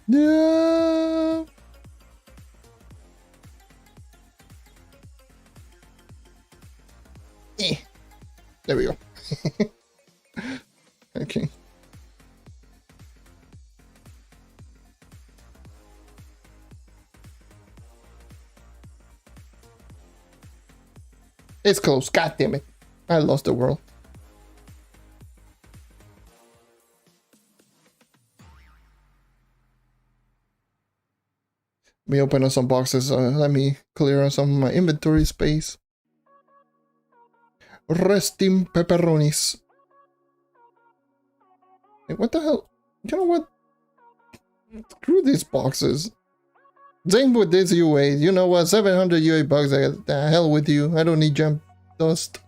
No. There we go. Okay. It's close. God damn it. I lost the world. Let me open up some boxes. Let me clear out some of my inventory space. Resting pepperonis. Hey, what the hell? You know what? Screw these boxes. Same with this UA. You know what? 700 UA bucks. The hell with you. I don't need gem dust.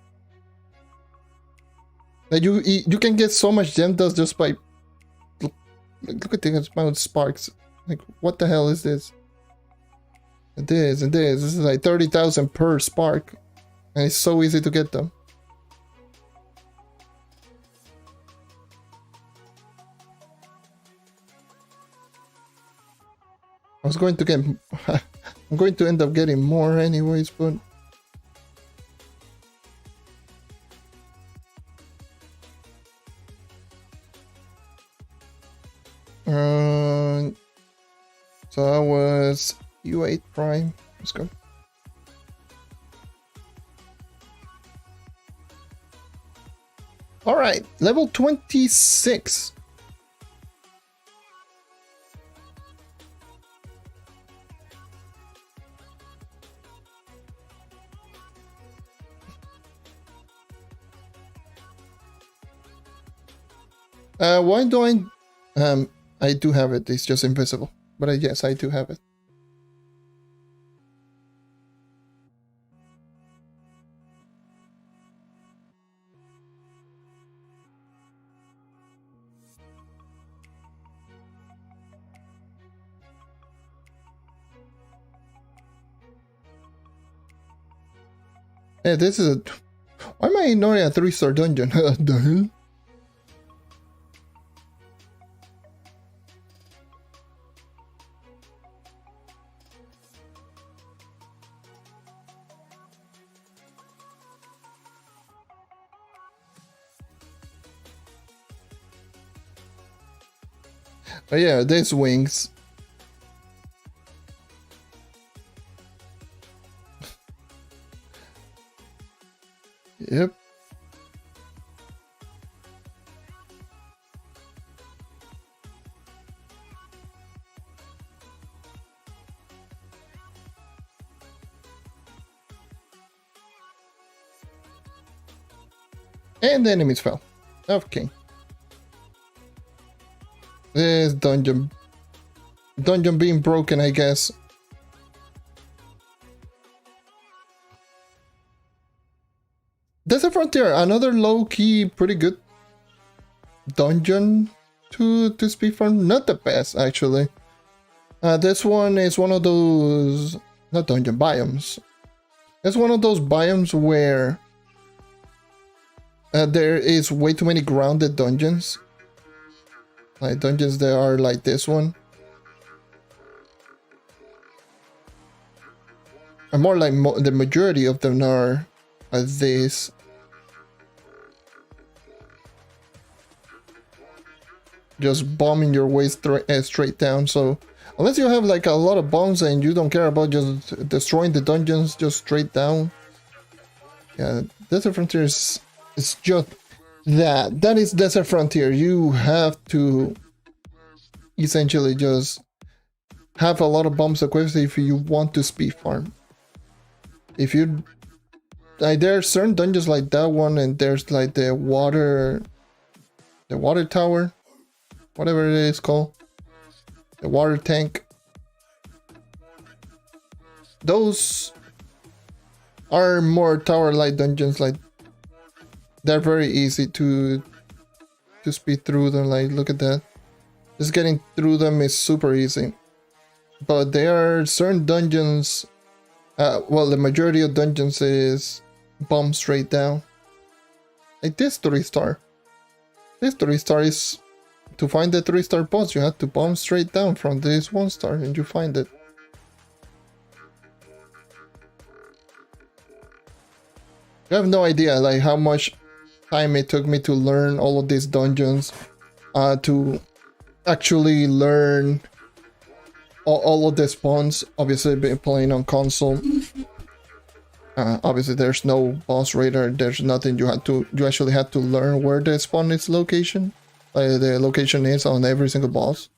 Like you can get so much gem dust just by look at the amount of sparks. Like what the hell is this? This is like 30,000 per spark, and it's so easy to get them. I was going to get I'm going to end up getting more anyways, but so I was U8 Prime. Let's go. All right, level 26. Why do I do have it. It's just invisible. But yes, I do have it. Yeah, this is a... Why am I ignoring a 3-star dungeon? The hell? But yeah, these wings. Yep. And the enemies fell. Okay. This dungeon being broken, I guess. Desert Frontier, another low-key, pretty good dungeon to speak from. Not the best, actually. This one is one of those, not dungeon, biomes. It's one of those biomes where there is way too many grounded dungeons. Like dungeons that are like this one. And more like the majority of them are this. Just bombing your way straight down. So unless you have like a lot of bombs and you don't care about just destroying the dungeons just straight down. Yeah, Desert Frontier is just that. That is Desert Frontier. You have to essentially just have a lot of bombs equipped if you want to speed farm. If you like, there are certain dungeons like that one, and there's like the water tower, whatever it is called, the water tank. Those are more tower-like dungeons. Like they're very easy to speed through them. Like look at that, just getting through them is super easy. But there are certain dungeons. Well, the majority of dungeons is bomb straight down. Like this 3-star. This 3-star is, to find the 3-star boss, you have to bomb straight down from this 1-star and you find it. You have no idea like how much time it took me to learn all of these dungeons, to actually learn all of the spawns. Obviously been playing on console. Obviously there's no boss radar, there's nothing. You actually had to learn where the spawn is location. The location is on every single boss.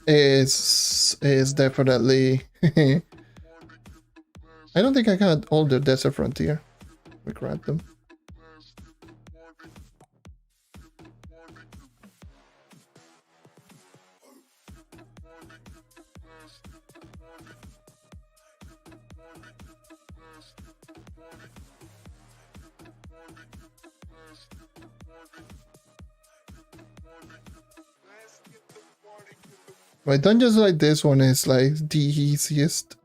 Is definitely I don't think I got all the Desert Frontier. We grabbed them. Right, dungeons like this one is like the easiest.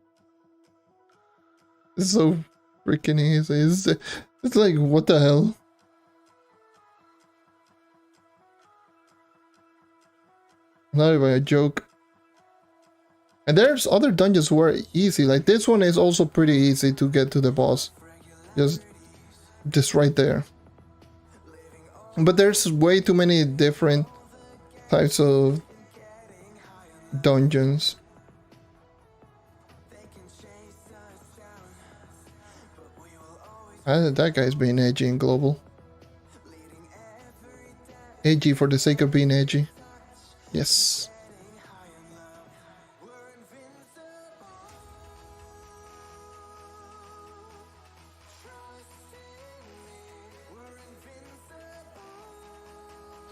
It's so freaking easy. It's like, what the hell? Not even a joke. And there's other dungeons who are easy. Like this one is also pretty easy to get to the boss. Just right there. But there's way too many different types of dungeons. That guy's being edgy and global. Edgy for the sake of being edgy. Yes.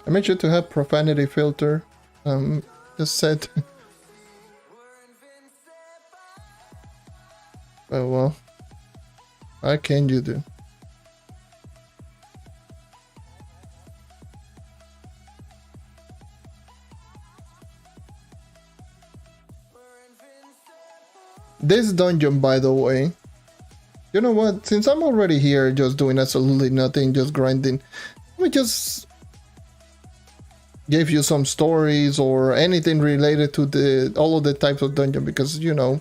I made sure to have profanity filter just set. Oh well. What can you do? This dungeon, by the way, you know what? Since I'm already here just doing absolutely nothing, just grinding, let me just give you some stories or anything related to all of the types of dungeon, because you know,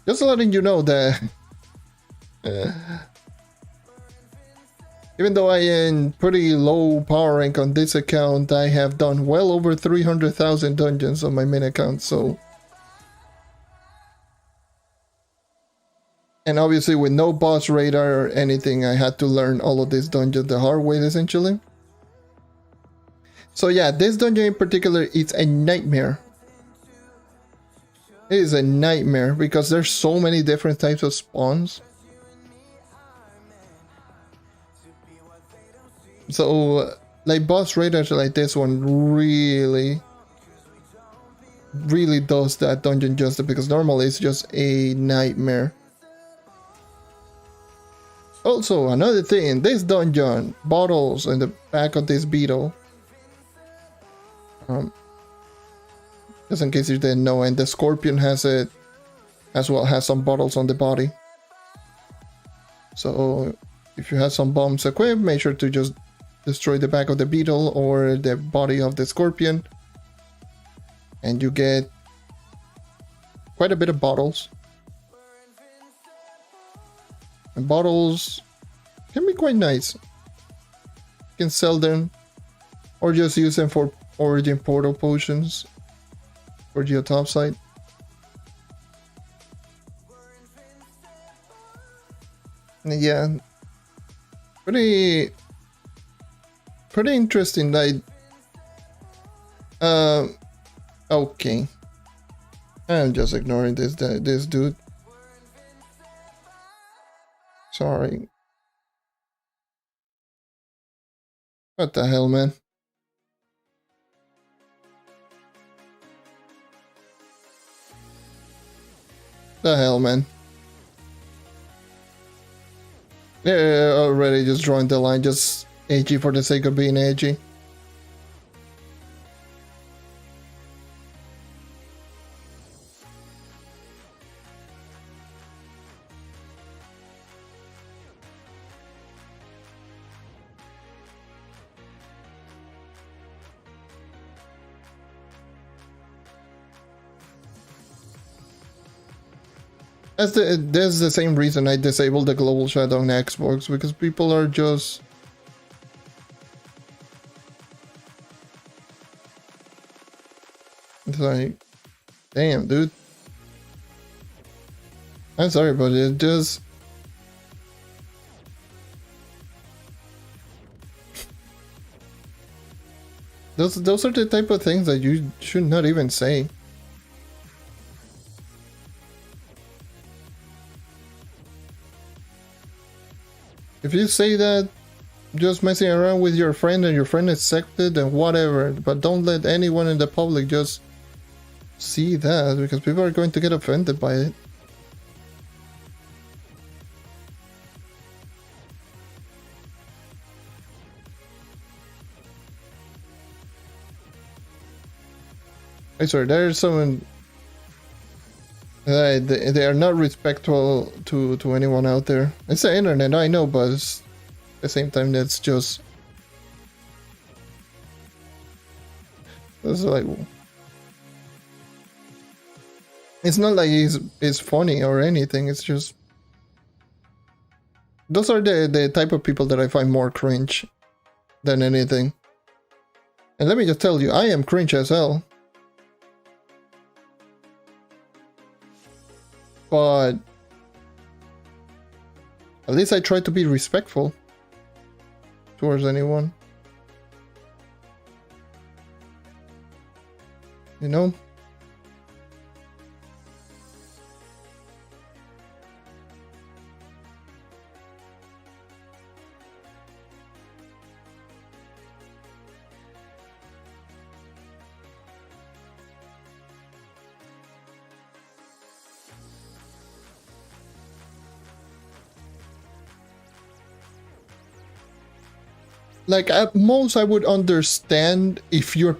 just letting you know that Even though I am pretty low power rank on this account, I have done well over 300,000 dungeons on my main account, so... And obviously with no boss radar or anything, I had to learn all of these dungeons the hard way, essentially. So yeah, this dungeon in particular is a nightmare. It is a nightmare because there's so many different types of spawns. So, like, boss raiders like this one really does that dungeon justice, because normally it's just a nightmare. Also, another thing, in this dungeon, bottles in the back of this beetle. Just in case you didn't know, and the scorpion has it as well, has some bottles on the body. So, if you have some bombs equipped, make sure to just destroy the back of the beetle or the body of the scorpion, and you get quite a bit of bottles. And bottles can be quite nice. You can sell them or just use them for origin portal potions for your top side. And yeah, pretty interesting. Like, okay, I'm just ignoring this dude. Sorry. What the hell, man? The hell, man? Yeah, already just drawing the line, just edgy for the sake of being edgy. That's the same reason I disabled the global shadow on Xbox, because people are just... It's like, damn, dude. I'm sorry, but it just... Those are the type of things that you should not even say. If you say that just messing around with your friend and your friend accepted and whatever, but don't let anyone in the public just see that, because people are going to get offended by it. I swear, there's someone... they are not respectful to anyone out there. It's the internet, I know, but at the same time, that's just... It's like... It's not like it's funny or anything, it's just... Those are the type of people that I find more cringe than anything. And let me just tell you, I am cringe as hell. But at least I try to be respectful towards anyone. You know? Like, at most I would understand if you're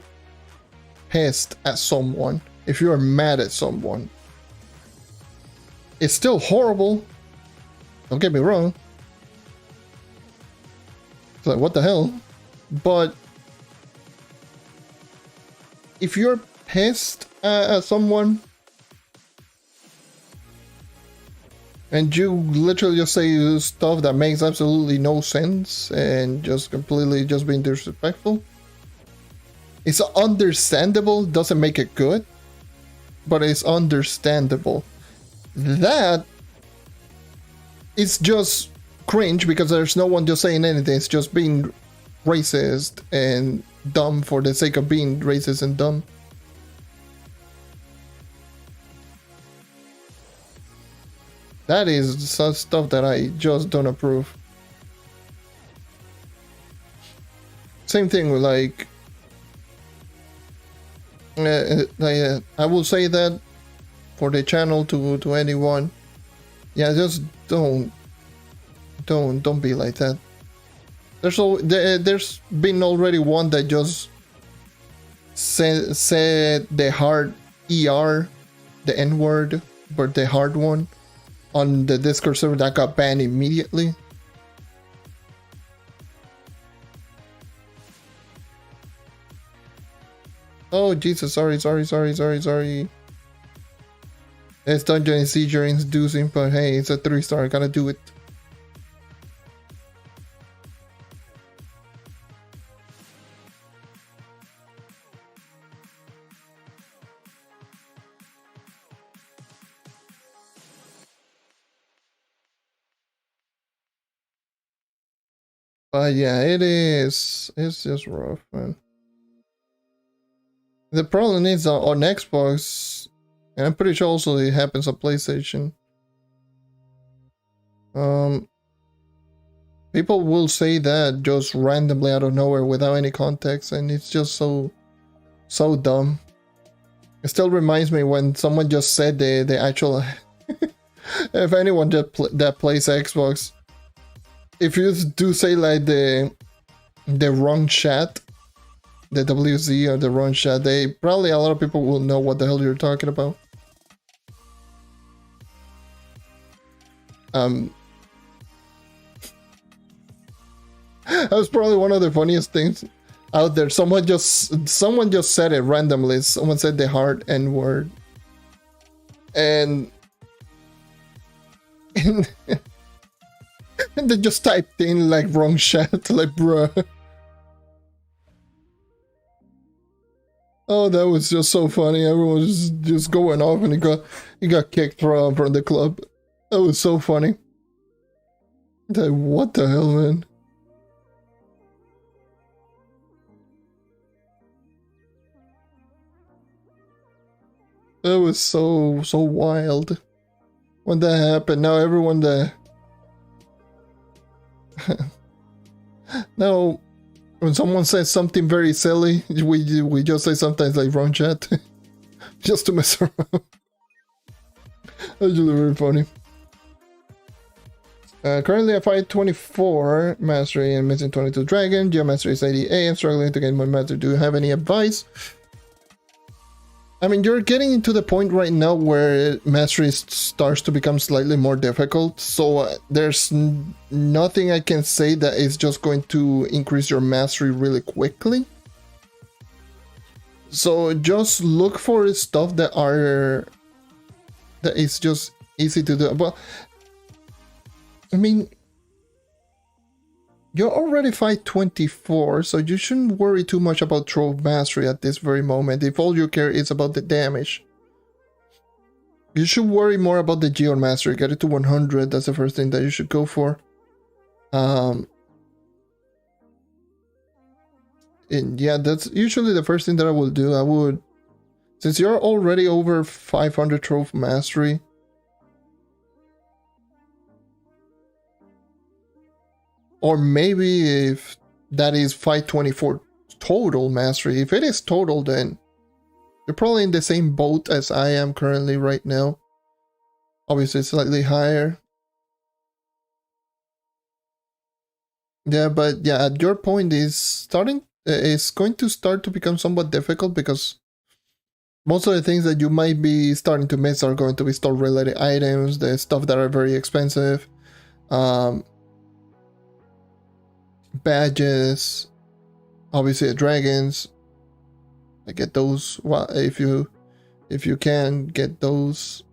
pissed at someone, if you're mad at someone. It's still horrible, don't get me wrong. It's like, what the hell? But if you're pissed at someone And you literally just say stuff that makes absolutely no sense and just completely just being disrespectful. It's understandable, doesn't make it good, but it's understandable. That is just cringe because there's no one just saying anything. It's just being racist and dumb for the sake of being racist and dumb. That is such stuff that I just don't approve. Same thing with like, I will say that for the channel to anyone. Yeah, just don't be like that. There's been already one that just said the hard ER, the N word, but the hard one on the Discord server that got banned immediately. Oh Jesus, sorry. It's dungeon and seizure inducing, but hey, it's a 3-star, gotta do it. But yeah, it's just rough, man. The problem is on Xbox, and I'm pretty sure also it happens on PlayStation. People will say that just randomly out of nowhere without any context, and it's just so dumb. It still reminds me when someone just said the actual. If anyone that plays Xbox, if you do say like the wrong chat, the WZ or the wrong chat, they probably a lot of people will know what the hell you're talking about. That was probably one of the funniest things out there. Someone just said it randomly. Someone said the hard N word, and they just typed in like wrong chat, like bruh. Oh, that was just so funny. Everyone was just going off, and he got kicked from the club. That was so funny. Like, what the hell, man? That was so wild when that happened. Now everyone there. Now, when someone says something very silly, we just say sometimes like wrong chat, just to mess around. That's really very funny. Currently I fight 24 mastery and missing 22 dragon. Geo mastery is 88. I'm struggling to get my master. Do you have any advice? I mean, you're getting into the point right now where mastery starts to become slightly more difficult, so there's nothing I can say that is just going to increase your mastery really quickly. So just look for stuff that is just easy to do. Well, I mean, you're already fight 24, so you shouldn't worry too much about Trove mastery at this very moment, if all you care is about the damage. You should worry more about the Geo mastery, get it to 100, that's the first thing that you should go for. And yeah, that's usually the first thing that I will do. Since you're already over 500 Trove mastery, or maybe if that is 524 total mastery. If it is total, then you're probably in the same boat as I am currently right now. Obviously slightly higher. Yeah, but yeah, at your point it's going to start to become somewhat difficult because most of the things that you might be starting to miss are going to be store related items, the stuff that are very expensive. Badges, obviously dragons. I get those. Well, if you can get those.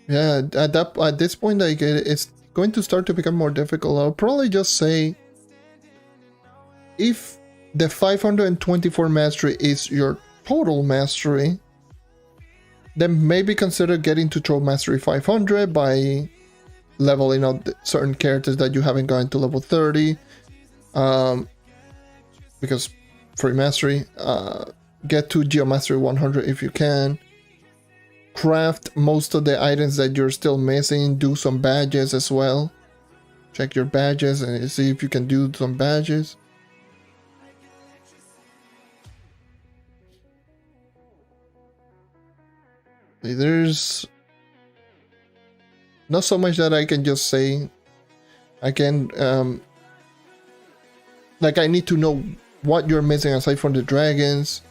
Yeah, at this point, like it's going to start to become more difficult. I'll probably just say, if the 524 mastery is your total mastery, then maybe consider getting to Trove Mastery 500 by leveling up certain characters that you haven't gotten to level 30. Because free mastery. Get to Geo Mastery 100 if you can. Craft most of the items that you're still missing. Do some badges as well. Check your badges and see if you can do some badges. There's not so much that I can just say. I can like I need to know what you're missing aside from the dragons.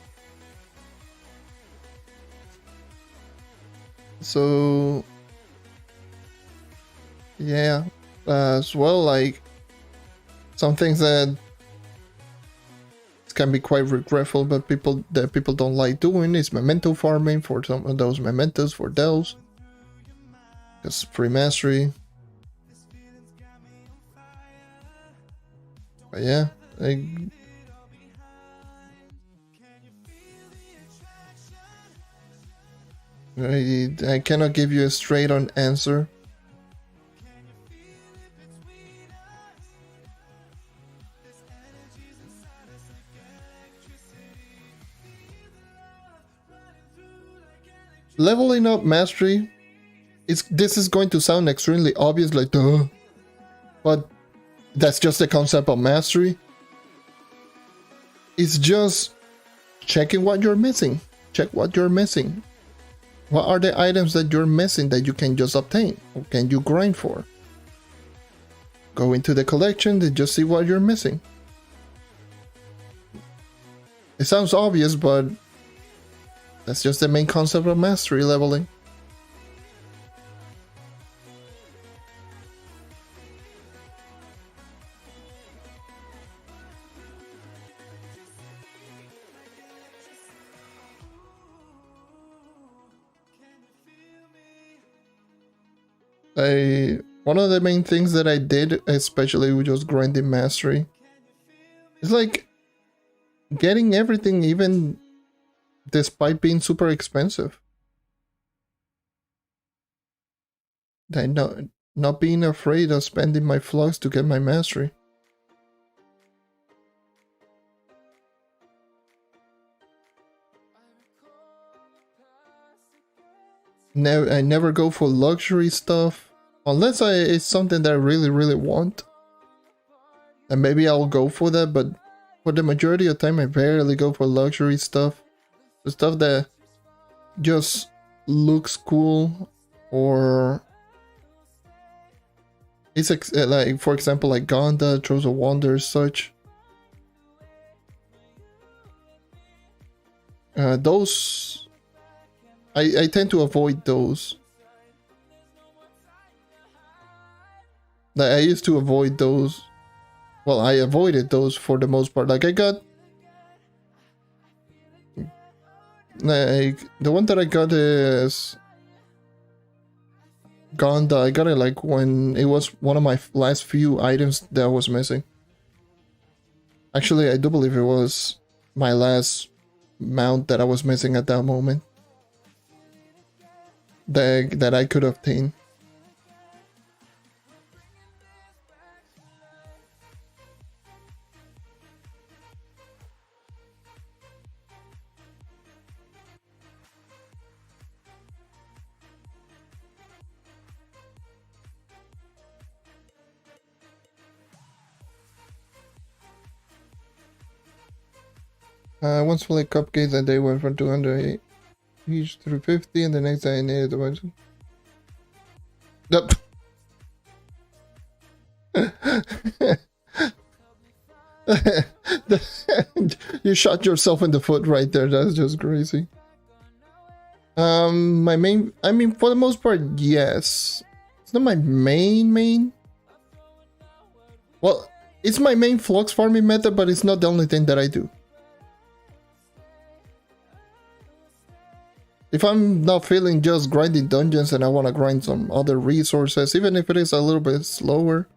So yeah, as well, like some things that can be quite regretful, but people don't like doing is memento farming for some of those mementos for Dells. Because free mastery. But yeah, I cannot give you a straight on answer. Leveling up mastery, this is going to sound extremely obvious, like duh, but that's just the concept of mastery. It's just checking what you're missing. Check what you're missing. What are the items that you're missing that you can just obtain? Or can you grind for? Go into the collection and just see what you're missing. It sounds obvious, but that's just the main concept of mastery leveling. One of the main things that I did, especially with just grinding mastery, is like getting everything, even despite being super expensive. Not being afraid of spending my flux to get my mastery. I never go for luxury stuff unless it's something that I really want, and maybe I'll go for that, but for the majority of the time I barely go for luxury stuff. The stuff that just looks cool, or it's like, for example, like Gonda, Troves of Wonder, such. Those I tend to avoid those. Like, I used to avoid those. Well, I avoided those for the most part. Like, I got, like, the one that I got is Gonda. I got it like when it was one of my last few items that was missing. Actually, I do believe it was my last mount that I was missing at that moment. That I could obtain. Once fully cupcakes and they went from 200 each 350, and the next day I needed a bunch. Nope. You shot yourself in the foot right there. That's just crazy. My main, I mean, for the most part, yes. It's not my main. Well, it's my main flux farming method, but it's not the only thing that I do. If I'm not feeling just grinding dungeons and I want to grind some other resources, even if it is a little bit slower,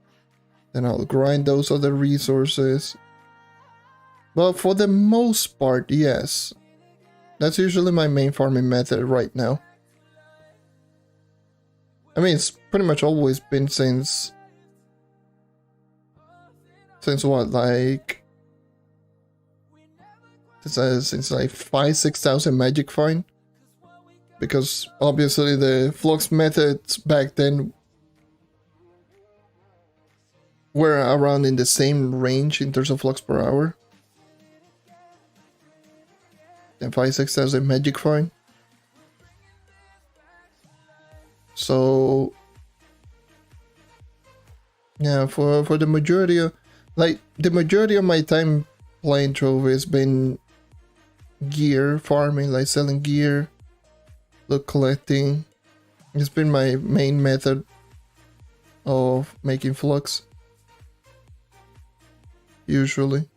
then I'll grind those other resources. But for the most part, yes. That's usually my main farming method right now. I mean, it's pretty much always been since what, like since like 5,000-6,000 magic fine, because obviously the flux methods back then were around in the same range in terms of flux per hour. And 5,000-6,000 magic fine. So yeah, for the majority of my time playing Trove has been gear farming, like selling gear, loot collecting. It's been my main method of making flux, usually.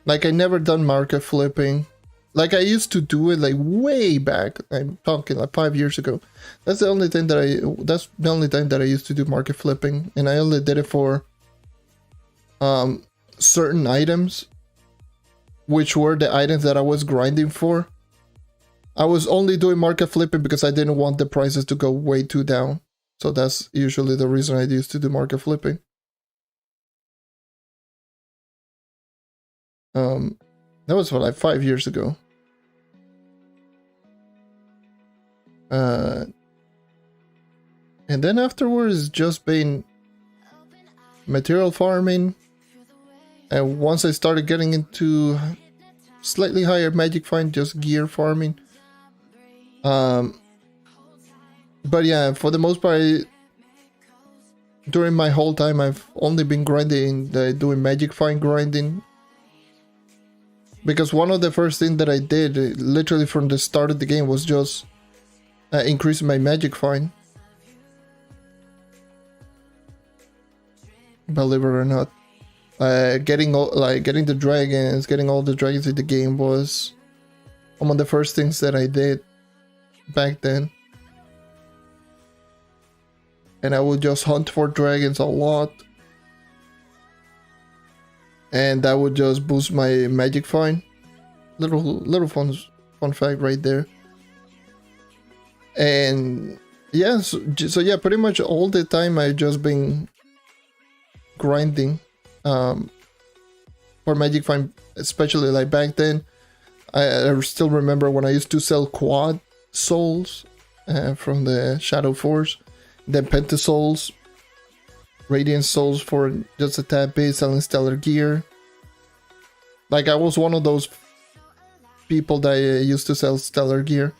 Like, I never done market flipping. Like, I used to do it like way back. I'm talking like 5 years ago. That's the only thing that's the only time that I used to do market flipping, and I only did it for certain items, which were the items that I was grinding for. I was only doing market flipping because I didn't want the prices to go way too down. So that's usually the reason I used to do market flipping. That was for like 5 years ago. And then afterwards, just been material farming. And once I started getting into slightly higher magic find, just gear farming. But yeah, for the most part, during my whole time, I've only been grinding, doing magic find grinding. Because one of the first things that I did, literally from the start of the game, was just increasing my magic find. Believe it or not, getting the dragons, getting all the dragons in the game was one of the first things that I did back then. And I would just hunt for dragons a lot. And that would just boost my magic find. Little fun fact right there. And yeah, so yeah, pretty much all the time I've just been grinding for magic find, especially like back then. I still remember when I used to sell quad souls from the Shadow Force, then penta souls, radiant souls for just a tad bit, selling stellar gear. Like, I was one of those people that used to sell stellar gear.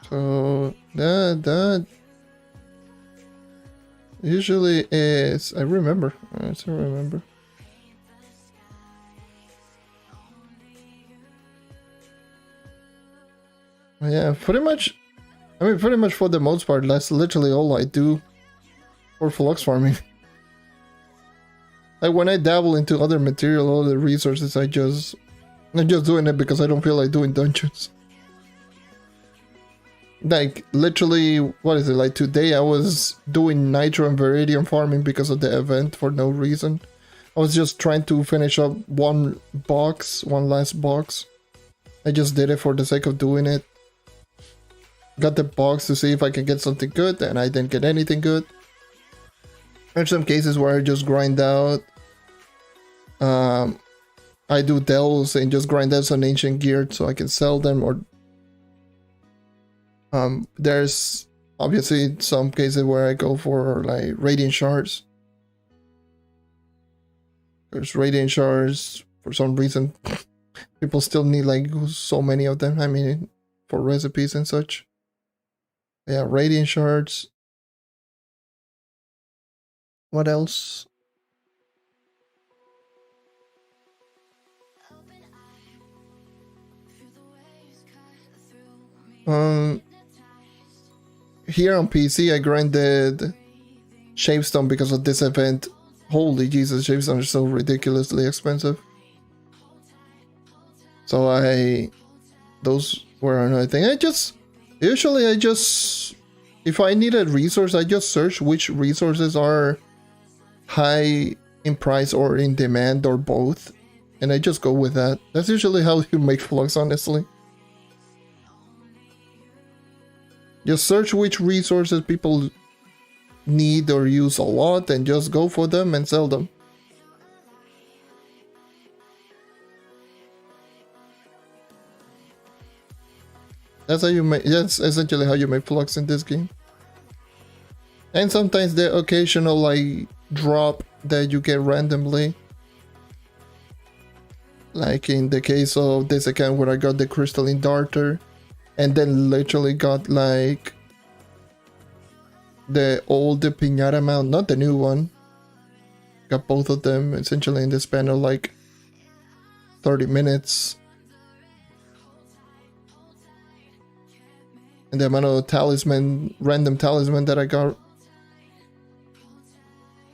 So that usually is, I remember. I still remember. Yeah, pretty much. I mean, pretty much for the most part, that's literally all I do for flux farming. Like, when I dabble into other material, other resources, I'm just doing it because I don't feel like doing dungeons. Like, literally, what is it, like today I was doing nitro and viridium farming because of the event for no reason. I was just trying to finish up one last box. I just did it for the sake of doing it. Got the box to see if I can get something good, and I didn't get anything good. There's some cases where I just grind out. I do delves and just grind out some ancient gear so I can sell them, or there's obviously some cases where I go for like radiant shards. There's radiant shards for some reason. People still need like so many of them. I mean, for recipes and such. Yeah, radiant shards. What else? Um, here on PC, I grinded Shavestone because of this event. Holy Jesus, Shavestone is so ridiculously expensive. So those were another thing. Usually if I need a resource, I just search which resources are high in price or in demand or both. And I just go with that. That's usually how you make flux, honestly. Just search which resources people need or use a lot and just go for them and sell them. That's essentially how you make flux in this game. And sometimes the occasional like drop that you get randomly. Like in the case of this account where I got the crystalline darter and then literally got like the old Piñata mount, not the new one. Got both of them essentially in the span of like 30 minutes. And the amount of random talisman that I got,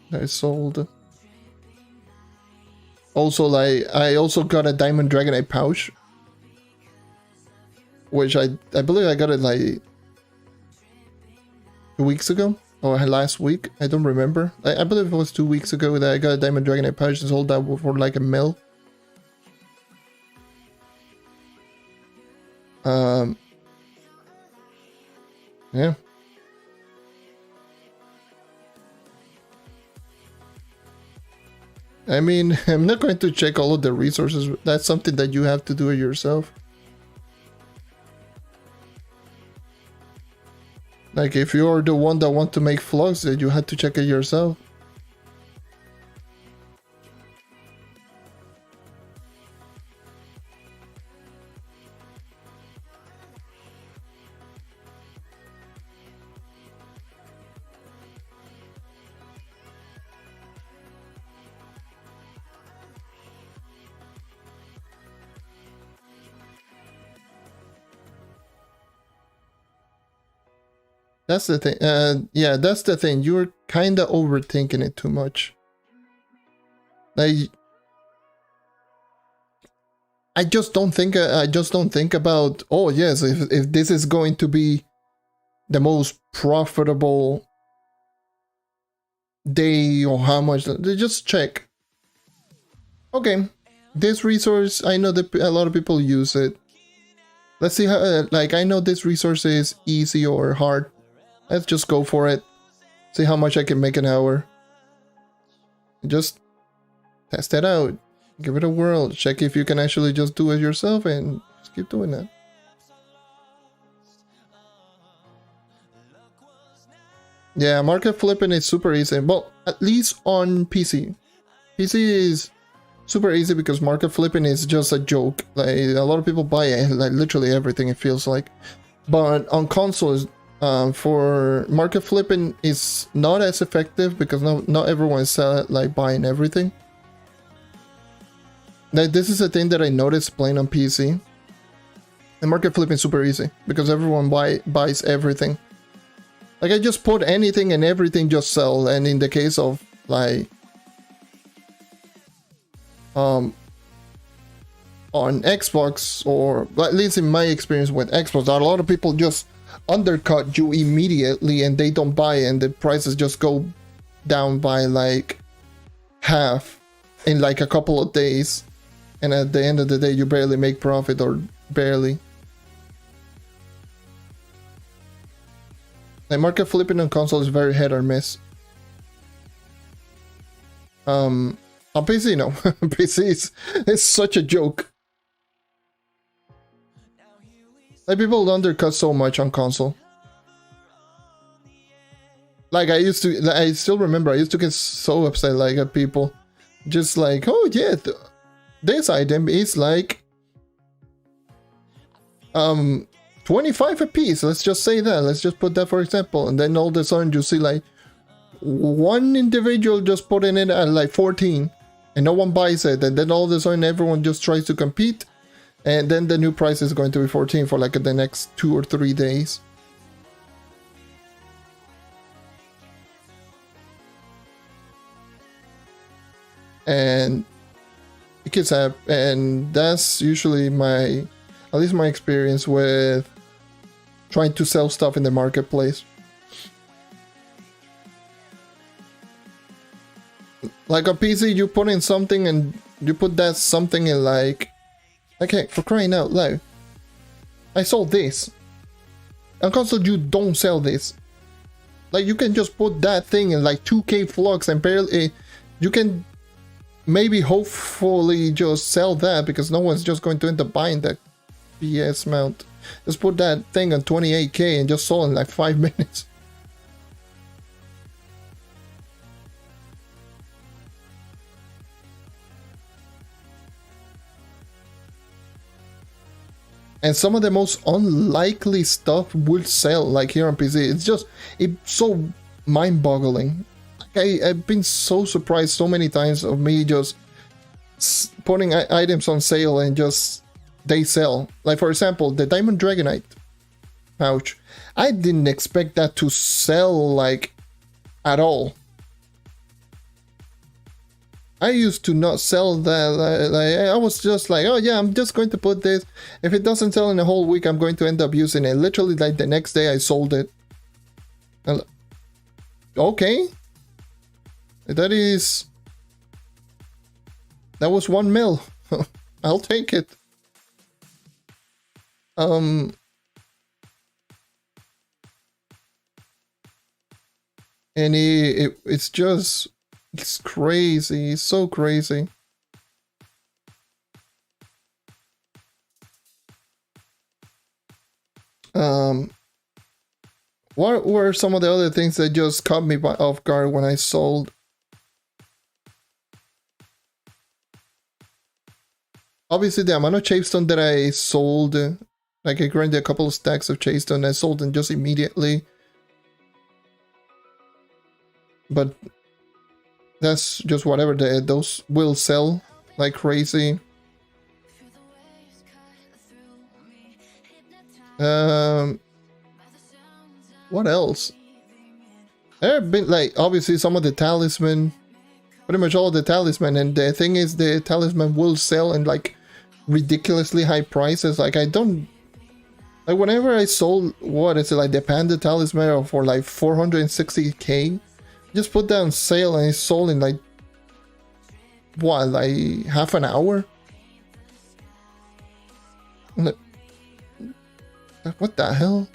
that I sold. Also, like, I also got a Diamond Dragonite pouch, which I believe I got it like 2 weeks ago or last week. I don't remember. I believe it was 2 weeks ago that I got a Diamond Dragonite pouch and sold that for like $1 mil. Yeah. I mean, I'm not going to check all of the resources. That's something that you have to do it yourself. Like, if you're the one that want to make flux, then you have to check it yourself. That's the thing. Yeah, that's the thing. You're kind of overthinking it too much. Like, I just don't think about, oh yes, if this is going to be the most profitable day or how much. Just check. Okay, this resource, I know that a lot of people use it. Let's see how, like, I know this resource is easy or hard. Let's just go for it. See how much I can make an hour. Just test it out. Give it a whirl. Check if you can actually just do it yourself and just keep doing that. Yeah, market flipping is super easy. Well, at least on PC. PC is super easy because market flipping is just a joke. Like, a lot of people buy it, like literally everything, it feels like. But on consoles, for market flipping is not as effective because not everyone is like buying everything. Like, this is a thing that I noticed playing on PC. And market flipping is super easy because everyone buys everything. Like, I just put anything and everything just sell. And in the case of like on Xbox, or at least in my experience with Xbox, a lot of people just undercut you immediately and they don't buy, and the prices just go down by like half in like a couple of days, and at the end of the day you barely make profit, or barely. Like, market flipping on console is very hit or miss. On PC, no. PC is such a joke. Like, people undercut so much on console. Like, I still remember I used to get so upset, like, at people. Just like, oh yeah, this item is like 25 a piece. Let's just say that. Let's just put that for example. And then all of a sudden you see like one individual just putting it at like 14 and no one buys it. And then all of a sudden everyone just tries to compete. And then the new price is going to be 14 for like the next 2 or 3 days. And it gets up, and that's usually at least my experience with trying to sell stuff in the marketplace. Like on PC, you put in something and you put that something in like, okay, for crying out loud, I sold this. On console, you don't sell this. Like you can just put that thing in like 2K flux and barely, you can maybe hopefully just sell that because no one's just going to end up buying that BS mount. Just put that thing on 28K and just sold in like 5 minutes. And some of the most unlikely stuff will sell, like here on PC. It's so mind-boggling. I've been so surprised so many times of me just putting items on sale and just they sell. Like for example, the Diamond Dragonite pouch. I didn't expect that to sell like at all. I used to not sell that. Like, I was just like, oh yeah, I'm just going to put this. If it doesn't sell in a whole week, I'm going to end up using it. Literally, like the next day, I sold it. Okay, that was 1 mil. I'll take it. And it's just. It's crazy, it's so crazy. What were some of the other things that just caught me off guard when I sold? Obviously the amount of Chapestone that I sold, like I grinded a couple of stacks of Chapestone, I sold them just immediately. But that's just whatever, those will sell like crazy. What else? There have been like obviously some of the talisman, pretty much all the talisman, and the thing is the talisman will sell in like ridiculously high prices. Like I don't like whenever I sold what is it like the Panda talisman for like 460k. Just put that on sale and it's sold in like what, like half an hour? What the hell?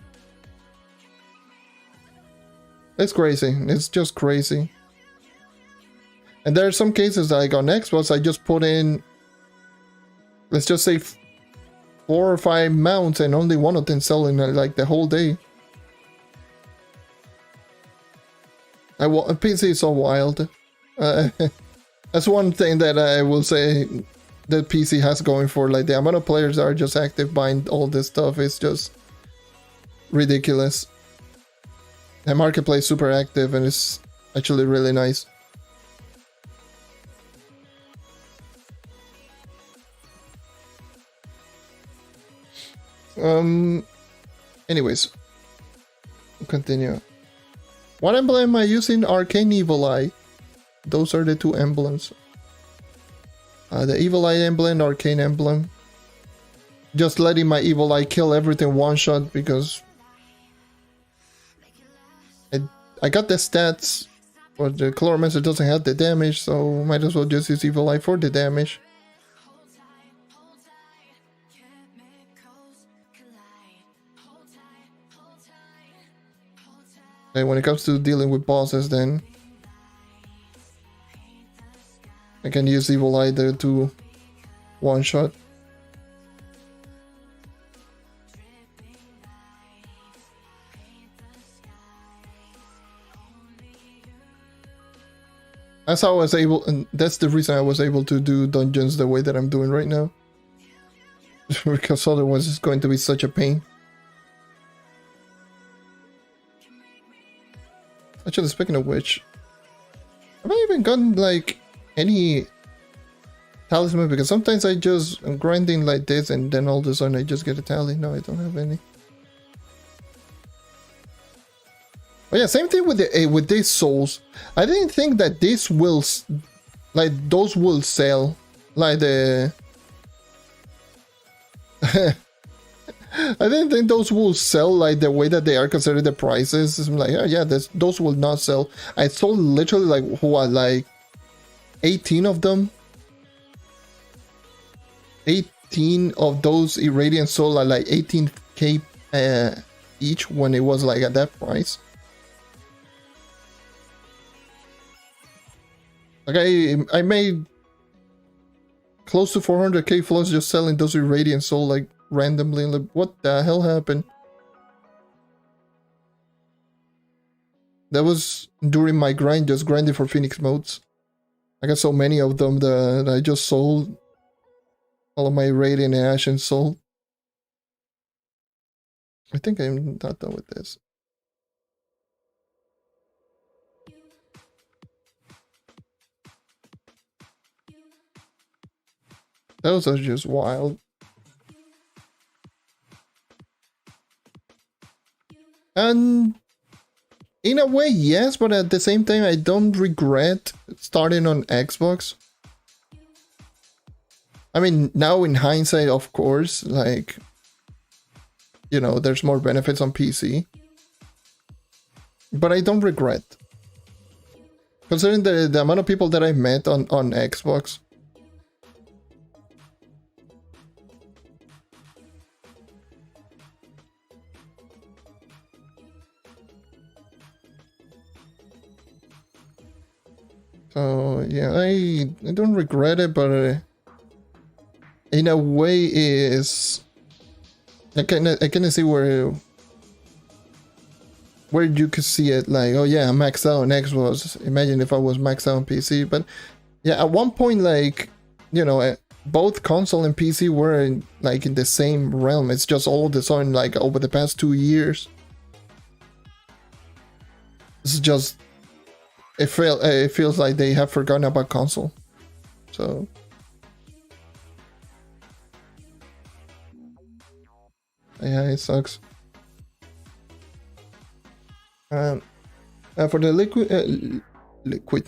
It's crazy. It's just crazy. And there are some cases like on Xbox, I just put in, let's just say 4 or 5 mounts and only one of them selling like the whole day. PC is so wild. That's one thing that I will say that PC has going for, like the amount of players that are just active buying all this stuff is just ridiculous. The marketplace is super active and it's actually really nice. Anyways, we'll continue. What emblem am I using? Arcane Evil Eye. Those are the 2 emblems. The Evil Eye emblem, Arcane emblem. Just letting my Evil Eye kill everything one shot because I got the stats, but the Chloromancer doesn't have the damage, so might as well just use Evil Eye for the damage. And when it comes to dealing with bosses, then I can use Evil Eye there to one shot. That's how I was able, and that's the reason I was able to do dungeons the way that I'm doing right now. Because otherwise it's going to be such a pain. Actually, speaking of which, have I even gotten like any talisman, because sometimes I just am grinding like this and then all of a sudden I just get a tally. No, I don't have any. But yeah, same thing with the with these souls. I didn't think that this will like those will sell like the I didn't think those will sell like the way that they are considered the prices. I'm like, oh yeah, those will not sell. I sold literally like what, like 18 of them. 18 of those irradiant soul are like 18k each when it was like at that price. Like I made close to 400k plus just selling those irradiant soul like randomly. Like, what the hell happened? That was during my grind, just grinding for Phoenix modes. I got so many of them that I just sold all of my irradiant and ashen soul. I think I'm not done with this. Those are just wild. And in a way, yes, but at the same time, I don't regret starting on Xbox. I mean, now in hindsight, of course, like, you know, there's more benefits on PC. But I don't regret. Considering the amount of people that I met on Xbox. So yeah, I don't regret it, but in a way is I can see where you could see it, like, oh yeah, I'm maxed out on Xbox. Imagine if I was maxed out on PC. But yeah, at one point, like, you know, both console and PC were in, like, in the same realm. It's just all of a sudden, like, over the past 2 years, it's just it feels like they have forgotten about console. So yeah, it sucks. For the liquid,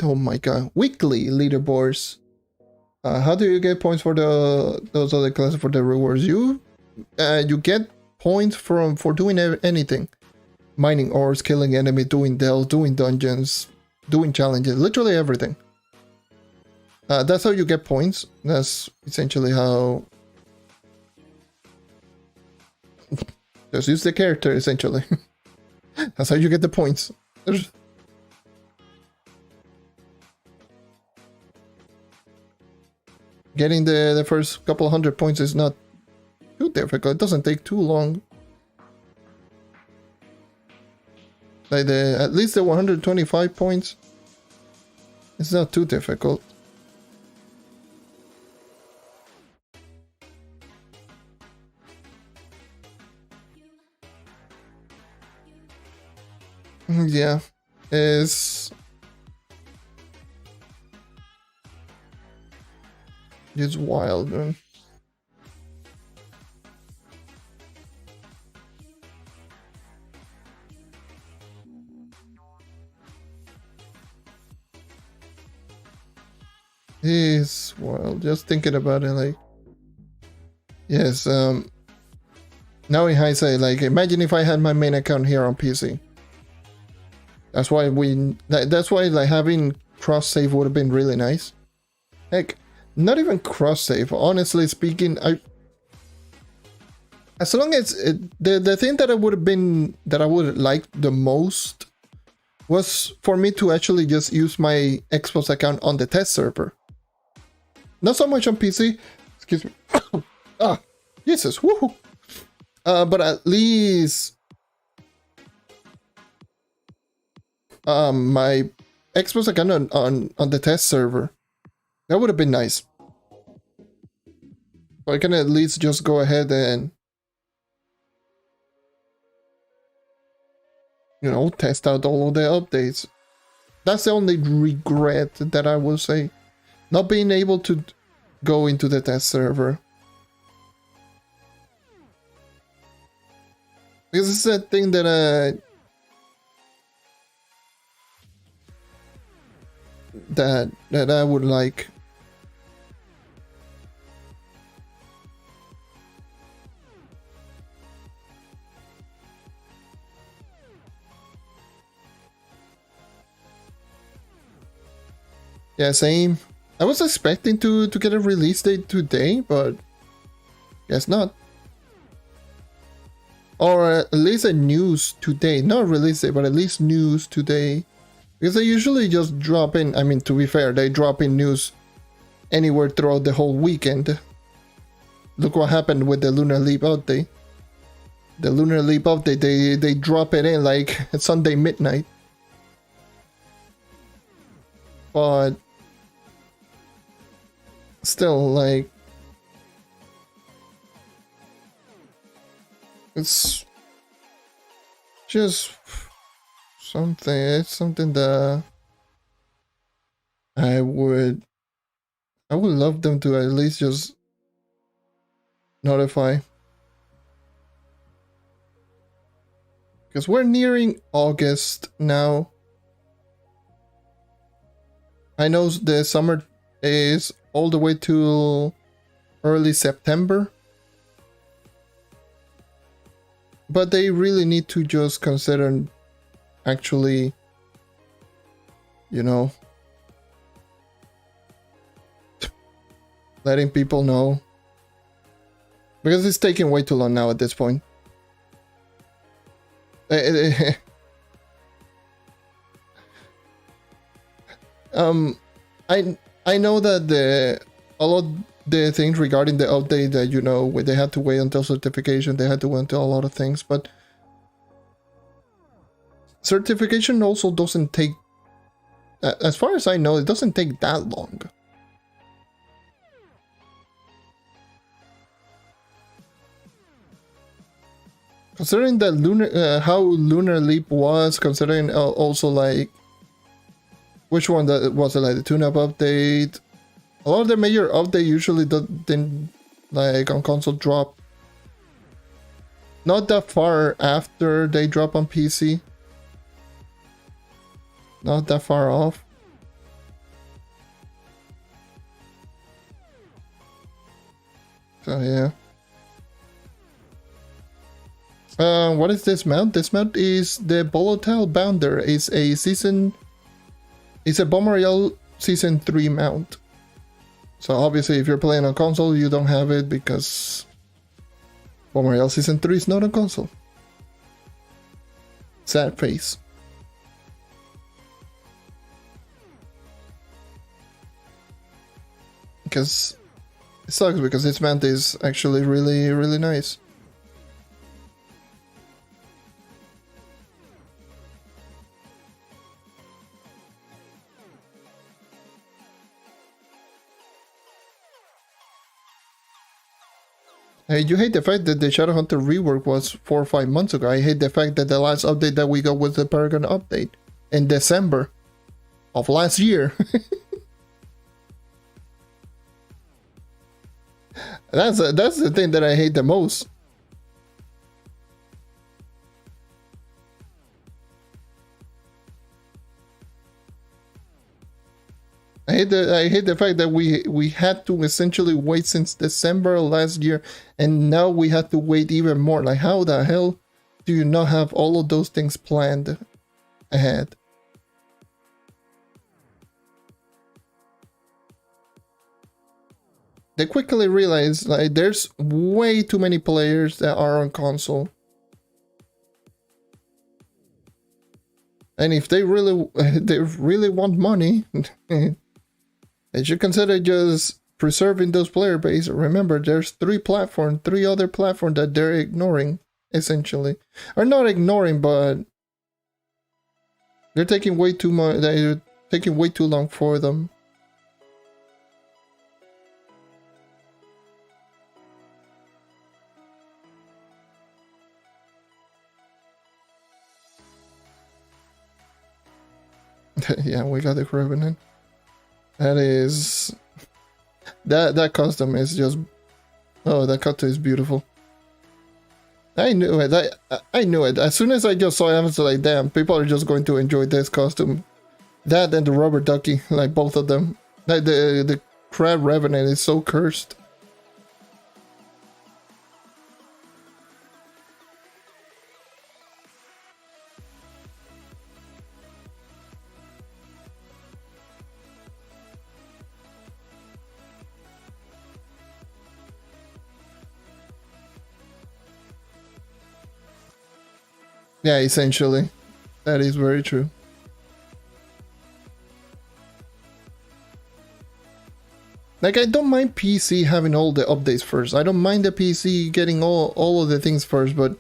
oh my god, weekly leaderboards. How do you get points for those other classes for the rewards? You get points for doing anything, mining ores, killing enemy, doing delves, doing dungeons, doing challenges, literally everything. That's how you get points. That's essentially how. Just use the character, essentially. That's how you get the points. Getting the first couple 100 points is not too difficult. It doesn't take too long. Like at least the 125 points. It's not too difficult. Yeah, it's wild, man. It's wild. Just thinking about it, like, yes. Now in hindsight, like, imagine if I had my main account here on PC. That's why like having cross save would have been really nice. Heck, not even cross save. Honestly speaking, as long as the thing that I would like the most was for me to actually just use my Xbox account on the test server. Not so much on PC. Excuse me. Ah, Jesus, woohoo! But at least. My Xbox account on the test server. That would have been nice. So I can at least just go ahead and, you know, test out all of the updates. That's the only regret that I will say. Not being able to go into the test server. Because it's a thing that that I would like. Yeah, same. I was expecting to get a release date today, but guess not. Or at least a news today. Not release date, but at least news today. Because they usually just drop in, I mean, to be fair, they drop in news anywhere throughout the whole weekend. Look what happened with the Lunar Leap update. The Lunar Leap update, they drop it in like at Sunday midnight. But still, like, it's just something. It's something that I would love them to at least just notify. Because we're nearing August now. I know the summer is all the way to early September. But they really need to just consider actually, you know, letting people know. Because it's taking way too long now at this point. I know that a lot of the things regarding the update that, you know, where they had to wait until certification, they had to wait until a lot of things, but certification also doesn't take, as far as I know, it doesn't take that long. Considering that Lunar, how Lunar Leap was, considering also like, which one that was it, like the tune-up update? A lot of the major update usually didn't, like, on console drop not that far after they drop on PC. Not that far off. So yeah. What is this mount? This mount is the Volatile Bounder. It's a Bomb Royale Season 3 mount. So obviously if you're playing on console, you don't have it because Bomb Royale Season 3 is not on console. Sad face. Because it sucks because this mount is actually really, really nice. Hey, you hate the fact that the Shadowhunter rework was 4 or 5 months ago. I hate the fact that the last update that we got was the Paragon update in December of last year. That's the thing that I hate the most. I hate the fact that we had to essentially wait since December last year, and now we have to wait even more. Like, how the hell do you not have all of those things planned ahead? They quickly realized, like, there's way too many players that are on console. And if they really want money, they should consider just preserving those player base. Remember, there's three other platforms that they're ignoring, essentially. Or not ignoring, but they're taking way too much. They're taking way too long for them. Yeah, we got the Revenant. That is That custom is just, oh, that custom is beautiful. I knew it. I knew it. As soon as I just saw it, I was like, damn, people are just going to enjoy this costume. That and the rubber ducky, like both of them. Like the crab revenant is so cursed. Yeah, essentially. That is very true. Like, I don't mind PC having all the updates first. I don't mind the PC getting all of the things first, but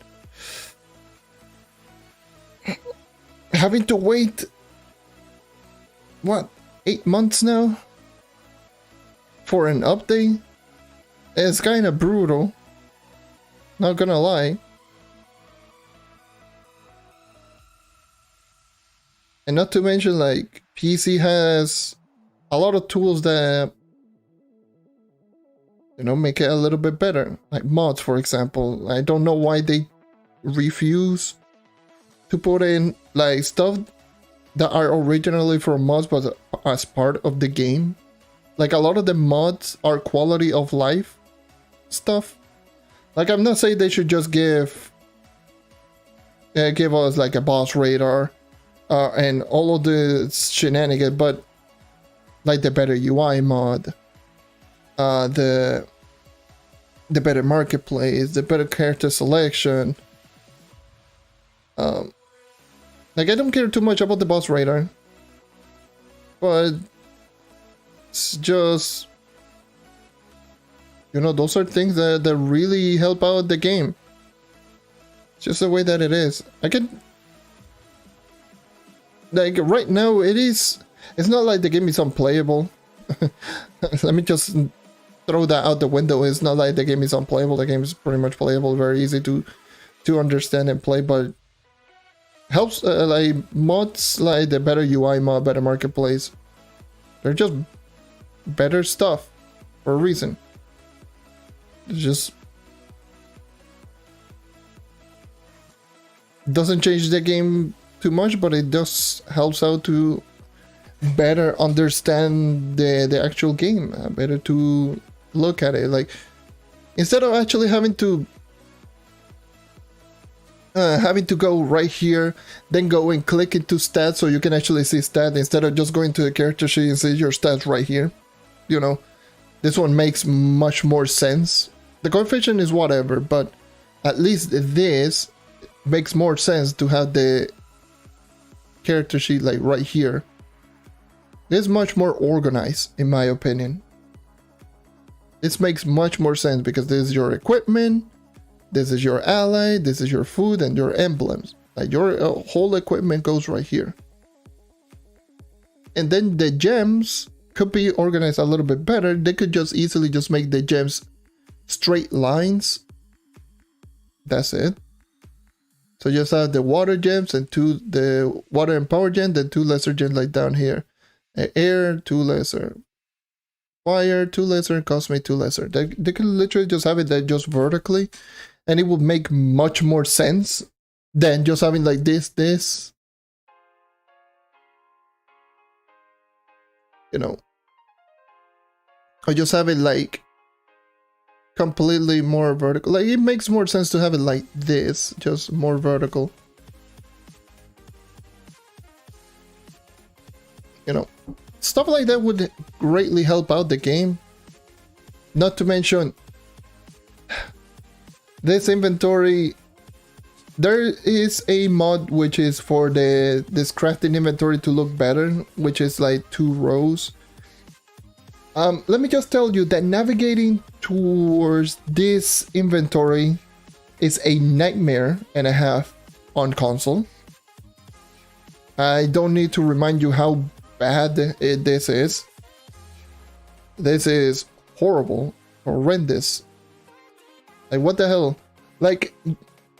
having to wait, what, 8 months now for an update is kind of brutal. Not gonna lie. And not to mention, like, PC has a lot of tools that, you know, make it a little bit better. Like mods, for example. I don't know why they refuse to put in, like, stuff that are originally for mods, but as part of the game. Like, a lot of the mods are quality of life stuff. Like, I'm not saying they should just give us, like, a boss radar. And all of the shenanigans, but like the better UI mod, the better marketplace, the better character selection. Like, I don't care too much about the boss radar, but it's just, you know, those are things that really help out the game. It's just the way that it is. I could. Like, right now, it's not like the game is unplayable. Let me just throw that out the window. It's not like the game is unplayable. The game is pretty much playable, very easy to understand and play, but helps, like, mods like the better UI mod, better marketplace. They're just better stuff for a reason. It just doesn't change the game too much, but it just helps out to better understand the actual game, better to look at it. Like, instead of actually having to go right here, then go and click into stats so you can actually see stats, instead of just going to the character sheet and see your stats right here. You know, this one makes much more sense. The coefficient is whatever, but at least this makes more sense to have the character sheet like right here. It's much more organized, in my opinion. This makes much more sense because this is your equipment, this is your ally, this is your food, and your emblems. Like, your whole equipment goes right here. And then the gems could be organized a little bit better. They could just easily just make the gems straight lines. That's it. So just have the water gems and the water and power gem, then 2 lesser gems like down here. Air, 2 lesser. Fire, 2 lesser. Cosmic, 2 lesser. They could literally just have it like just vertically, and it would make much more sense than just having like this. You know. Or just have it like completely more vertical. Like, it makes more sense to have it like this, just more vertical. You know, stuff like that would greatly help out the game. Not to mention, this inventory, there is a mod which is for this crafting inventory to look better, which is like 2 rows. Let me just tell you that navigating towards this inventory is a nightmare and a half on console. I don't need to remind you how bad this is. This is horrible, horrendous. Like, what the hell? Like,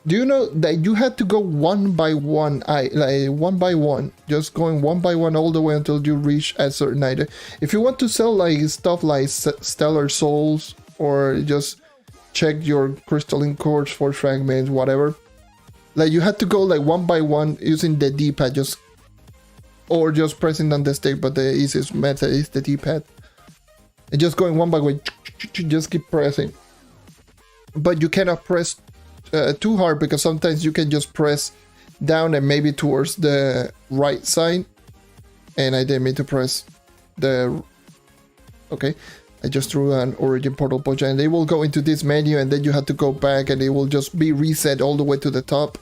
Do you know that you had to go one by one, like one by one, just going one by one all the way until you reach a certain item. If you want to sell like stuff like stellar souls or just check your crystalline cores for fragments, whatever, like you had to go like one by one using the D-pad, or just pressing on the stick, but the easiest method is the D-pad. And just going one by one, just keep pressing. But you cannot press too hard, because sometimes you can just press down and maybe towards the right side, and I didn't mean to press the... Okay, I just threw an origin portal potion, and they will go into this menu, and then you have to go back, and it will just be reset all the way to the top,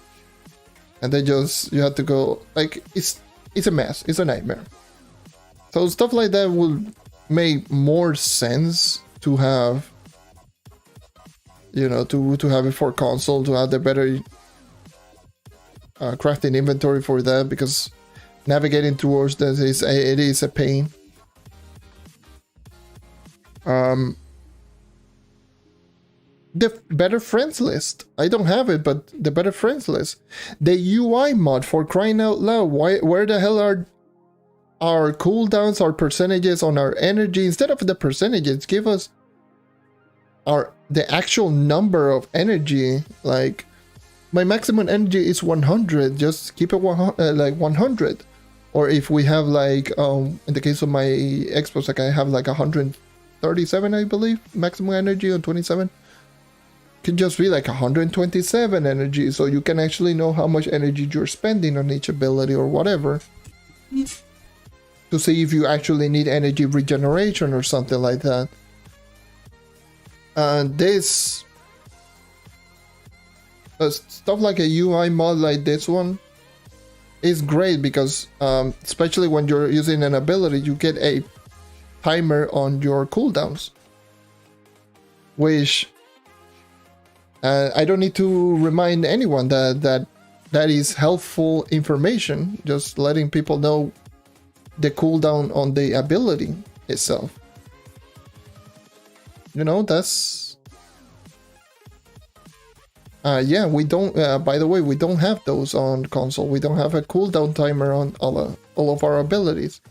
and then you have to go, like, it's a mess, it's a nightmare. So stuff like that will make more sense to have, you know, to have it for console, to have the better crafting inventory for that, because navigating towards that it is a pain. The better friends list, I don't have it, but the better friends list, the UI mod, for crying out loud. Where the hell are our cooldowns, our percentages on our energy? Instead of the percentages, give us the actual number of energy. Like, my maximum energy is 100, just keep it 100. Or if we have like in the case of my Xbox, like I have like 137, I believe, maximum energy on 27, can just be like 127 energy, so you can actually know how much energy you're spending on each ability or whatever, to see if you actually need energy regeneration or something like that. This stuff like a UI mod like this one is great, because especially when you're using an ability, you get a timer on your cooldowns, which I don't need to remind anyone that is helpful information, just letting people know the cooldown on the ability itself. You know, that's... yeah, we don't... by the way, we don't have those on console. We don't have a cooldown timer on all of our abilities.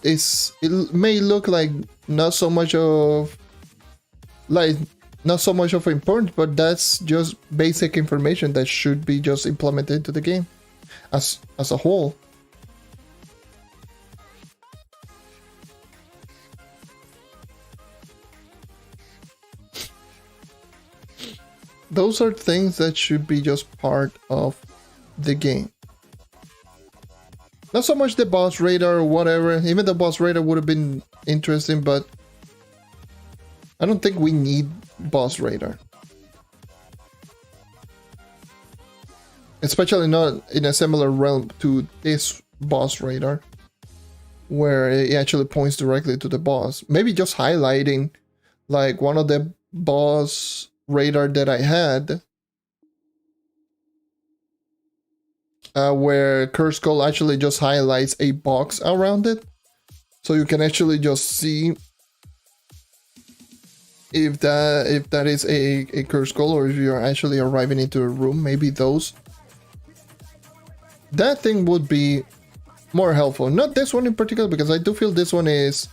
It may look like not so much of importance, but that's just basic information that should be just implemented into the game as a whole. Those are things that should be just part of the game. Not so much the boss radar or whatever. Even the boss radar would have been interesting, but I don't think we need boss radar. Especially not in a similar realm to this boss radar, where it actually points directly to the boss. Maybe just highlighting like one of the boss radar that I had, where Curse Skull actually just highlights a box around it, so you can actually just see if that is a Curse Skull, or if you're actually arriving into a room. Maybe that thing would be more helpful. Not this one in particular, because I do feel this one is,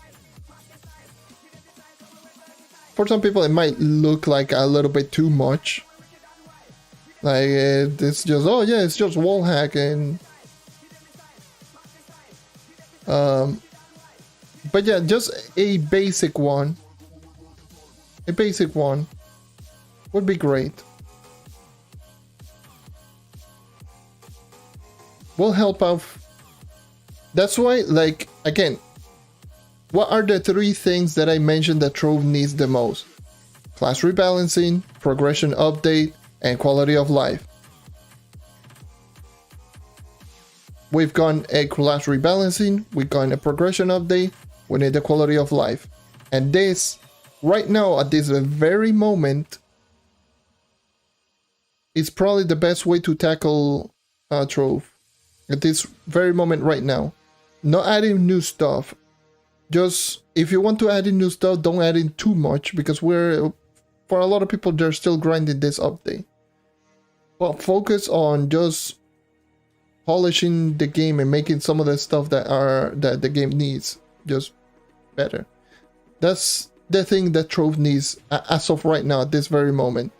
for some people it might look like a little bit too much. Like, it's just, oh yeah, it's just wall hacking. But yeah, just a basic one. A basic one would be great. Will help out. That's why, like, again, what are the three things that I mentioned that Trove needs the most? Class rebalancing, progression update, and quality of life. We've gone a class rebalancing, we've gone a progression update, we need the quality of life. And this, right now, at this very moment, is probably the best way to tackle Trove. At this very moment right now. Not adding new stuff. Just, if you want to add in new stuff, don't add in too much, because we're for a lot of people, they're still grinding this update. But focus on just polishing the game and making some of the stuff that the game needs just better. That's the thing that Trove needs as of right now, at this very moment.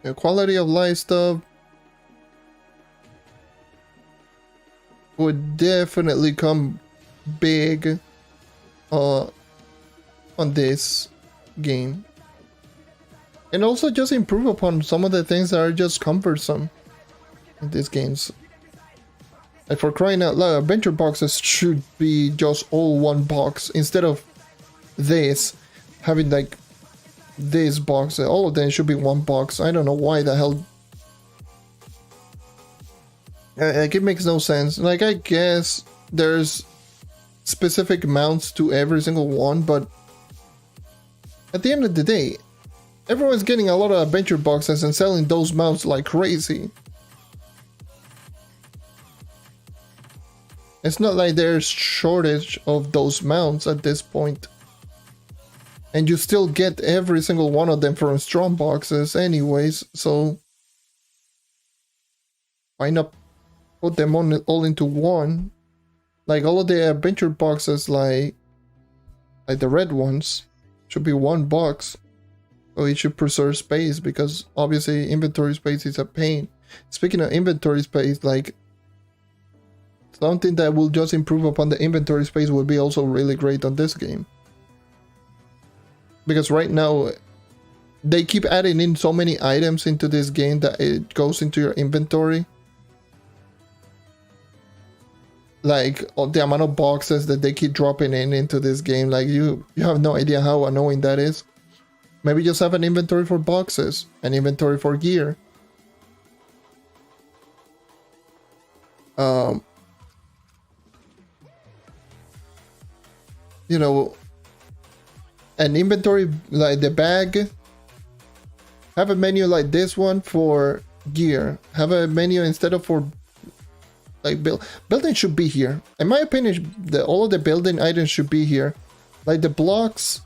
The quality of life stuff would definitely come big on this game. And also just improve upon some of the things that are just cumbersome in these games. Like, for crying out loud, adventure boxes should be just all one box instead of this having like this box. All of them should be one box. I don't know why the hell. Like, it makes no sense. Like, I guess there's specific mounts to every single one, but at the end of the day, everyone's getting a lot of adventure boxes and selling those mounts like crazy. It's not like there's shortage of those mounts at this point. And you still get every single one of them from strong boxes anyways, so why not put them all into one? Like, all of the adventure boxes, like the red ones, should be one box. So it should preserve space, because obviously inventory space is a pain. Speaking of inventory space, like, something that will just improve upon the inventory space would be also really great on this game. Because right now, they keep adding in so many items into this game that it goes into your inventory. Like, the amount of boxes that they keep dropping into this game, like, you have no idea how annoying that is. Maybe just have an inventory for boxes, an inventory for gear. You know, an inventory like the bag. Have a menu like this one for gear. Have a menu instead of for like building should be here. In my opinion, all of the building items should be here. Like the blocks,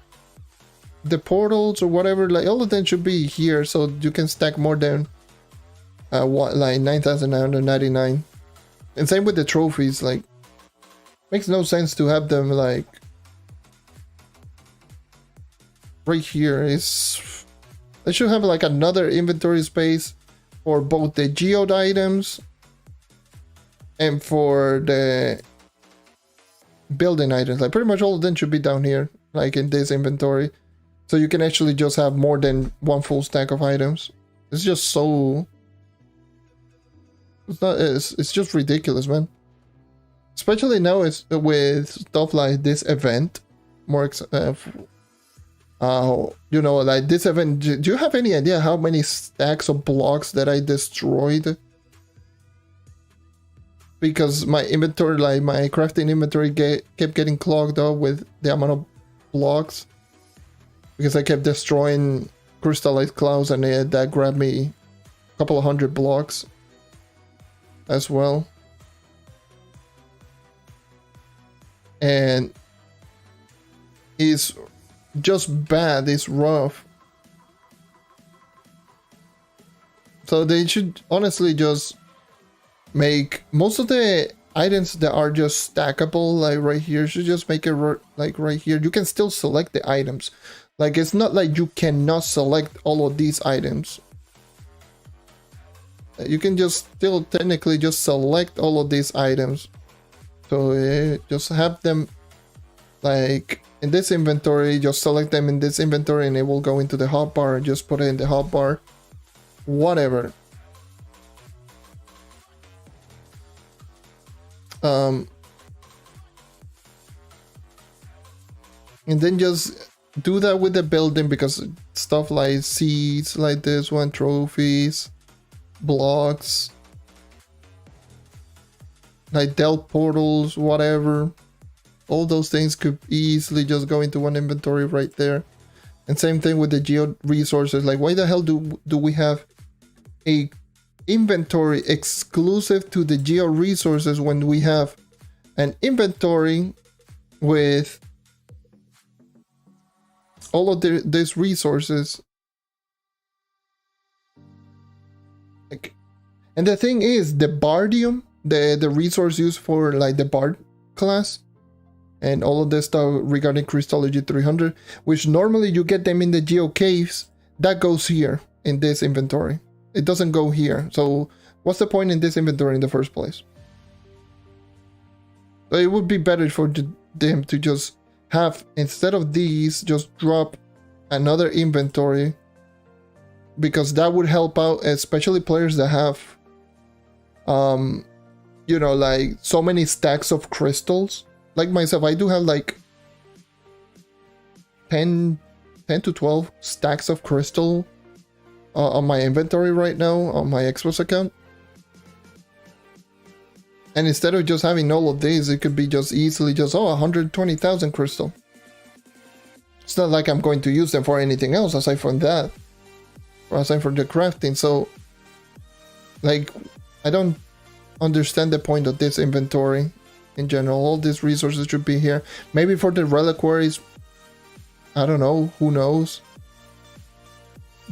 the portals or whatever, like all of them should be here, so you can stack more than like 9,999. And same with the trophies. Like, makes no sense to have them like right here. They should have like another inventory space for both the geode items and for the building items. Like, pretty much all of them should be down here, like in this inventory, so you can actually just have more than one full stack of items. It's just so, it's just ridiculous, man. Especially now, it's with stuff like this event, more you know, like this event. Do you have any idea how many stacks of blocks that I destroyed? Because my inventory, like my crafting inventory, kept getting clogged up with the amount of blocks. Because I kept destroying crystallized clouds, and that grabbed me a couple of hundred blocks as well. And it's just bad, it's rough. So they should honestly just make most of the items that are just stackable, like right here, should just make it like right here. You can still select the items. Like, it's not like you cannot select all of these items. You can just still technically just select all of these items. So just have them like in this inventory, just select them in this inventory and it will go into the hotbar, and just put it in the hotbar. Whatever. And then just do that with the building, because stuff like seeds, like this one, trophies, blocks, like dealt portals, whatever, all those things could easily just go into one inventory right there. And same thing with the geo resources. Like, why the hell do we have a inventory exclusive to the geo resources when we have an inventory with all of these resources. Like, and the thing is, the bardium, the resource used for like the bard class, and all of this stuff regarding Christology 300, which normally you get them in the geo caves, that goes here in this inventory. It doesn't go here. So what's the point in this inventory in the first place? So it would be better for them to just have, instead of these, just drop another inventory, because that would help out, especially players that have you know, like so many stacks of crystals. Like myself, I do have like 10 to 12 stacks of crystal on my inventory right now on my Xbox account. And instead of just having all of these, it could be just easily just, 120,000 crystal. It's not like I'm going to use them for anything else aside from that, or aside from the crafting. So, like, I don't understand the point of this inventory in general. All these resources should be here. Maybe for the reliquaries, I don't know, who knows?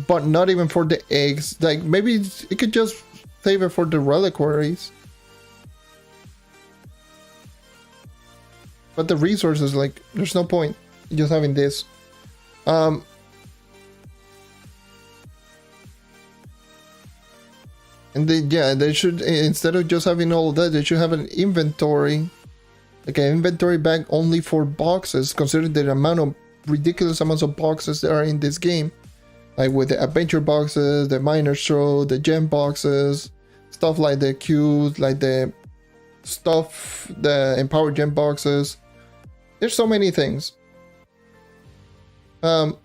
But not even for the eggs. Like, maybe it could just save it for the reliquaries. But the resources, like, there's no point in just having this. And they should, instead of just having all of that, they should have an inventory, like an inventory bag only for boxes, considering the amount of ridiculous amounts of boxes there are in this game. Like with the adventure boxes, the miner's show, the gem boxes, stuff like the cubes, like the stuff, the empowered gem boxes. There's so many things. Hold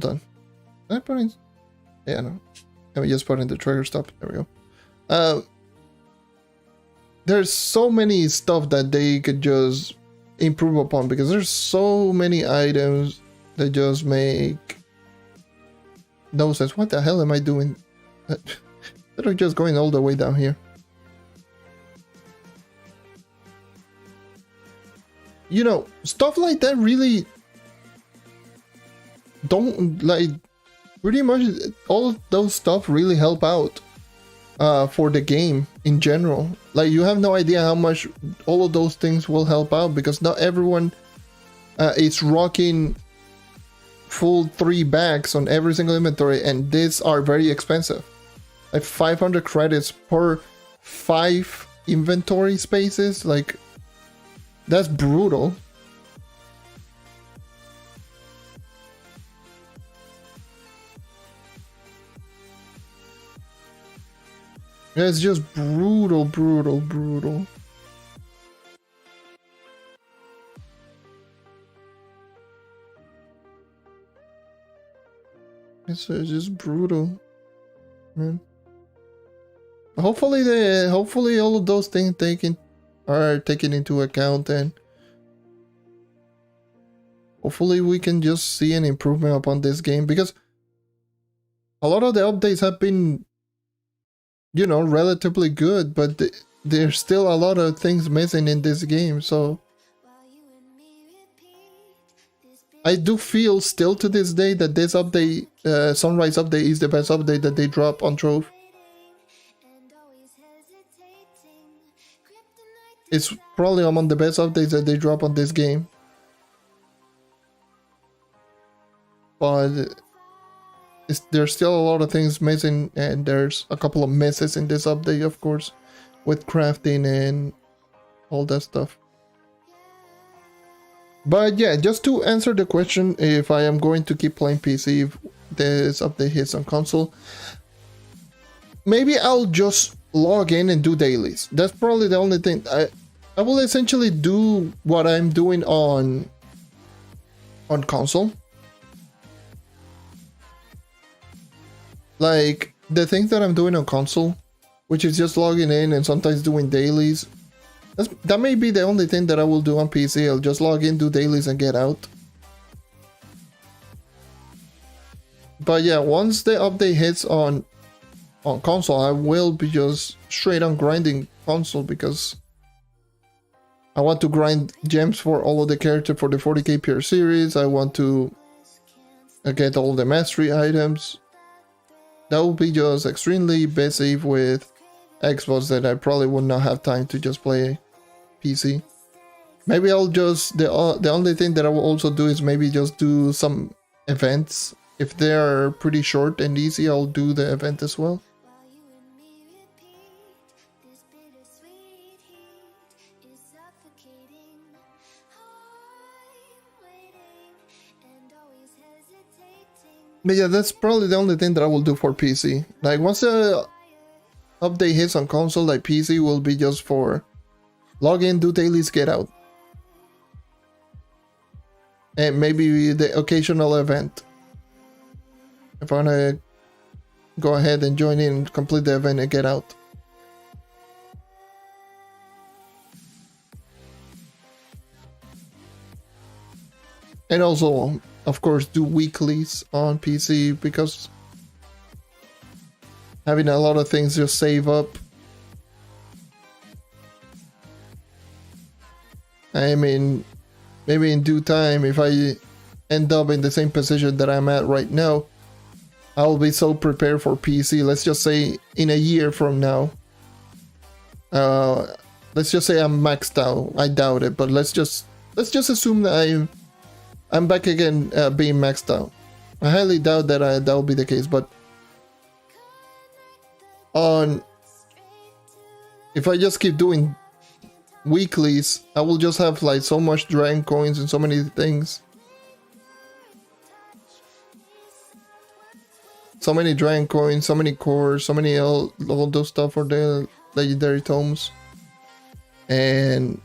on. Did I put in? Yeah, no. Let me just put in the trigger stop. There we go. There's so many stuff that they could just improve upon, because there's so many items that just make no sense. What the hell am I doing? They're just going all the way down here. You know, stuff like that really don't, like, pretty much all of those stuff really help out for the game in general. Like, you have no idea how much all of those things will help out, because not everyone is rocking full 3 bags on every single inventory, and these are very expensive. Like 500 credits per 5 inventory spaces, like, that's brutal. It's just brutal, brutal, brutal. It's just brutal, man. Hopefully all of those things are taken into account, and hopefully we can just see an improvement upon this game, because a lot of the updates have been, you know, relatively good, but there's still a lot of things missing in this game. So I do feel still to this day that this update, Sunrise update, is the best update that they drop on Trove. It's probably among the best updates that they drop on this game. But there's still a lot of things missing, and there's a couple of misses in this update, of course, with crafting and all that stuff. But yeah, just to answer the question if I am going to keep playing PC if this update hits on console, maybe I'll just log in and do dailies. That's probably the only thing. I will essentially do what I'm doing on console. Like, the things that I'm doing on console, which is just logging in and sometimes doing dailies, that may be the only thing that I will do on PC. I'll just log in, do dailies, and get out. But yeah, once the update hits on console, I will be just straight on grinding console because I want to grind gems for all of the characters for the 40k pure series. I want to get all the mastery items. That will be just extremely busy with Xbox that I probably would not have time to just play PC. Maybe I'll just, the only thing that I will also do is maybe just do some events. If they are pretty short and easy, I'll do the event as well. But yeah, that's probably the only thing that I will do for PC. Like once the update hits on console, like PC will be just for log in, do dailies, get out. And maybe the occasional event. If I wanna go ahead and join in, complete the event and get out. And also, of course, do weeklies on PC because having a lot of things just save up. I mean, maybe in due time, if I end up in the same position that I'm at right now, I'll be so prepared for PC. Let's just say in a year from now. Let's just say I'm maxed out. I doubt it, but let's just assume that I'm back again being maxed out. I highly doubt that that will be the case, but if I just keep doing weeklies, I will just have like so much dragon coins and so many things. So many dragon coins, so many cores, so many all those stuff for the legendary tomes. And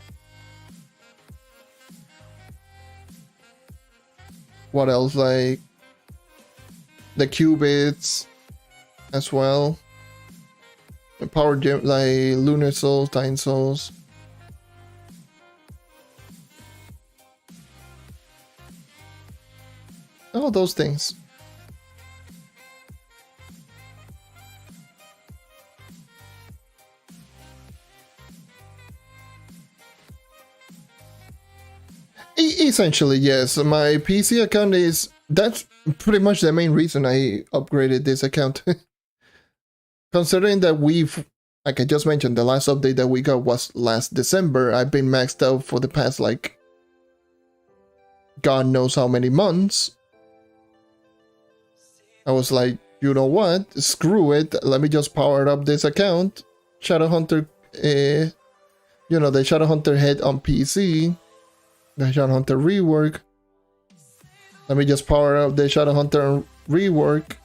what else? Like the qubits as well. The power gem, like lunar souls, time souls. All those things. Essentially, yes. My PC account that's pretty much the main reason I upgraded this account. Considering that like I just mentioned, the last update that we got was last December. I've been maxed out for the past, like, God knows how many months. I was like, you know what? Screw it. Let me just power up this account. Shadowhunter, the Shadowhunter head on PC. The Shadowhunter rework. Let me just power up the Shadowhunter rework.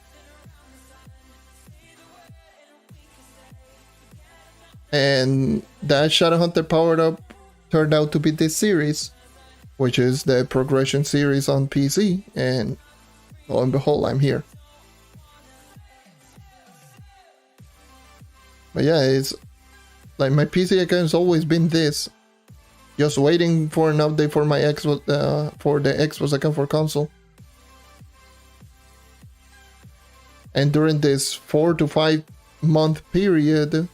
And that Shadowhunter powered up turned out to be this series, which is the progression series on PC. And lo and behold, I'm here. But yeah, it's like my PC account has always been this. Just waiting for an update for my Xbox, for the Xbox account for console. And during this 4 to 5 month period,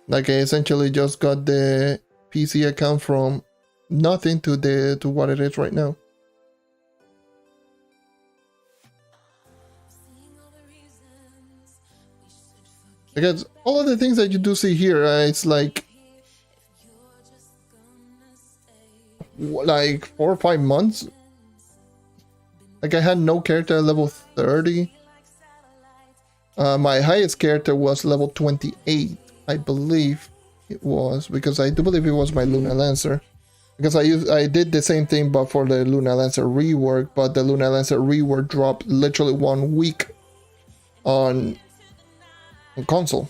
like I essentially just got the PC account from nothing to what it is right now. Because all of the things that you do see here, it's like 4 or 5 months. Like I had no character at level 30. My highest character was level 28, I believe it was, because I do believe it was my Luna Lancer. Because I did the same thing but for the Luna Lancer rework, but the Luna Lancer rework dropped literally 1 week on console.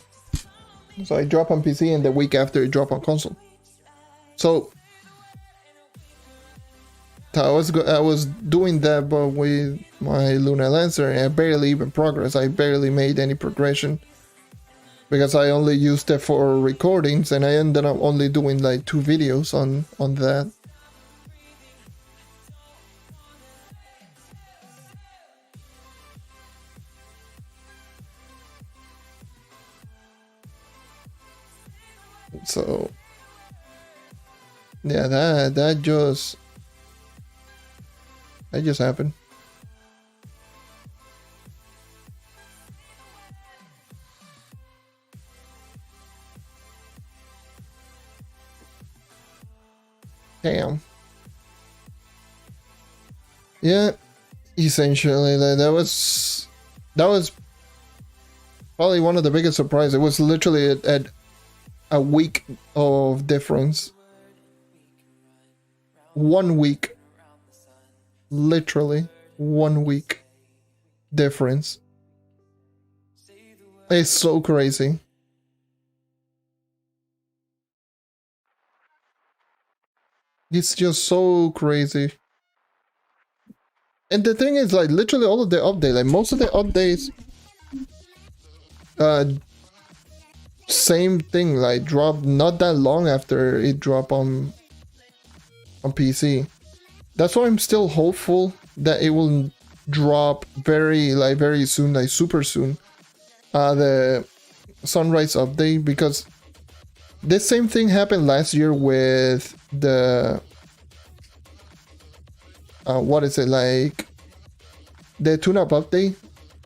So I dropped on PC and the week after it dropped on console. So I was doing that, but with my Luna Lancer, and I barely even progressed. I barely made any progression because I only used it for recordings, and I ended up only doing like 2 videos on that. So yeah, that just happened. Damn. Yeah, essentially that was probably one of the biggest surprises. It was literally at a week of difference. 1 week. Literally 1 week difference. It's so crazy. It's just so crazy. And the thing is, like, literally all of the updates, like most of the updates, same thing, like dropped not that long after it dropped on PC. That's why I'm still hopeful that it will drop very soon, like super soon. The Sunrise update, because the same thing happened last year with the what is it, like the tune-up update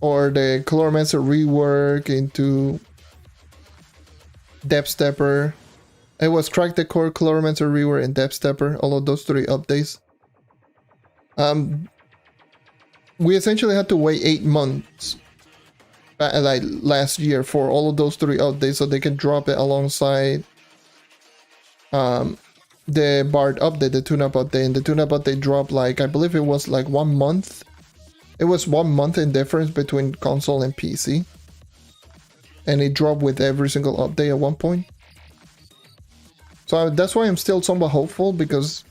or the Chloromancer rework into Depth Stepper. It was Crack the Core, Chloromancer rework, and Depth Stepper. All of those 3 updates. We essentially had to wait 8 months, like last year, for all of those 3 updates so they can drop it alongside the Bard update, the tune-up update. And the tune-up update dropped, like, I believe it was like 1 month. It was 1 month in difference between console and PC. And it dropped with every single update at one point. So that's why I'm still somewhat hopeful, because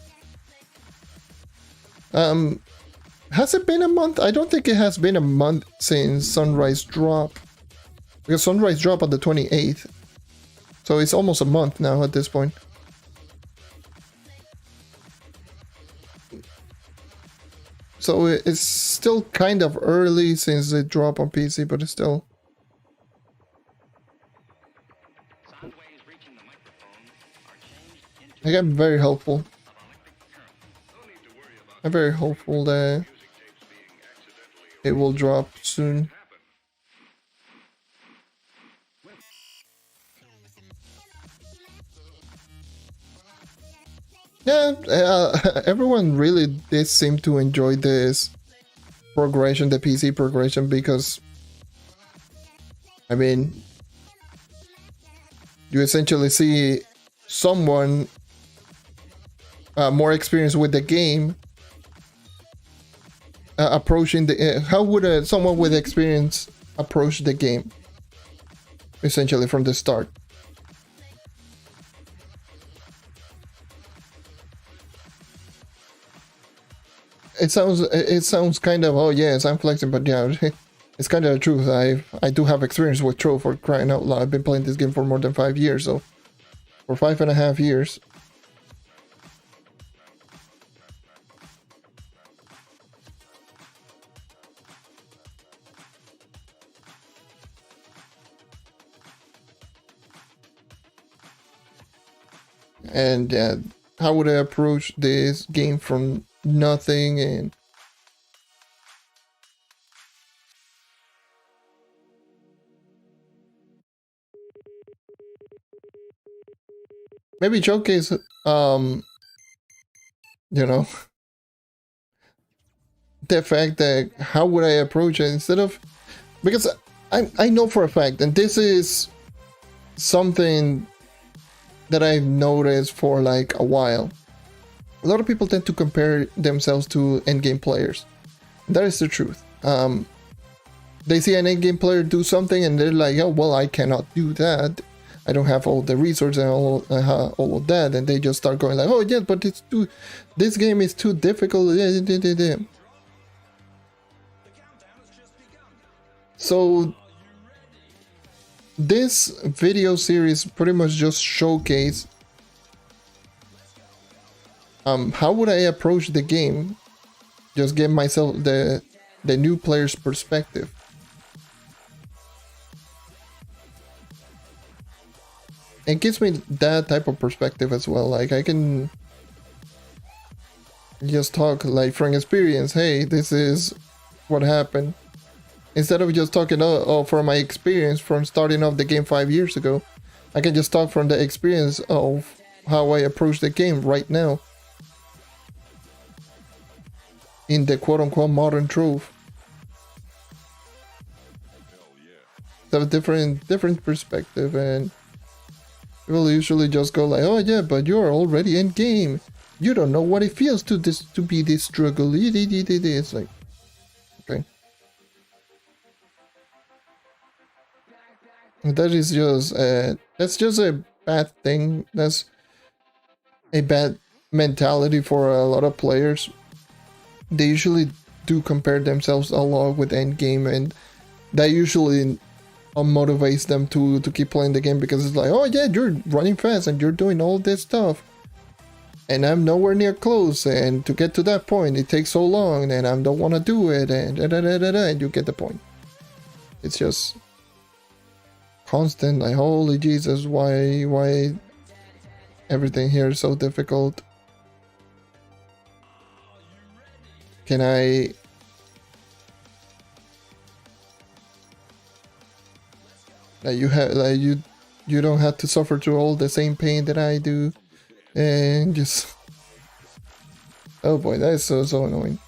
has it been a month? I don't think it has been a month since Sunrise dropped, because Sunrise dropped on the 28th, so it's almost a month now at this point. So it's still kind of early since it dropped on PC, but it's still. I'm very hopeful. I'm very hopeful that it will drop soon. Yeah, everyone really did seem to enjoy this progression, the PC progression, because, I mean, you essentially see someone more experienced with the game approaching the. How would someone with experience approach the game? Essentially from the start. It sounds kind of, oh yes, I'm flexing, but yeah, it's kind of the truth. I do have experience with Trove, for crying out loud. I've been playing this game for more than 5 years, so for 5.5 years. And how would I approach this game from nothing? And maybe showcase, you know, the fact that how would I approach it instead of, because I know for a fact, and this is something that I've noticed for like a while. A lot of people tend to compare themselves to endgame players. That is the truth. They see an endgame player do something and they're like, oh, well, I cannot do that. I don't have all the resources and all of that. And they just start going like, oh, yeah, but this game is too difficult. So this video series pretty much just showcase how would I approach the game, just give myself the new player's perspective. it gives me that type of perspective as well. Like I can just talk like from experience. Hey, this is what happened. Instead of just talking from my experience from starting off the game 5 years ago, I can just talk from the experience of how I approach the game right now in the quote-unquote modern Trove. Have a different perspective, and people usually just go like, "Oh yeah, but you're already in game. You don't know what it feels to be this struggle." It's like, okay. That is just that's just a bad thing. That's a bad mentality for a lot of players. They usually do compare themselves a lot with endgame, and that usually motivates them to keep playing the game, because it's like, oh yeah, you're running fast and you're doing all this stuff, and I'm nowhere near close, and to get to that point it takes so long, and I don't want to do it, and and you get the point. It's just constant, like, holy Jesus, why everything here is so difficult. Can I you don't have to suffer through all the same pain that I do, and just, oh boy, that is so annoying.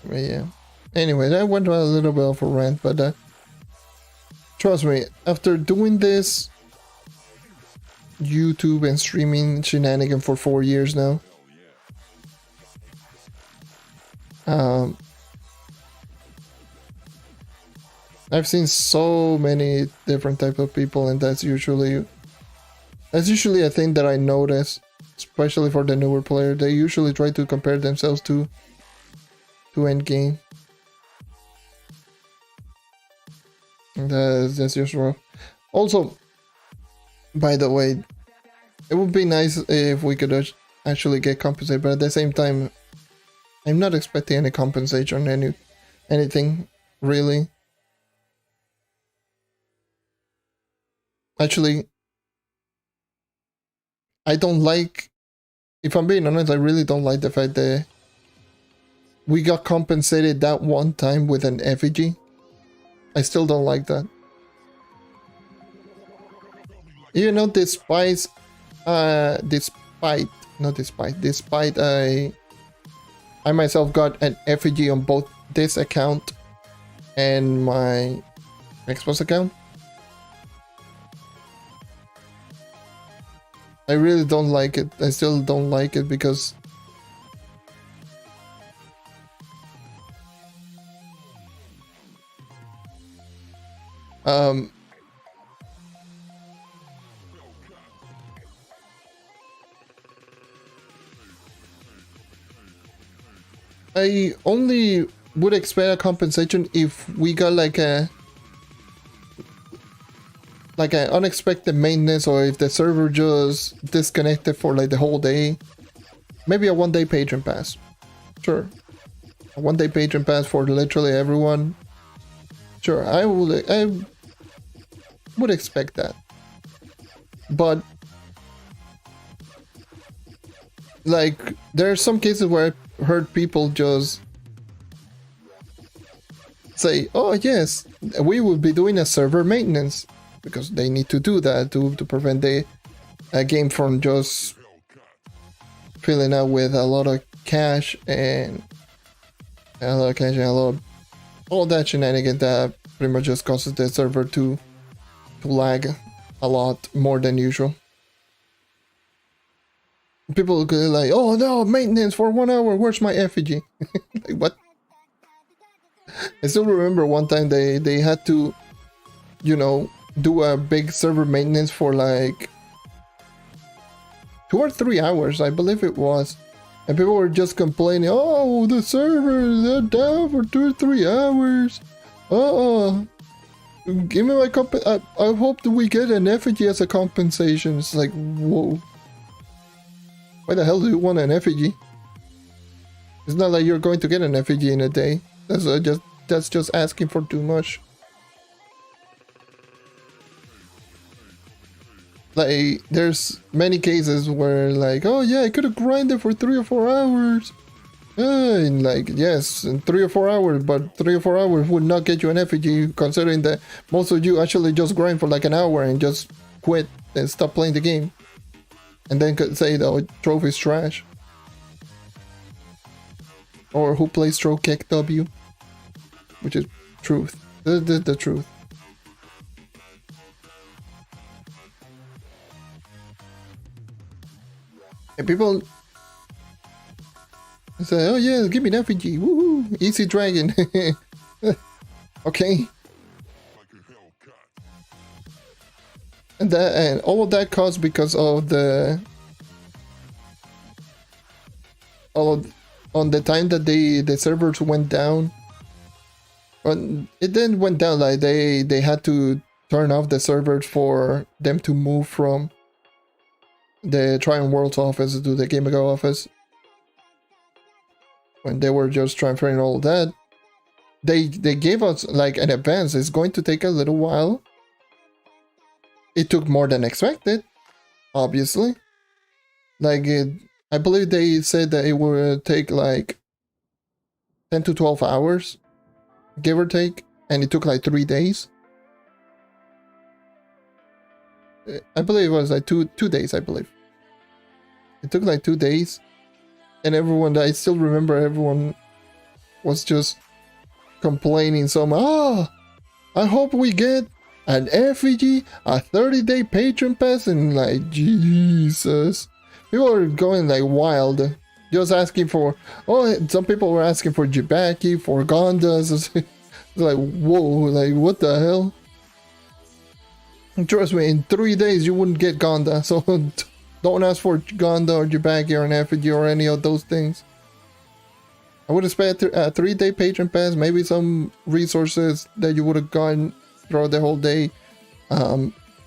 But yeah. Anyway, that went a little bit off a rant, but trust me, after doing this YouTube and streaming shenanigan for 4 years now, I've seen so many different types of people, and that's usually a thing that I notice, especially for the newer player. They usually try to compare themselves to endgame. That's just rough. Also, by the way, it would be nice if we could actually get compensated, but at the same time, I'm not expecting any compensation on anything really. Actually, I don't like, if I'm being honest, I really don't like the fact that we got compensated that one time with an effigy. I still don't like that. You know, despite I myself got an effigy on both this account and my Xbox account, I really don't like it. I still don't like it because I only would expect a compensation if we got like an unexpected maintenance, or if the server just disconnected for like the whole day. Maybe a 1-day patron pass. Sure. A 1-day patron pass for literally everyone. Sure, I would expect that. But like, there are some cases where I heard people just say, oh yes, we will be doing a server maintenance, because they need to do that to prevent the game from just filling out with a lot of cash and all that shenanigan that pretty much just causes the server to lag a lot more than usual. People go like, oh no, maintenance for 1 hour, where's my effigy? Like, what? I still remember one time they had to, you know, do a big server maintenance for like 2 or 3 hours, I believe it was. And people were just complaining, oh, the server is down for 2 or 3 hours. Give me my I hope that we get an effigy as a compensation. It's like, whoa. Why the hell do you want an effigy? It's not like you're going to get an effigy in a day. That's just asking for too much. Like, there's many cases where, like, oh yeah, I could have grinded for 3 or 4 hours. And like, yes, in 3 or 4 hours, but 3 or 4 hours would not get you an effigy, considering that most of you actually just grind for like an hour and just quit and stop playing the game. And then could say, oh, Trove is trash. Or who plays Trove kick W. Which is truth. The truth. And people say, oh yeah, give me an effigy. Woohoo! Easy dragon. Okay. And all of that caused because of the on the time that the servers went down. But it then went down, like they had to turn off the servers for them to move from the Triumph Worlds office to the Game Ago office. When they were just transferring all of that, they gave us like an advance. It's going to take a little while. It took more than expected, obviously. Like I believe they said that it would take like 10 to 12 hours, give or take, and it took like 3 days. I believe it was like two days, I believe. It took like 2 days. And everyone, I still remember everyone was just complaining so much. Oh, I hope we get an effigy, a 30-day Patron pass, and like, Jesus. People are going like wild. Just asking for, oh, some people were asking for Jibaki, for Gondas. It's like, whoa, like, what the hell? Trust me, in 3 days you wouldn't get Gonda, so don't ask for Gonda or Jibaki or an effigy or any of those things. I would expect a 3-day Patron pass, maybe some resources that you would have gotten throughout the whole day,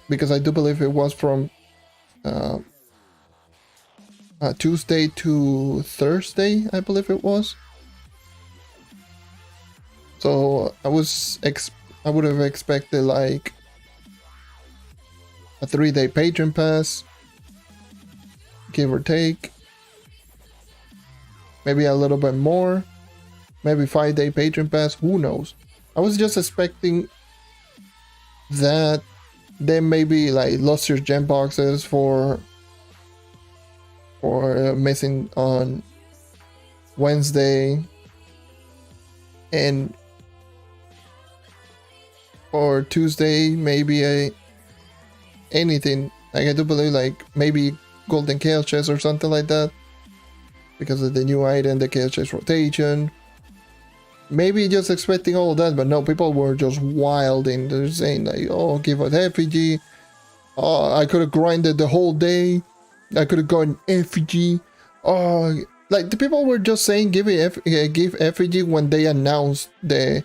because I do believe it was from Tuesday to Thursday, I believe it was. So I would have expected like a 3-day Patron pass, give or take. Maybe a little bit more. Maybe 5-day Patron pass, who knows. I was just expecting that. Then maybe like lost your gem boxes for missing on Wednesday, and or Tuesday, maybe anything. Like, I do believe like maybe golden chaos chest or something like that, because of the new item, the chaos chest rotation. Maybe just expecting all of that, but no, people were just wilding. They're saying like, oh, give us effigy. Oh, I could have grinded the whole day. I could have gotten effigy. Oh, like the people were just saying give effigy when they announced the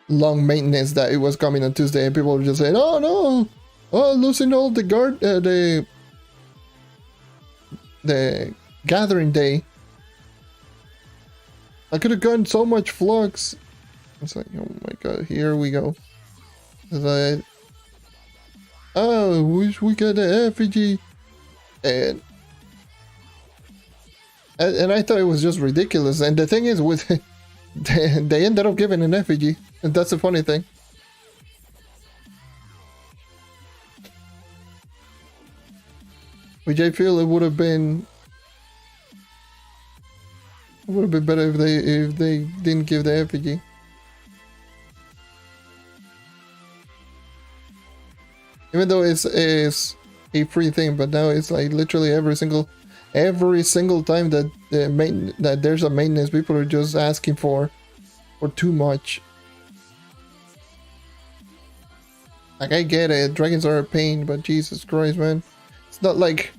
long maintenance that it was coming on Tuesday, and people were just saying, oh no, oh, losing all the the gathering day. I could have gotten so much flux. It's like, oh my god, here we go. It's like, oh, wish we got an effigy. And I thought it was just ridiculous. And the thing is, with they ended up giving an effigy, and that's the funny thing. Which I feel it would have been better if they didn't give the effigy. Even though it's a free thing, but now it's like literally every single time that that there's a maintenance, people are just asking for too much. Like, I get it, dragons are a pain, but Jesus Christ, man, it's not like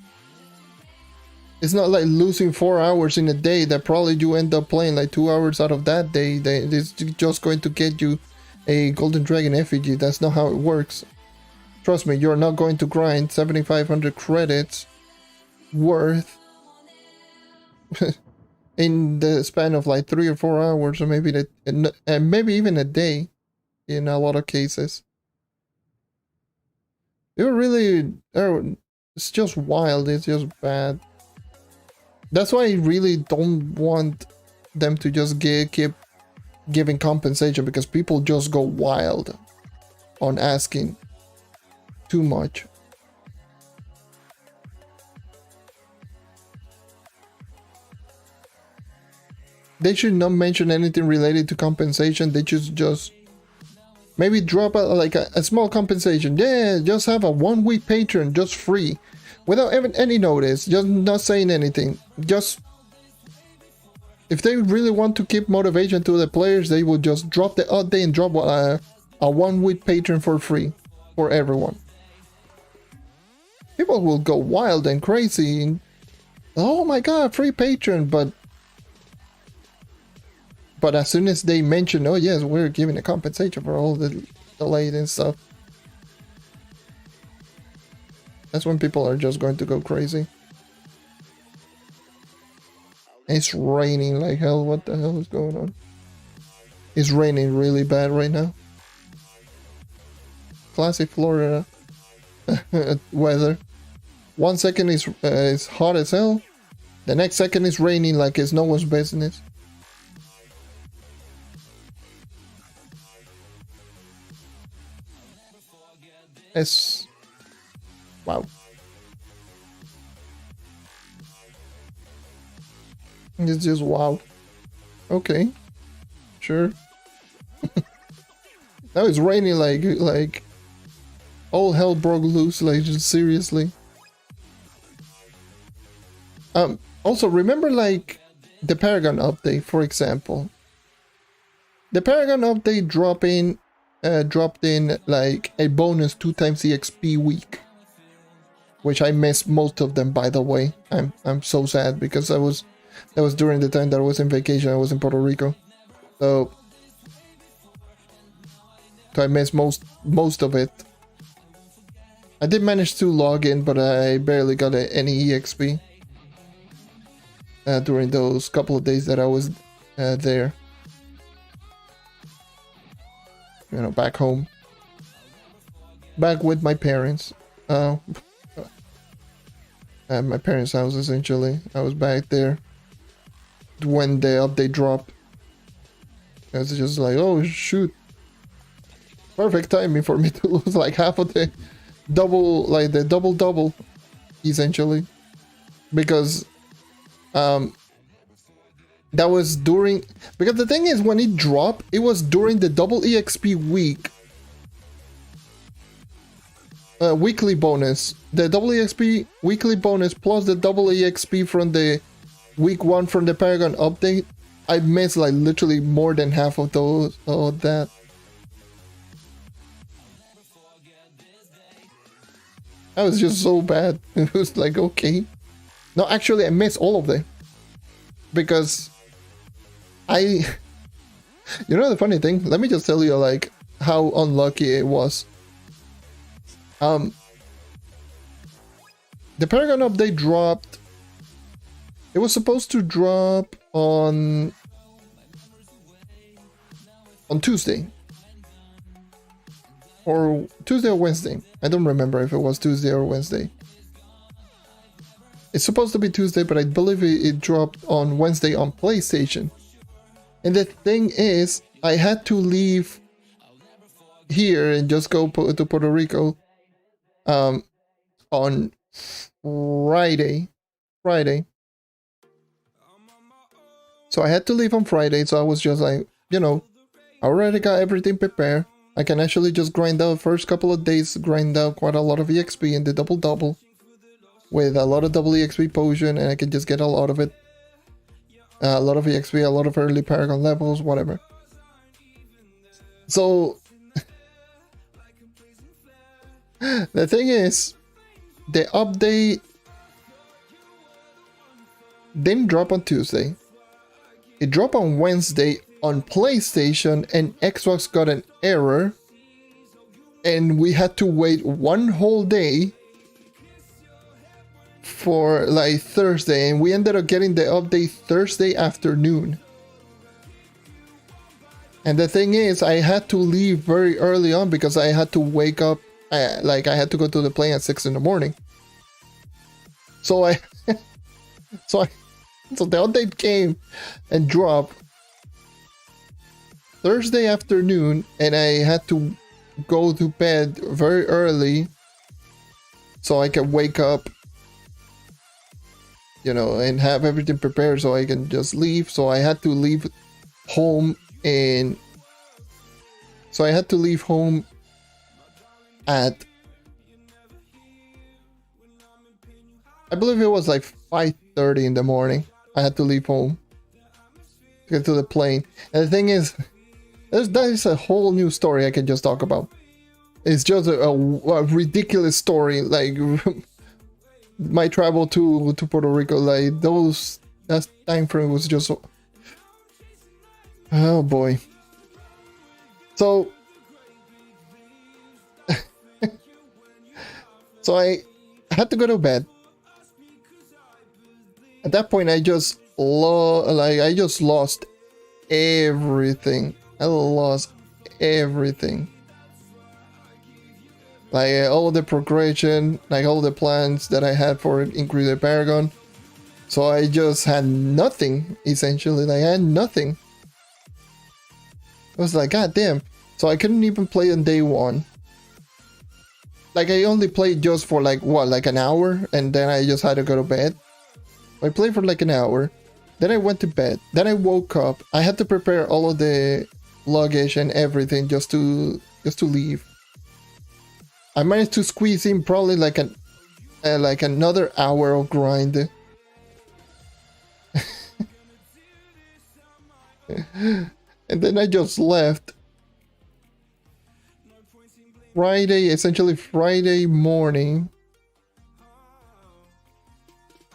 losing 4 hours in a day that probably you end up playing like 2 hours out of that day. It's just going to get you a golden dragon effigy. That's not how it works. Trust me, you're not going to grind 7,500 credits worth in the span of like 3 or 4 hours, or maybe maybe even a day in a lot of cases. You're really, it's just wild. It's just bad. That's why I really don't want them to just keep giving compensation, because people just go wild on asking too much. They should not mention anything related to compensation. They just maybe drop a small compensation. Yeah, just have a 1 week Patron just free, without even any notice, just not saying anything. Just if they really want to keep motivation to the players, they will just drop the update and drop a 1 week Patron for free for everyone. People will go wild and crazy and, oh my god, free Patron, but as soon as they mention, oh yes, we're giving a compensation for all the delayed and stuff, that's when people are just going to go crazy. It's raining like hell. What the hell is going on? It's raining really bad right now. Classic Florida weather. 1 second is hot as hell. The next second is raining like it's no one's business. It's wow. It's just wow. Okay, sure. Now it's raining like all hell broke loose. Like, just seriously. Also remember, like, the Paragon update, for example. The Paragon update dropped in like a bonus 2 times EXP week, which I missed most of them, by the way. I'm so sad, because that was during the time that I was in vacation. I was in Puerto Rico, so I missed most of it. I did manage to log in, but I barely got any EXP during those couple of days that I was there. You know, back home, back with my parents. At my parents' house, essentially. I was back there when the update dropped. I was just like, oh shoot, perfect timing for me to lose like half of the double, essentially, because that was during, because the thing is, when it dropped, it was during the double EXP week, weekly bonus. The double EXP weekly bonus plus the double EXP from the week 1 from the Paragon update. I missed like literally more than half of those, of that. That was just so bad. It was like, okay. No, actually, I missed all of them, because you know the funny thing? Let me just tell you like how unlucky it was. The Paragon update dropped. It was supposed to drop on Tuesday. Or Tuesday or Wednesday. I don't remember if it was Tuesday or Wednesday. It's supposed to be Tuesday, but I believe it dropped on Wednesday on PlayStation. And the thing is, I had to leave here and just go to Puerto Rico on Friday. So I had to leave on Friday, so I was just like, you know, I already got everything prepared. I can actually just grind out first couple of days, grind out quite a lot of EXP in the double with a lot of double EXP potion, and I can just get a lot of it. A lot of EXP, a lot of early Paragon levels, whatever. So the thing is, the update didn't drop on Tuesday. It dropped on Wednesday on PlayStation and Xbox got an error, and we had to wait one whole day for like Thursday, and we ended up getting the update Thursday afternoon. And the thing is, I had to leave very early on because I had to wake up, like I had to go to the plane at 6 in the morning. So so the update came and dropped Thursday afternoon, and I had to go to bed very early so I can wake up, you know, and have everything prepared so I can just leave. So I had to leave home, and so I had to leave home at, I believe it was like 5:30 in the morning. I had to leave home to get to the plane. And the thing is, that is a whole new story I can just talk about. It's just a ridiculous story, like my travel to Puerto Rico, like that time frame was just so, oh boy. So so I had to go to bed. At that point, I just lost everything. I lost everything. Like all the progression, like all the plans that I had for increase the Paragon. So I just had nothing, essentially. Like I had nothing. I was like, God damn. So I couldn't even play on day one. Like I only played just for like what, like an hour, and then I just had to go to bed. I played for like an hour, then I went to bed, then I woke up. I had to prepare all of the luggage and everything just to leave. I managed to squeeze in probably like another hour of grind. And then I just left. Essentially Friday morning.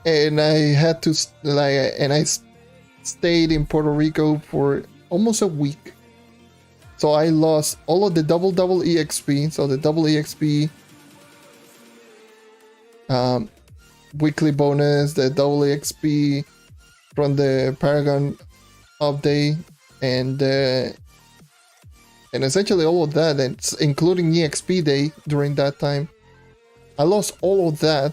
And I had to, I stayed in Puerto Rico for almost a week. So I lost all of the double EXP. So the double EXP, weekly bonus, the double EXP from the Paragon update, and essentially all of that, and including EXP day during that time. I lost all of that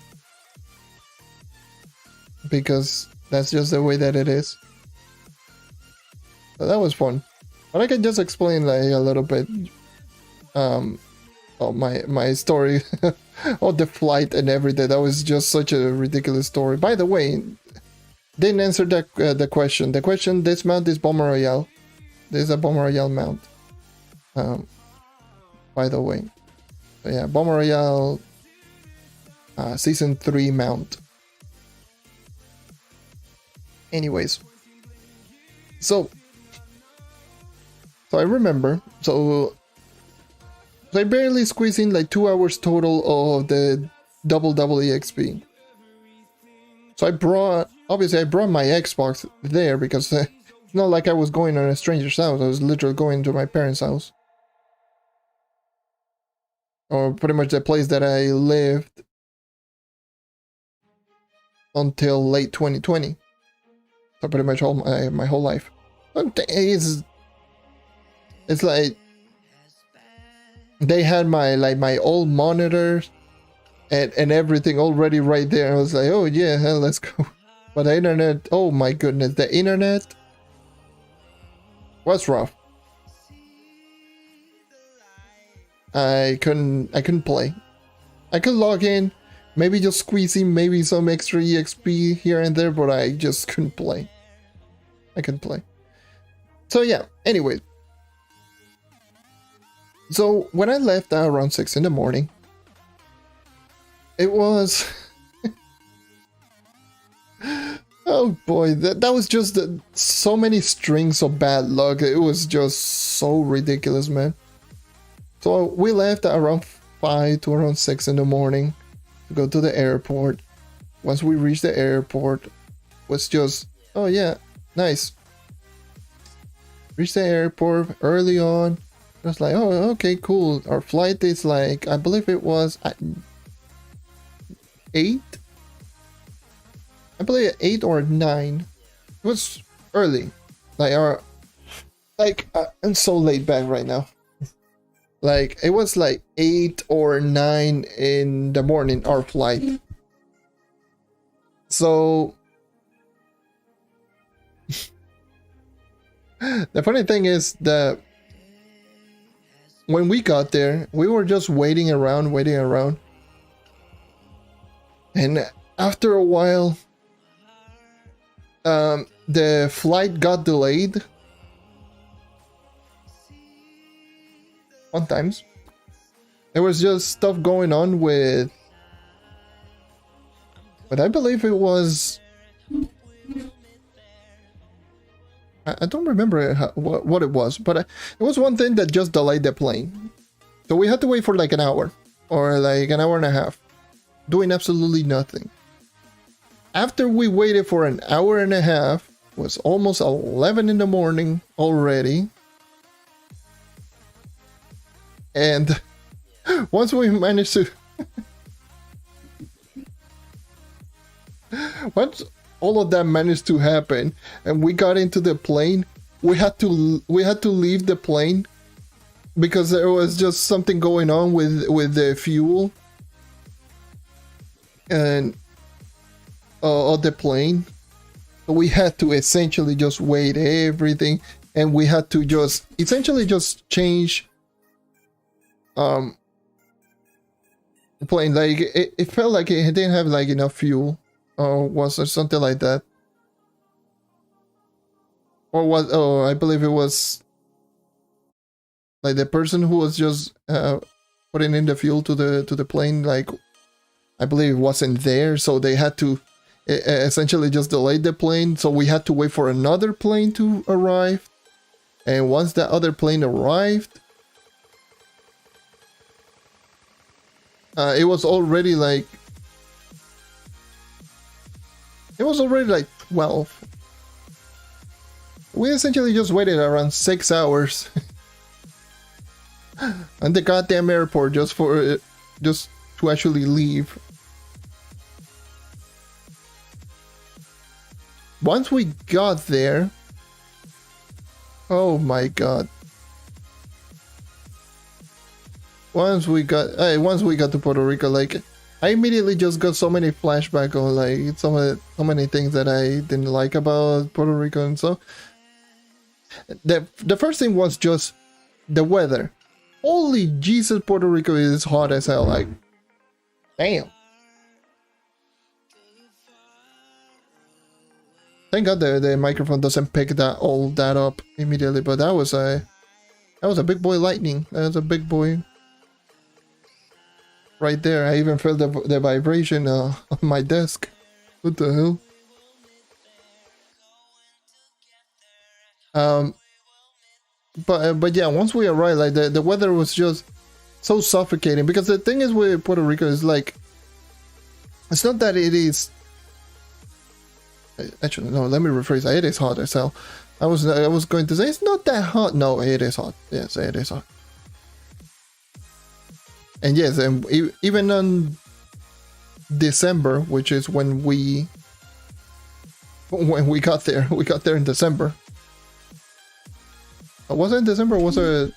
because that's just the way that it is. So that was fun. But I can just explain like a little bit my story of the flight and everything. That was just such a ridiculous story. By the way, didn't answer the question. The question, this mount is Bomber Royale. This is a Bomber Royale mount. By the way. So yeah, Bomber Royale Season 3 mount. Anyways. So I remember, so I barely squeezed in like 2 hours total of the double EXP. So I brought my Xbox there because it's not like I was going on a stranger's house. I was literally going to my parents' house. Or pretty much the place that I lived until late 2020. So pretty much all my whole life. It's like they had my old monitors and everything already right there. I was like, oh yeah, hell, let's go. But the internet, oh my goodness, the internet was rough. I couldn't play. I could log in, maybe just squeeze in maybe some extra EXP here and there, but I just couldn't play. I couldn't play. So yeah, anyway. So when I left around 6 in the morning, it was oh boy, that was just so many strings of bad luck. It was just so ridiculous, man. So we left at around 5 to around 6 in the morning to go to the airport. Once we reached the airport, was just, oh yeah, nice. Reached the airport early on. I was like, oh, okay, cool. Our flight is like, I believe it was at 8. I believe 8 or 9. It was early. I'm so laid back right now. Like, it was like 8 or 9 in the morning, our flight. So the funny thing is that when we got there, we were just waiting around. And after a while, the flight got delayed. Sometimes there was just stuff going on with, but I believe it was, I don't remember what it was, but it was one thing that just delayed the plane. So we had to wait for like an hour or like an hour and a half, doing absolutely nothing. After we waited for an hour and a half, it was almost 11 in the morning already. And once we managed to, once all of that managed to happen, and we got into the plane, we had to leave the plane because there was just something going on with the fuel and of the plane. So we had to essentially just wait everything, and we had to just essentially just change the plane. Like it felt like it didn't have like enough fuel, or was there something like that, or was, oh, I believe it was like the person who was just putting in the fuel to the plane, like I believe it wasn't there, so they had to essentially just delay the plane, so we had to wait for another plane to arrive. And once that other plane arrived, it was already like 12. We essentially just waited around 6 hours at the goddamn airport just to actually leave. Once we got there, oh my god. Once we got to Puerto Rico, like I immediately just got so many flashbacks on like so many things that I didn't like about Puerto Rico. And so the first thing was just the weather. Holy Jesus, Puerto Rico is hot as hell. Like, damn. Thank God the microphone doesn't pick all that up immediately, but that was a big boy lightning. That was a big boy right there. I even felt the vibration on my desk. What the hell? But yeah, once we arrived, like the weather was just so suffocating, because the thing is with Puerto Rico is like, it's not that it is. Actually, no, let me rephrase that. It is hot as hell. I was going to say it's not that hot. No, it is hot. Yes, it is hot. And yes, and even on December, which is when we got there, in December. Was it in December? Was it?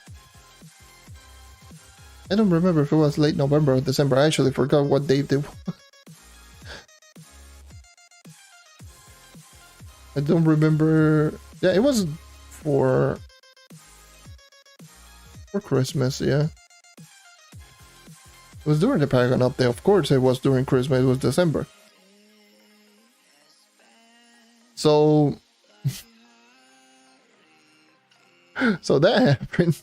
I don't remember if it was late November or December. I actually forgot what date it was. I don't remember. Yeah, it was for Christmas, yeah. It was during the Paragon update. Of course it was during Christmas. It was December. So so that happened.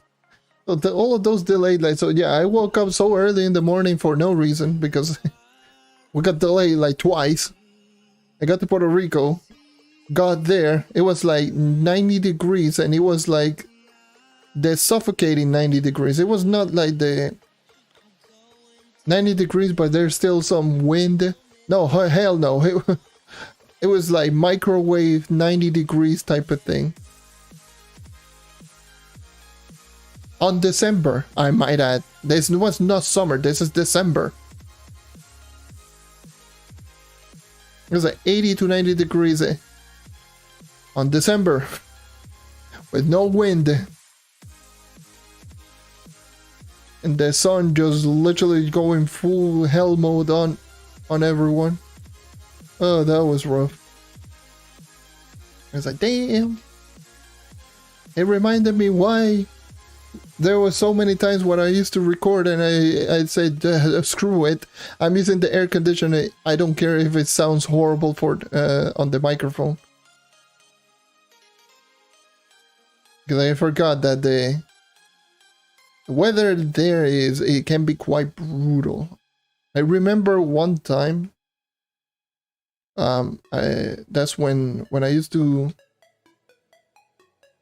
So all of those delayed, like, so yeah, I woke up so early in the morning for no reason, because we got delayed like twice. I got to Puerto Rico, got there, it was like 90 degrees, and it was like the suffocating 90 degrees. It was not like the 90 degrees, but there's still some wind. No, hell no. It was like microwave 90 degrees type of thing. On December, I might add. This was not summer, this is December. It was like 80 to 90 degrees on December with no wind. And the sun just literally going full hell mode on everyone. Oh, that was rough. I was like, damn. It reminded me why there were so many times when I used to record and I said, screw it. I'm using the air conditioner. I don't care if it sounds horrible for on the microphone. Because I forgot that the weather there it can be quite brutal. I remember one time, that's when I used to,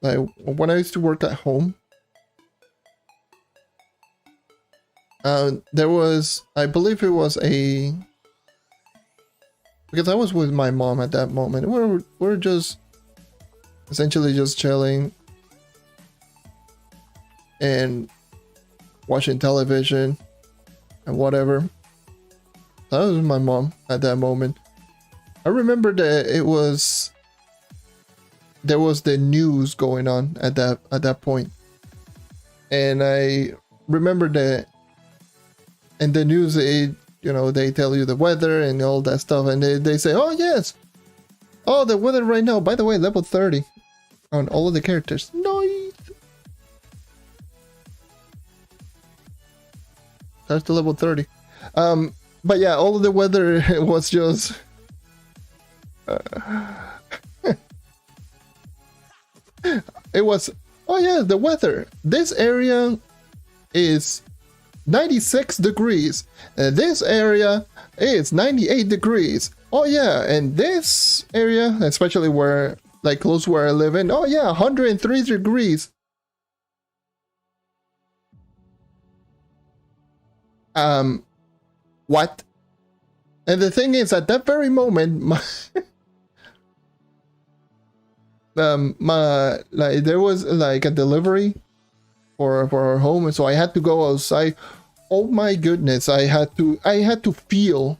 like, when I used to work at home. There was, I believe it was because I was with my mom at that moment. We're just essentially just chilling and watching television and whatever. That was my mom at that moment. I remember that there was the news going on at that point, and I remember that. And the news, you know, they tell you the weather and all that stuff, and they say, oh yes, oh the weather right now. By the way, level 30 on all of the characters. Nice. That's the level 30. But yeah, all of the weather was just. It was, oh yeah, the weather. This area is 96 degrees. This area is 98 degrees. Oh yeah, and this area, especially where, like close where I live in, oh yeah, 103 degrees. What? And the thing is, at that very moment, like there was like a delivery for our home, and so I had to go outside. Oh my goodness, I had to feel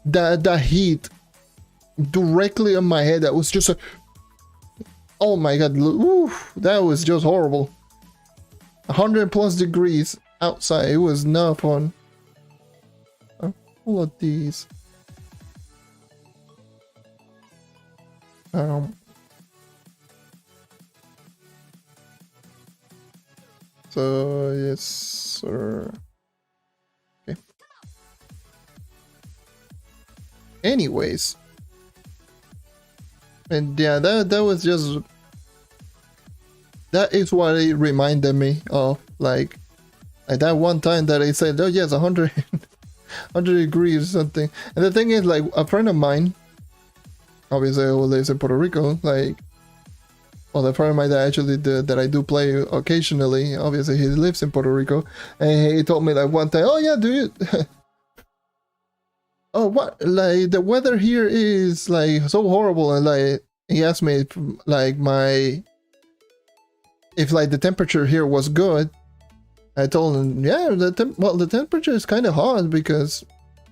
the heat directly on my head. That was just oh my god, oof, that was just horrible. 100 plus degrees outside. It was not fun. All of these. So yes, sir. Okay. Anyways, and yeah, that was just, that is what it reminded me of, like that one time that I said, oh yes, 100 degrees or something. And the thing is, like, a friend of mine, obviously who lives in Puerto Rico, like, well, the friend of mine that I do play occasionally, obviously he lives in Puerto Rico, and he told me like one time, oh yeah, do you oh what, like the weather here is like so horrible, and like he asked me if, like if like the temperature here was good. I told him, yeah, the temperature is kind of hot because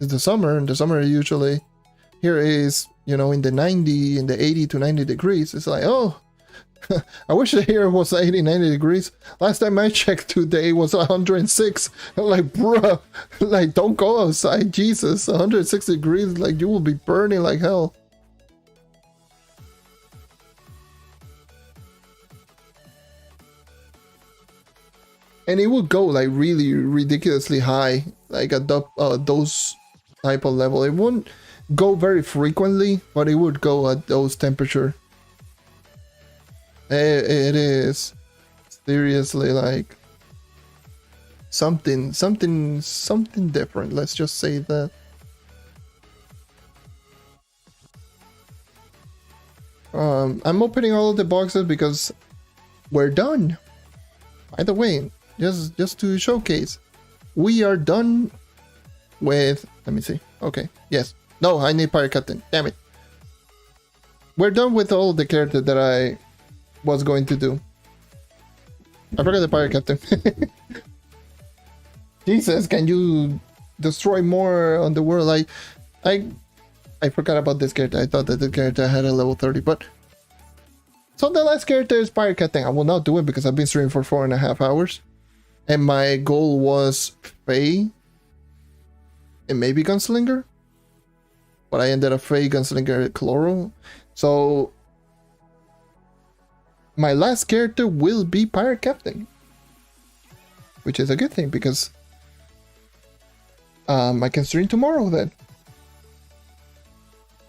it's the summer, and the summer usually here is, you know, in the 80 to 90 degrees. It's like, oh, I wish the here was 80, 90 degrees. Last time I checked today was 106. I'm like, bruh, like, don't go outside, Jesus. 106 degrees, like, you will be burning like hell. And it would go like really ridiculously high, like at those type of level. It wouldn't go very frequently, but it would go at those temperature. It is seriously like something different. Let's just say that. I'm opening all of the boxes because we're done. By the way, just to showcase, we are done with. Let me see. Okay. Yes. No, I need Pirate Captain. Damn it. We're done with all the characters that I was going to do. I forgot the pirate captain. Jesus, can you destroy more on the world? I forgot about this character. I thought that the character had a level 30, but so the last character is pirate captain. I will not do it because I've been streaming for 4.5 hours, and my goal was Faye and maybe Gunslinger, but I ended up Faye, Gunslinger, Chloro. So my last character will be pirate captain, which is a good thing because I can stream tomorrow then.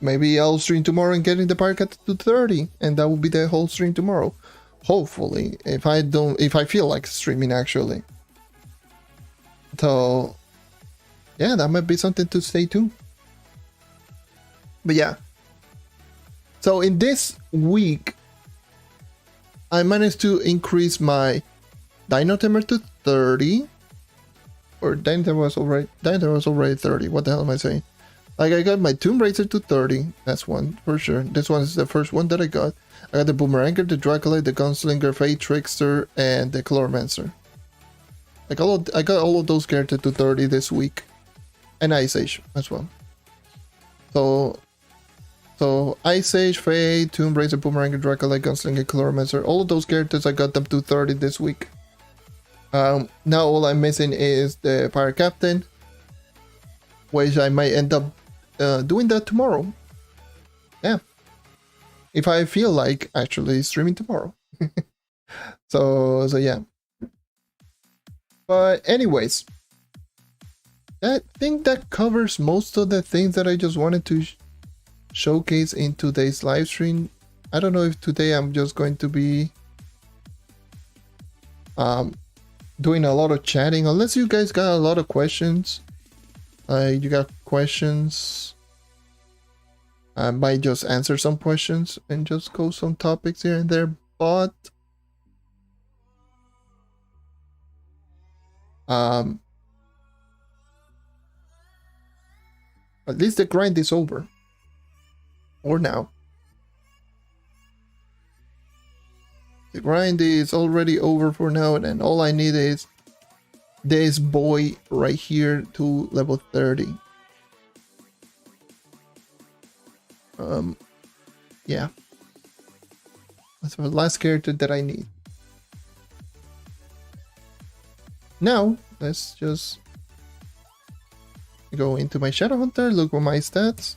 Maybe I'll stream tomorrow and getting the pirate captain to 30, and that will be the whole stream tomorrow. Hopefully, if I feel like streaming actually. So yeah, that might be something to stay tuned. But yeah. So in this week, I managed to increase my Dino Tamer to 30. Or Dino Tamer was already 30. What the hell am I saying? Like, I got my Tomb Raider to 30. That's one for sure. This one is the first one that I got. I got the Boomeranger, the Draculite, the Gunslinger, Fate Trickster, and the Chloromancer. Like, I got all of those characters to 30 this week. And Ice Age as well. So Ice Age, Fate, Tomb Raider, Boomerang, Draculite, Gunslinger, Chloromancer, all of those characters I got them to 30 this week. Now all I'm missing is the Pirate Captain, which I might end up doing that tomorrow. Yeah, if I feel like actually streaming tomorrow. So yeah. But anyways, I think that covers most of the things that I just wanted to showcase in today's live stream. I don't know if today I'm just going to be doing a lot of chatting, unless you guys got a lot of questions. You got questions, I might just answer some questions and just go some topics here and there, but at least the grind is over. Or now. The grind is already over for now, and then all I need is this boy right here to level 30. Yeah. That's the last character that I need. Now, let's just go into my Shadowhunter, look at my stats.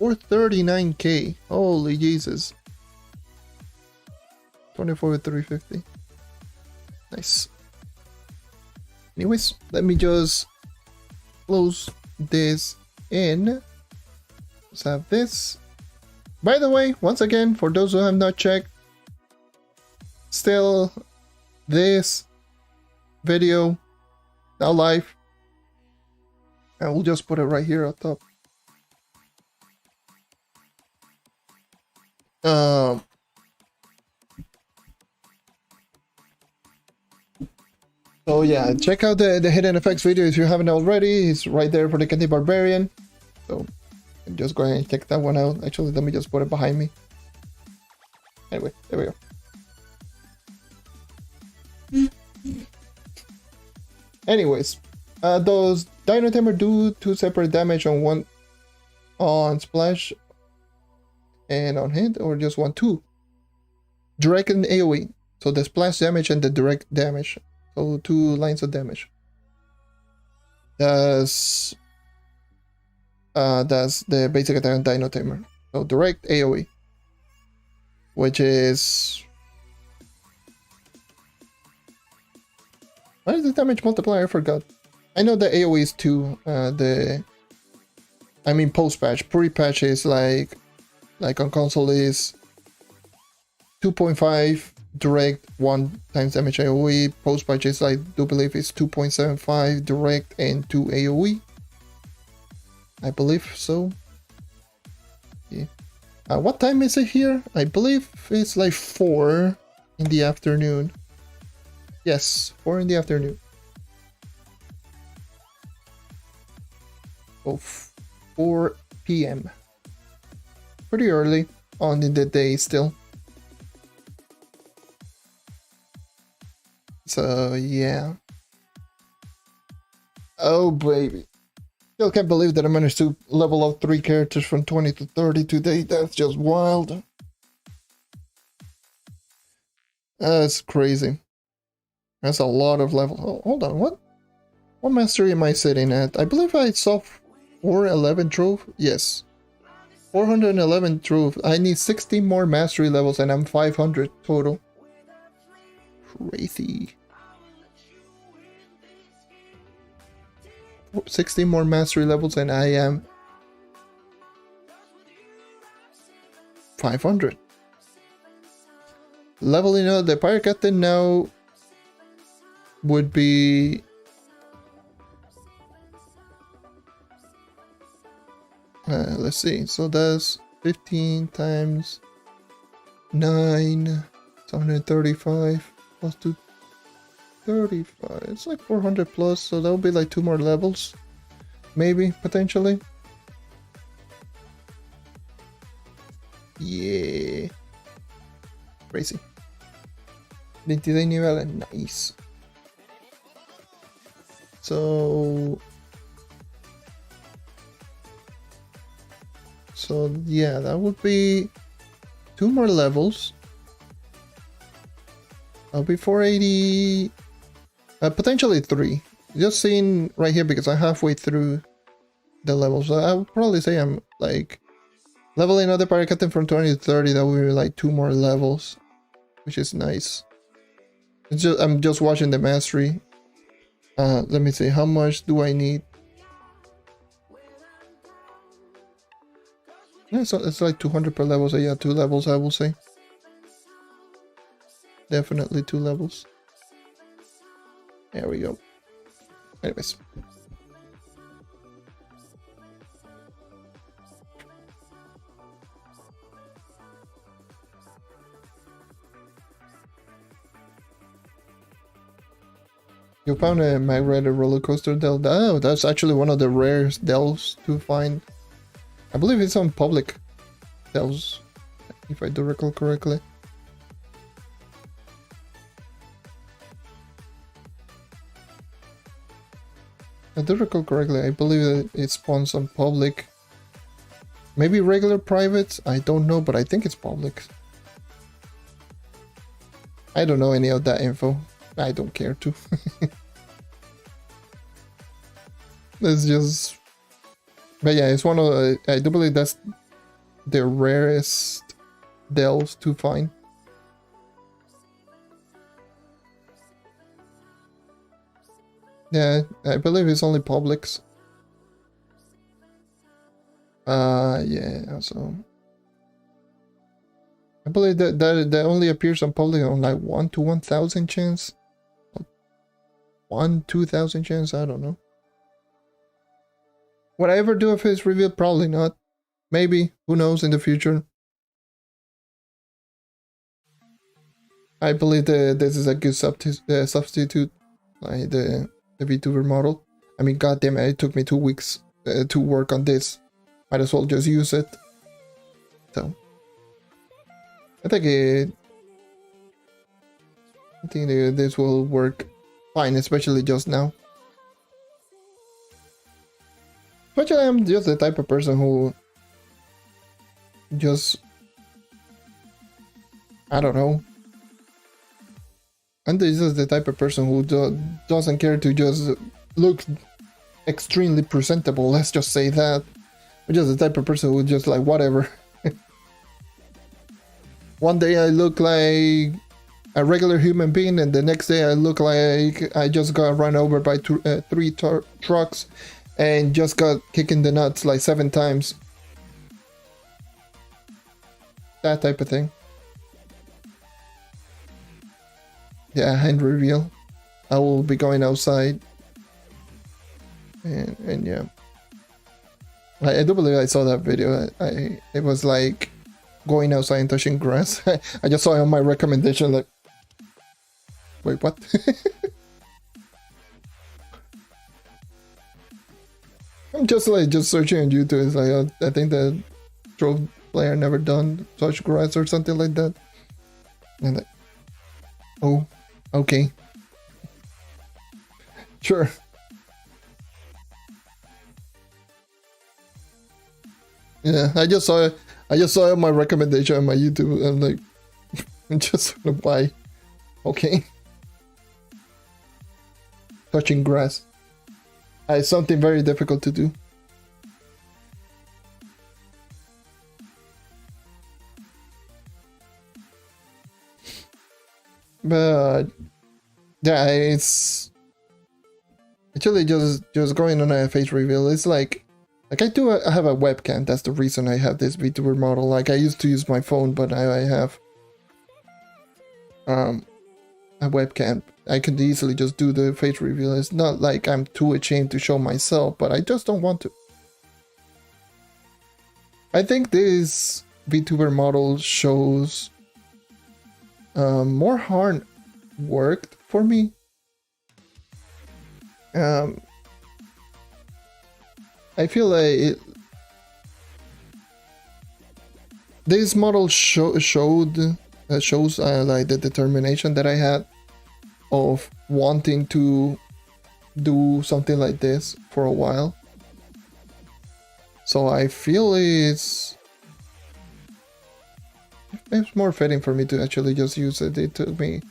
439k, holy Jesus. 24 with 350. Nice. Anyways, let me just close this in. Let's have this. By the way, once again, for those who have not checked, still this video now live, and we'll just put it right here up top. So yeah, check out the hidden effects video if you haven't already. It's right there for the Candy Barbarian. So just go ahead and check that one out. Actually, let me just put it behind me. Anyway, there we go. Anyways, those Dino Tamer do 2 separate damage on one on splash and on hit, or just 2 direct and AoE. So the splash damage and the direct damage. So 2 lines of damage. That's the basic attack on Dino Tamer. So direct AoE, which is, what is the damage multiplier? I forgot. I know the AoE is 2. Post patch. Pre-patch is like on console is 2.5 direct, 1 times damage AoE. Post patch is, I do believe, is 2.75 direct and 2 AoE. I believe so. Yeah. What time is it here? I believe it's like 4 in the afternoon. Yes, 4 in the afternoon. Oh, 4 p.m. Pretty early on in the day still. So yeah. Oh baby. Still can't believe that I managed to level up 3 characters from 20 to 30 today. That's just wild. That's crazy. That's a lot of level. Oh, hold on, what mastery am I sitting at? I believe I saw 411 Trove. Yes. 411 Trove. I need 60 more mastery levels and I'm 500 total. Crazy. 60 more mastery levels and I am 500. Leveling up the pirate captain now would be let's see, so that's 15 times 9, 135 plus 235. It's like 400 plus, so that'll be like 2 more levels, maybe, potentially. Yeah, crazy. 22 nivel, nice. So yeah, that would be 2 more levels. I'll be 480, potentially 3. Just seeing right here because I'm halfway through the levels. So I would probably say I'm like leveling up the pirate captain from 20 to 30. That would be like 2 more levels, which is nice. It's just, I'm just watching the mastery. Let me see, how much do I need? Yeah, so it's like 200 per level, so yeah, 2 levels I will say. Definitely 2 levels. There we go. Anyways. You found a magnetic roller coaster Dell. Oh, that's actually one of the rarest Dells to find. I believe it's on public Dells, if I do recall correctly. I do recall correctly, I believe that it spawns on public. Maybe regular private, I don't know, but I think it's public. I don't know any of that info. I don't care to. It's just... But yeah, it's one of the... I do believe that's the rarest Dells to find. Yeah, I believe it's only publics. Yeah, so... I believe that only appears on public on like 1 to 1,000 chance. 1-2,000 chance, I don't know. Would I ever do a face reveal? Probably not. Maybe, who knows in the future. I believe this is a good substitute, like the VTuber model. I mean, goddamn it, it took me 2 weeks to work on this. Might as well just use it. So, I think this will work fine, especially just now. Especially, I'm just the type of person who just, I don't know. And this is the type of person who doesn't care to just look extremely presentable, let's just say that. I'm just the type of person who just like, whatever. One day I look like a regular human being, and the next day I look like I just got run over by 3 trucks and just got kicked in the nuts like 7 times. That type of thing. Yeah, hand reveal. I will be going outside. And yeah. I do believe I saw that video. It was like going outside and touching grass. I just saw it on my recommendation like, wait, what? I'm just searching on YouTube. It's like, I think the Trove player never done touch grass or something like that. And like, oh, okay. Sure. Yeah, I just saw it. I just saw my recommendation on my YouTube. I'm like, just why? Okay. Touching grass. It's something very difficult to do. But yeah, it's actually just going on a face reveal. It's like I do have a webcam. That's the reason I have this VTuber model. Like I used to use my phone, but now I have a webcam. I could easily just do the face reveal. It's not like I'm too ashamed to show myself, but I just don't want to. I think this VTuber model shows more hard worked for me. I feel like this model shows like the determination that I had of wanting to do something like this for a while. So I feel it's more fitting for me to actually just use it. It took me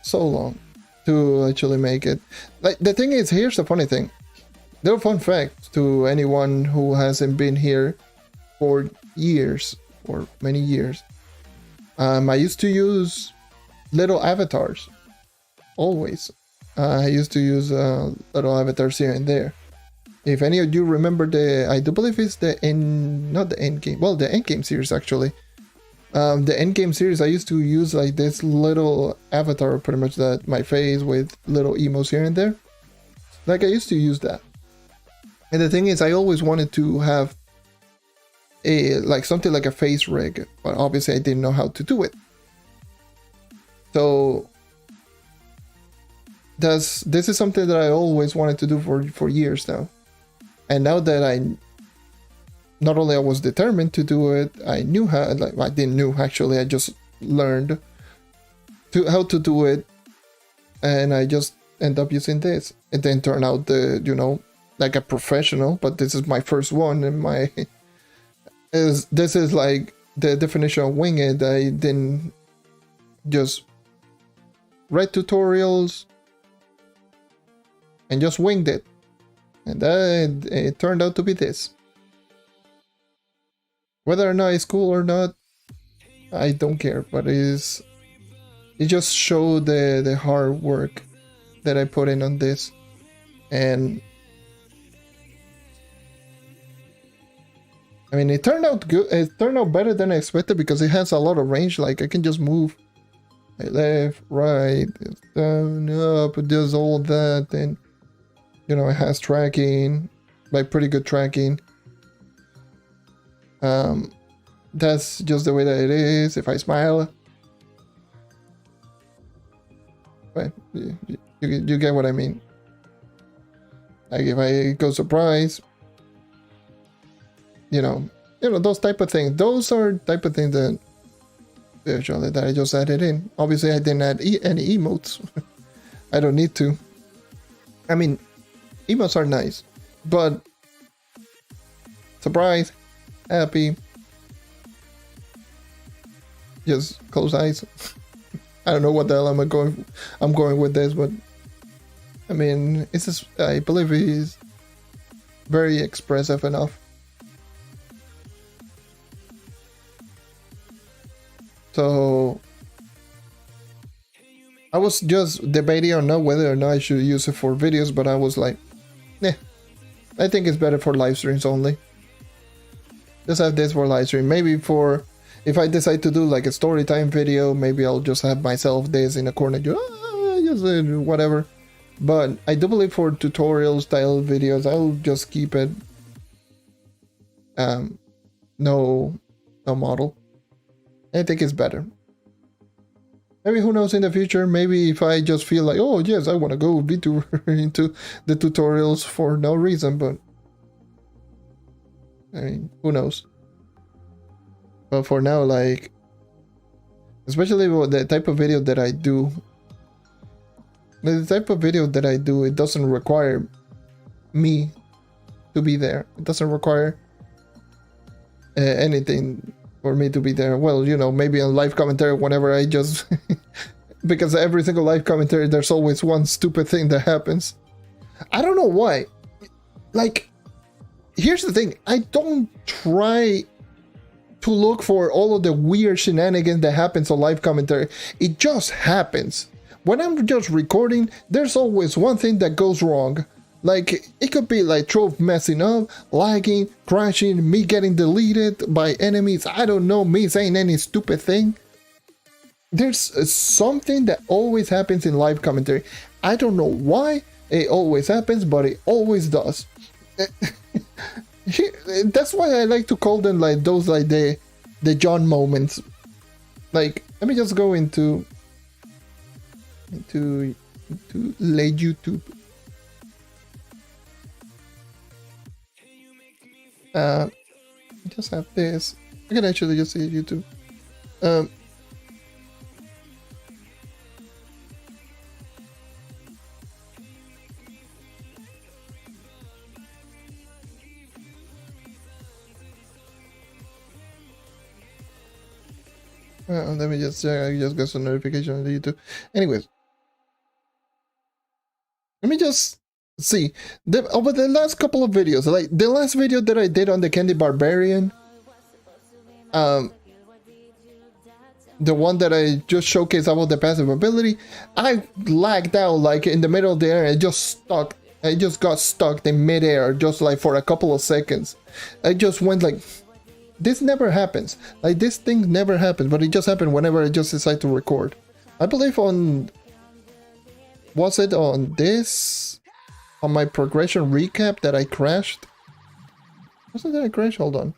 so long to actually make it. Like the thing is, here's the funny thing. Little fun fact to anyone who hasn't been here for years or many years. I used to use little avatars. Always. I used to use little avatars here and there. If any of you remember I do believe it's not the end game. Well, the end game series actually. The end game series, I used to use like this little avatar, pretty much that my face with little emotes here and there. Like I used to use that. And the thing is, I always wanted to have something like a face rig, but obviously I didn't know how to do it. So this is something that I always wanted to do for years now. And now that not only I was determined to do it, I knew how. Like I didn't know actually. I just learned how to do it, and I just end up using this. It then turned out like a professional. But this is my first one, and this is like the definition of wing it. I didn't just read tutorials and just winged it, and then it turned out to be this. Whether or not it's cool or not, I don't care, but it just showed the hard work that I put in on this. And I mean, it turned out good. It turned out better than I expected because it has a lot of range. Like I can just move left, right, down, up, it does all that. And it has tracking, like pretty good tracking. That's just the way that it is. If I smile, but you get what I mean. Like if I go surprise, those type of things. Those are type of things that I just added in. Obviously, I didn't add any emotes. I don't need to. I mean, emotes are nice, but surprise, happy, just close eyes. I don't know what the hell I'm going with this, but I mean, I believe he's very expressive enough. So I was just debating on whether or not I should use it for videos, but I was like, I think it's better for live streams only. Just have this for live stream. Maybe if I decide to do like a story time video, maybe I'll just have myself this in a corner, just whatever. But I do believe for tutorial style videos, I'll just keep it no model. I think it's better. Maybe, who knows, in the future, maybe if I just feel like, oh yes, I want to go VTuber into the tutorials for no reason, but I mean, who knows. But for now, like, especially with the type of video that I do, The type of video that I do, it doesn't require me to be there. It doesn't require anything for me to be there. Well, you know, maybe on live commentary whenever I just... because every single live commentary, there's always one stupid thing that happens. I don't know why. Like, here's the thing. I don't try to look for all of the weird shenanigans that happens on live commentary. It just happens. When I'm just recording, there's always one thing that goes wrong. Like, it could be like Trove messing up, lagging, crashing, me getting deleted by enemies, I don't know, me saying any stupid thing. There's something that always happens in live commentary. I don't know why it always happens, but it always does. That's why I like to call them like those, like the John moments. Like, let me just go into late YouTube. Just have this. I can actually just see YouTube. Let me just check. I just got some notification on the YouTube. Anyways, let me just see over the last couple of videos. Like the last video that I did on the Candy Barbarian, the one that I just showcased about the passive ability, I lagged out like in the middle of the air. I just stuck. I just got stuck in midair, just like for a couple of seconds. I just went like. This never happens. Like, this thing never happens, but it just happened whenever I just decide to record. I believe on... Was it on this? On my progression recap that I crashed? Wasn't that a crash? Hold on.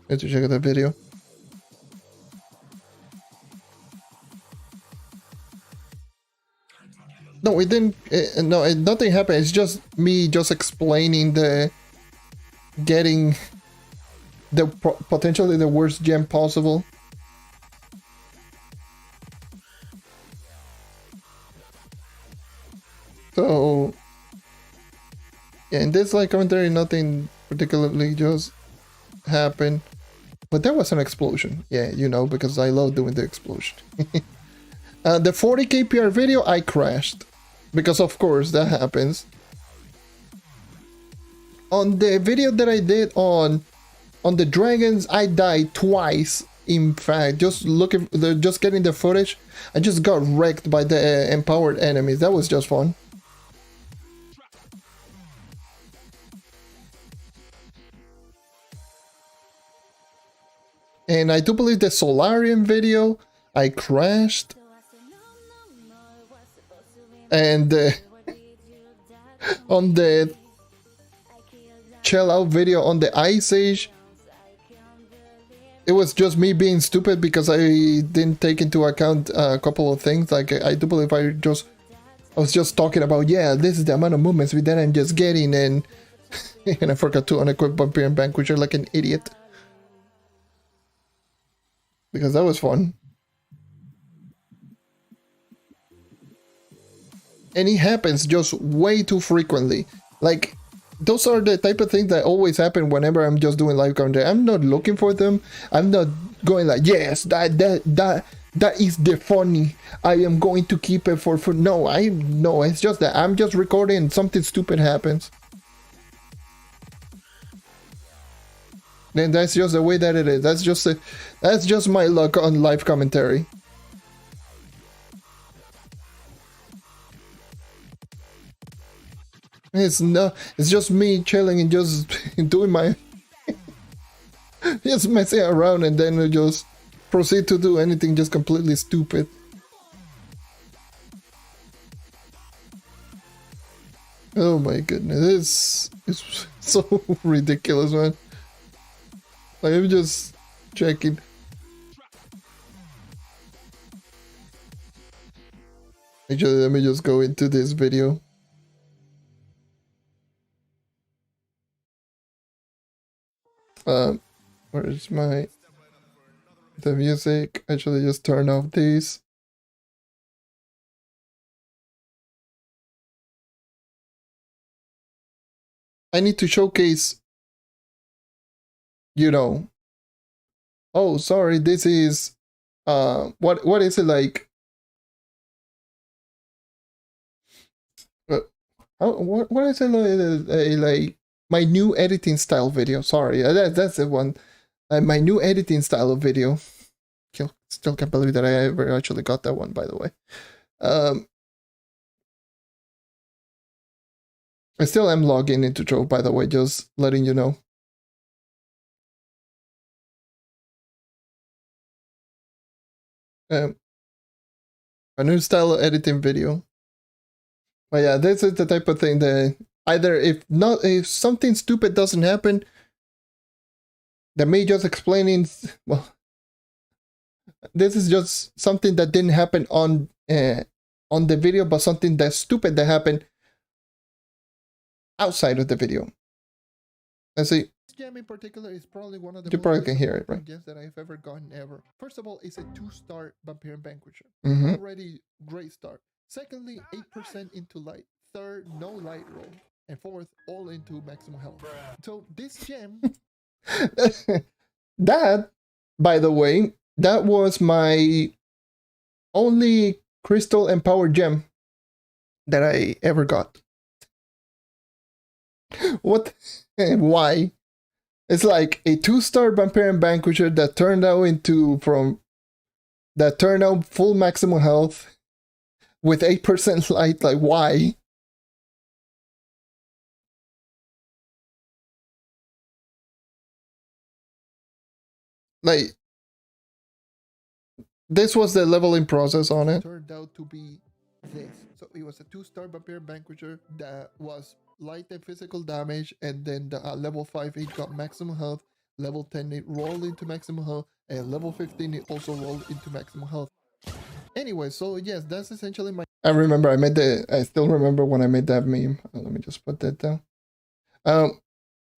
I have to check out the video. No, it didn't... nothing happened. It's just me just explaining the... Getting... the potentially the worst gem possible. So yeah, in this live commentary nothing particularly just happened, but there was an explosion. Yeah, you know, because I love doing the explosion. The 40 kpr video I crashed because of course that happens. On the video that I did on the dragons, I died twice. In fact, just getting the footage, I just got wrecked by the empowered enemies. That was just fun. And I do believe the Solarium video, I crashed. And on the chill out video on the Ice Age, it was just me being stupid because I didn't take into account a couple of things. Like, I do believe I was just talking about, yeah, this is the amount of movements that I'm just getting, and and I forgot to unequip Barbarian Vanquisher like an idiot. Because that was fun. And it happens just way too frequently. Like, those are the type of things that always happen whenever I'm just doing live commentary. I'm not looking for them. I'm not going like, yes, that is the funny. I am going to keep it for no. It's just that I'm just recording and something stupid happens. Then that's just the way that it is. That's just my luck on live commentary. It's just me chilling and just doing my just messing around, and then I just proceed to do anything just completely stupid. Oh my goodness, it's so ridiculous, man. Like, I'm just checking. Actually, let me just go into this video. Where is the music? Actually, just turn off these. I need to showcase, you know, oh, sorry, this is, what is it like? What is it like? My new editing style video. Sorry, that's the one. My new editing style of video. Still can't believe that I ever actually got that one. By the way, I still am logging into Trove. By the way, just letting you know. A new style of editing video. But yeah, this is the type of thing that either if something stupid doesn't happen, that me just explaining, well, this is just something that didn't happen on the video, but something that's stupid that happened outside of the video. Let's see. This gem in particular is probably one of the you probably can hear it, right? Gems that I've ever gotten ever. First of all, it's a 2-star Barbarian Vanquisher. Already great start. Secondly, 8% into light. Third, no light roll. And fourth, all into maximum health. So this gem... that, by the way, that was my only crystal empowered gem that I ever got. What? Why? It's like a 2-star Barbarian Vanquisher that turned out full maximum health with 8% light. Like, why? Like, this was the leveling process on it. Turned out to be this. So it was a 2-star Barbarian Vanquisher that was light and physical damage, and then the level 5 it got maximum health, level 10 it rolled into maximum health, and level 15 it also rolled into maximum health. Anyway, so yes, that's essentially my... I still remember when I made that meme. Let me just put that down. I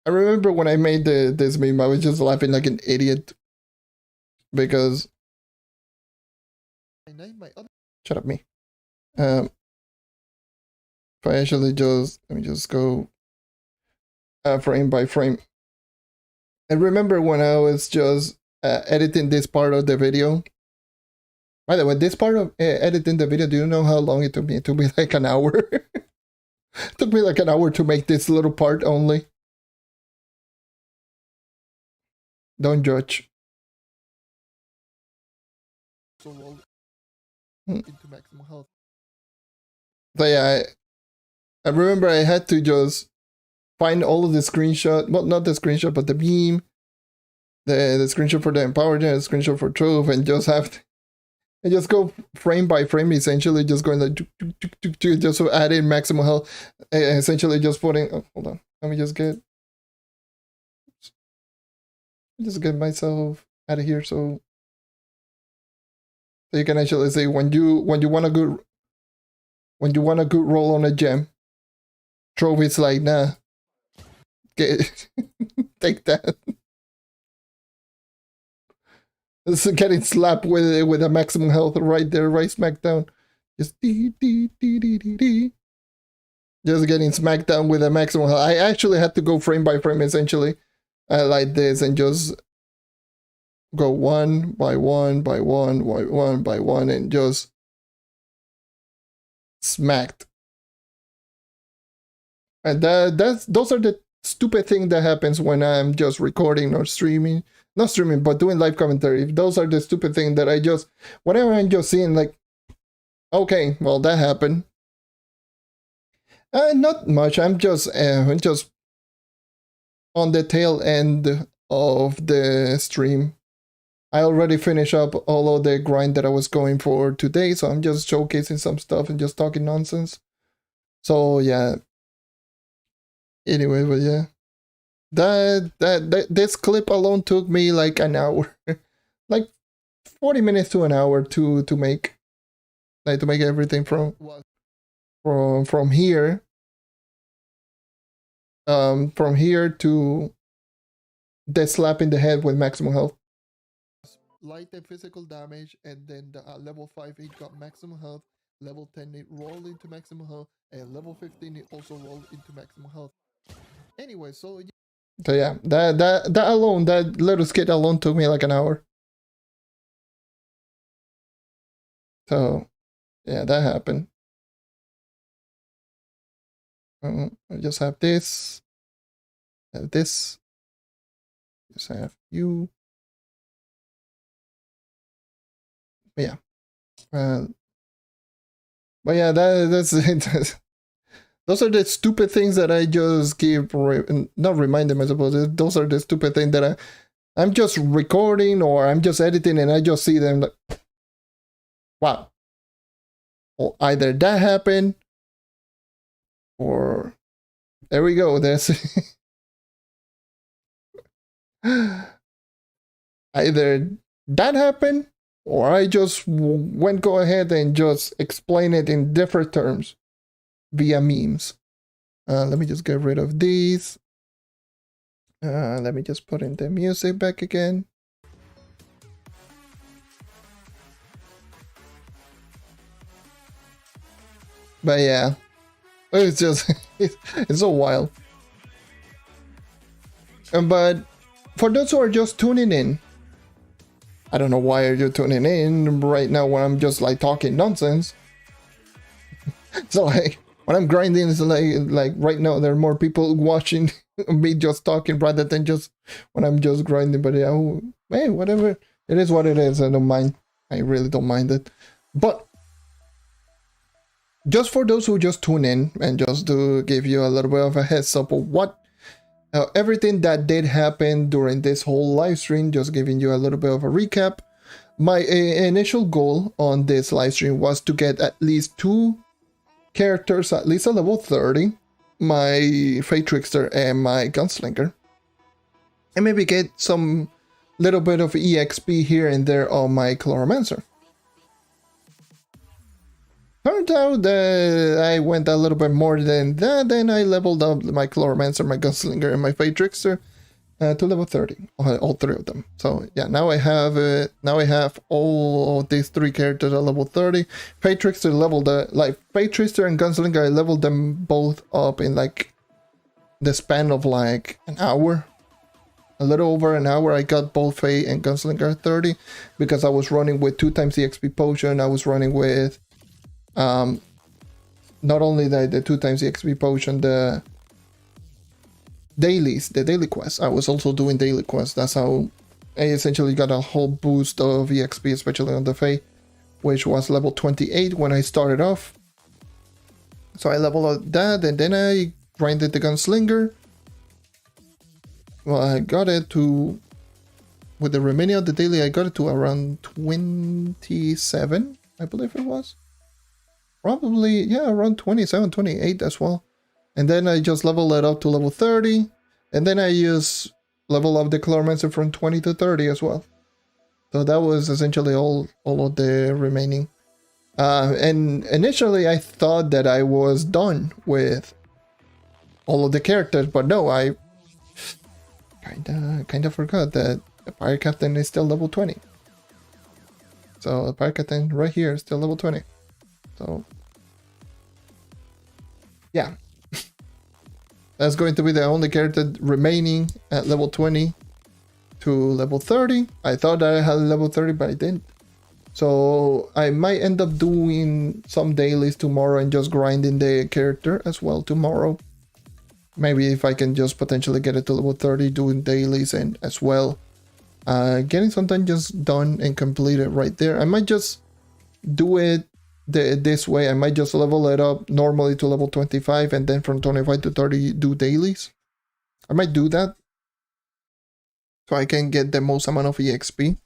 remember when I made this meme, I was just laughing like an idiot because... Shut up, me. If I actually just... Let me just go frame by frame. I remember when I was just editing this part of the video. By the way, this part of editing the video, do you know how long it took me? It took me like an hour. It took me like an hour to make this little part only. Don't judge. So roll into maximum health. So yeah, I remember I had to just find all of the screenshot, well, not the screenshot, but the beam, the screenshot for the empowered, the screenshot for Trove, and just have to, and just go frame by frame, essentially just going like just to add in maximum health, essentially just putting. Oh, hold on, let me just get myself out of here so you can actually see when you want a good roll on a gem. Trove is like, nah, take that. This is getting slapped with a maximum health right there, right smack down. Just just getting smacked down with a maximum health. I actually had to go frame by frame, essentially, like this, and just go one by one by one by one by one, and just smacked. And those are the stupid thing that happens when I'm just recording or streaming. Not streaming, but doing live commentary. Those are the stupid thing that I just, whenever I'm just seeing like, okay, well, that happened. Not much. I'm just on the tail end of the stream. I already finished up all of the grind that I was going for today, so I'm just showcasing some stuff and just talking nonsense. So yeah. Anyway, but yeah. This clip alone took me like an hour. Like 40 minutes to an hour to make. Like to make everything from here. From here to the slap in the head with maximum health. Light and physical damage, and then the level 5 it got maximum health, level 10 it rolled into maximum health, and level 15 it also rolled into maximum health. Anyway, so yeah, that alone, that little skit alone took me like an hour. So yeah, that happened. I just have this, just have you. But yeah, but yeah, that's it. Those are the stupid things that I just keep not remind them. I suppose those are the stupid things that I'm just recording or I'm just editing and I just see them like, wow. Well, either that happened or there we go. That's either that happened or I just go ahead and just explain it in different terms via memes. Let me just get rid of these. Let me just put in the music back again. But yeah, it's just it's so wild. But for those who are just tuning in, I don't know why are you tuning in right now when I'm just like talking nonsense. So like when I'm grinding, it's like right now there are more people watching me just talking rather than just when I'm just grinding. But yeah, hey, whatever, it is what it is. I don't mind. I really don't mind it. But just for those who just tune in and just to give you a little bit of a heads up of what everything that did happen during this whole live stream, just giving you a little bit of a recap. My initial goal on this live stream was to get at least 2 characters, at least a level 30, my Fate Trickster and my Gunslinger, and maybe get some little bit of EXP here and there on my Chloromancer. Turned out that I went a little bit more than that, then I leveled up my Chloromancer, my Gunslinger, and my Fate Trickster to level 30, all 3 of them. So yeah, now I have all of these 3 characters at level 30. Fate Trickster leveled Fate Trickster and Gunslinger, I leveled them both up in like the span of like an hour. A little over an hour, I got both Fate and Gunslinger at 30 because I was running with 2 times the XP potion. I was running with not only the 2 times the XP potion, the daily quests. I was also doing daily quests. That's how I essentially got a whole boost of EXP, especially on the Fae, which was level 28 when I started off. So I leveled up that, and then I grinded the Gunslinger. Well, I got it to, with the remaining of the daily, I got it to around 27, I believe it was. Probably, yeah, around 27, 28 as well. And then I just leveled it up to level 30. And then I just level up the Chloromancer from 20 to 30 as well. So that was essentially all of the remaining. And initially I thought that I was done with all of the characters. But no, I kinda forgot that the Pirate Captain is still level 20. So the Pirate Captain right here is still level 20. So yeah. That's going to be the only character remaining at level 20 to level 30. I thought I had level 30, but I didn't. So I might end up doing some dailies tomorrow and just grinding the character as well tomorrow. Maybe if I can just potentially get it to level 30, doing dailies and as well getting something just done and completed right there. I might just do it this way. I might just level it up normally to level 25 and then from 25 to 30 do dailies. I might do that so I can get the most amount of EXP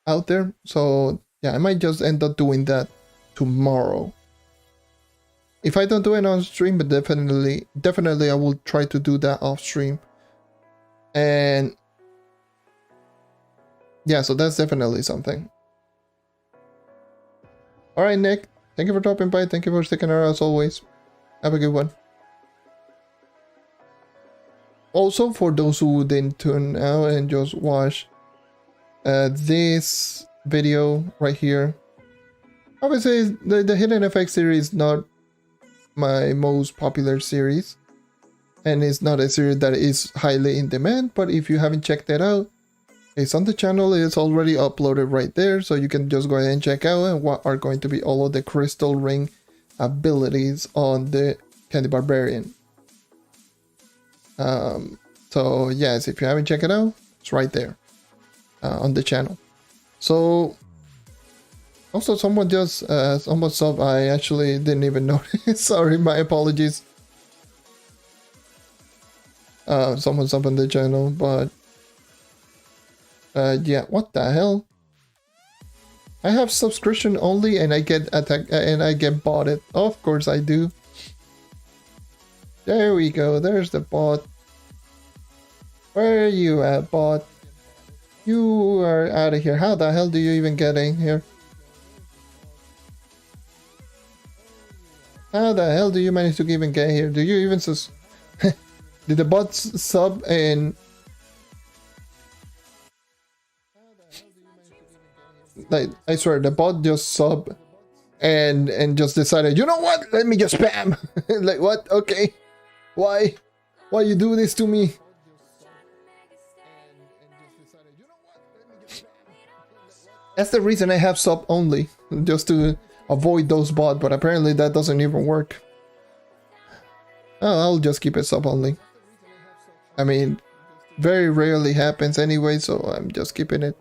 out there. So yeah, I might just end up doing that tomorrow. If I don't do it on stream, but definitely I will try to do that off stream. And yeah, so that's definitely something. Alright, Nick, thank you for dropping by. Thank you for sticking around as always. Have a good one. Also, for those who didn't tune out and just watch this video right here, obviously the Hidden FX series is not my most popular series. and it's not a series that is highly in demand, but if you haven't checked that out, it's on the channel. It's already uploaded right there, so you can just go ahead and check out and what are going to be all of the crystal ring abilities on the Candy Barbarian. So yes, if you haven't checked it out, it's right there on the channel. So also someone just someone sub, I actually didn't even notice. Sorry, my apologies. Someone sub on the channel, but yeah, what the hell? I have subscription only and I get attack and I get botted. Of course I do. There we go, there's the bot. Where are you at, bot? You are out of here. How the hell do you even get in here? How the hell do you manage to even get here? Do you even did the bot sub and like I swear the bot just sub and just decided, you know what? Let me just spam. Like what? Okay. Why you do this to me? That's the reason I have sub only, just to avoid those bots, but apparently that doesn't even work. Oh, I'll just keep it sub only. I mean, very rarely happens anyway, so I'm just keeping it.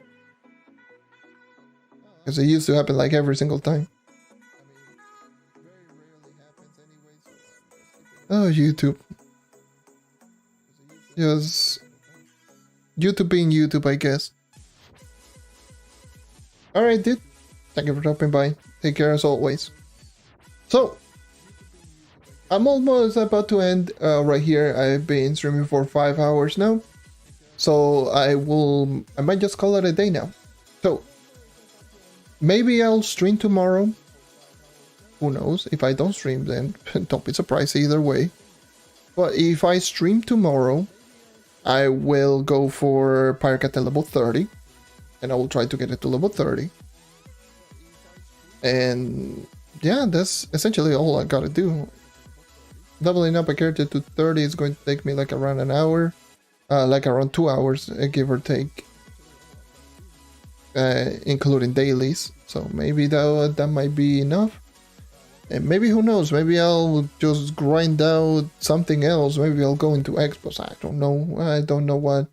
Because it used to happen like every single time. Oh, YouTube. Just YouTube being YouTube, I guess. Alright, dude. Thank you for dropping by. Take care as always. So, I'm almost about to end right here. I've been streaming for 5 hours now. So, I might just call it a day now. So, maybe I'll stream tomorrow. Who knows? If I don't stream, then don't be surprised either way. But if I stream tomorrow, I will go for Pirate at level 30. And I will try to get it to level 30. And yeah, that's essentially all I gotta do. Leveling up a character to 30 is going to take me like around an hour. Like around 2 hours, give or take. Including dailies. So maybe that might be enough. And maybe, who knows, maybe I'll just grind out something else. Maybe I'll go into expos. I don't know. I don't know what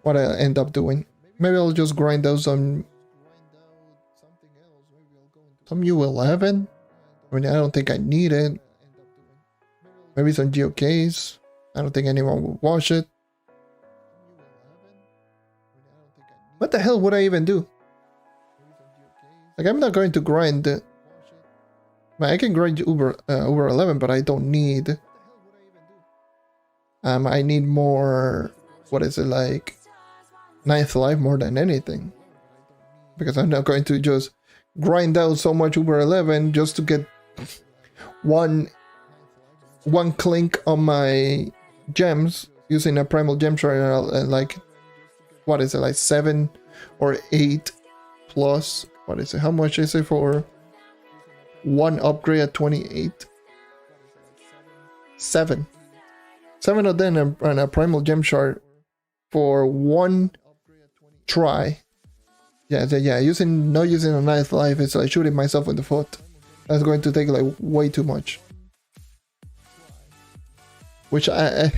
I'll end up doing. Maybe I'll just grind out some U11. I mean, I don't think I need it. Maybe some GOKs. I don't think anyone will watch it. What the hell would I even do? Like, I'm not going to grind. I can grind Uber 11, but I don't need. I need more. What is it like? 9th life more than anything, because I'm not going to just grind out so much Uber 11 just to get one clink on my gems using a primal gem shard, like what is it, like 7 or 8 plus, what is it, how much is it for one upgrade at 28? 7 of them and a primal gem shard for one try. Yeah, not using a 9th life, it's like shooting myself in the foot. That's going to take like way too much. Which if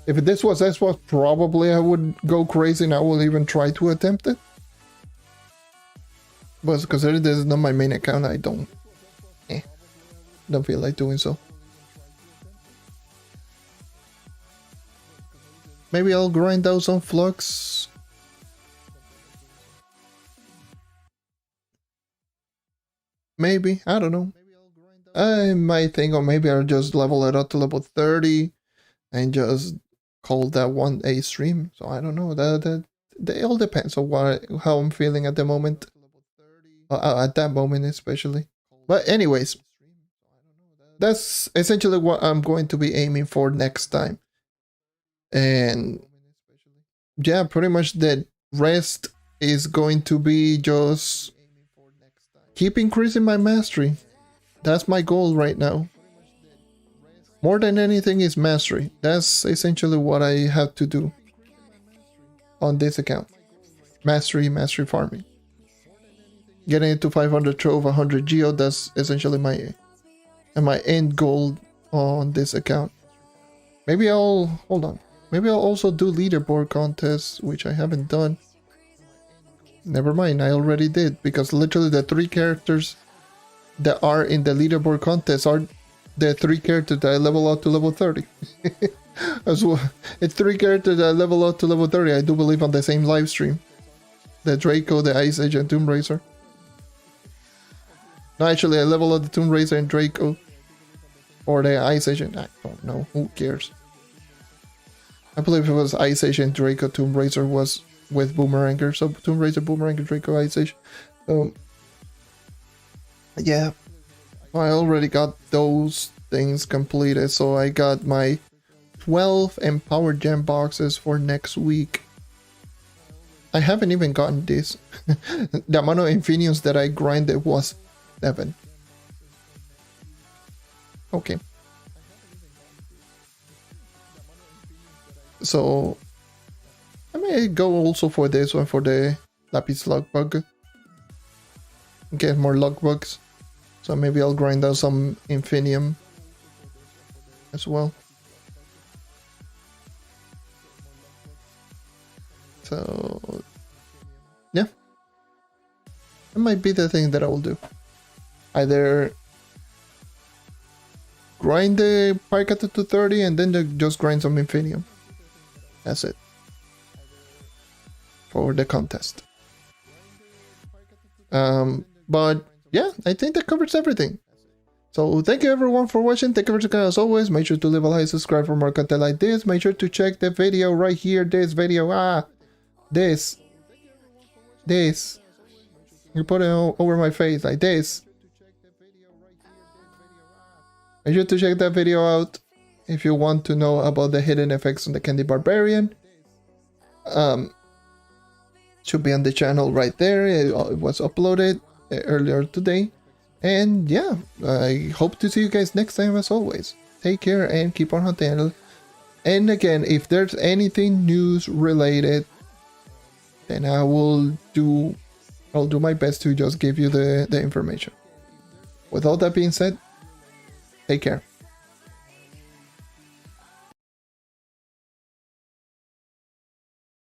this was Xbox, probably I would go crazy and I will even try to attempt it. But because this is not my main account, I don't feel like doing so. Maybe I'll grind out some flux. Maybe, I don't know. I might think, or maybe I'll just level it up to level 30 and just call that one a stream. So I don't know. That it all depends on how I'm feeling at the moment. At that moment especially. But anyways, that's essentially what I'm going to be aiming for next time. And yeah, pretty much the rest is going to be just keep increasing my mastery. That's my goal right now. More than anything is mastery. That's essentially what I have to do on this account. Mastery farming. Getting it to 500 Trove, 100 Geo, that's essentially my end goal on this account. Maybe I'll, hold on. Maybe I'll also do leaderboard contests, which I haven't done. Never mind, I already did, because literally the 3 characters that are in the leaderboard contest are the 3 characters that I level out to level 30. As well, it's 3 characters that I level out to level 30, I do believe, on the same live stream. The Draco, the Ice Age, and Tomb Raider. No, actually, I level out the Tomb Raider and Draco. Or the Ice Age, I don't know, who cares? I believe it was Ice Age and Draco. Tomb Raider was with Boomeranger, so Tomb Raider, Boomeranger, Draco, Ice Age. Yeah, I already got those things completed, so I got my 12 Empowered Gem boxes for next week. I haven't even gotten this. The amount of Infiniums that I grinded was 7. Okay. So I may go also for this one, for the Lapis luck bug. Get more luck bugs. So maybe I'll grind out some Infinium as well. So yeah, that might be the thing that I will do. Either grind the Pika to 230 and then just grind some Infinium. That's it for the contest. But yeah, I think that covers everything. So thank you everyone for watching. Thank you for watching as always. Make sure to leave a like, subscribe for more content like this. Make sure to check the video right here. This video, this. You put it over my face like this. Make sure to check that video out if you want to know about the hidden effects on the Candy Barbarian. Should be on the channel right there. It was uploaded earlier today. And yeah, I hope to see you guys next time as always. Take care and keep on hunting. And again, if there's anything news related, then I'll do my best to just give you the information. With all that being said, take care.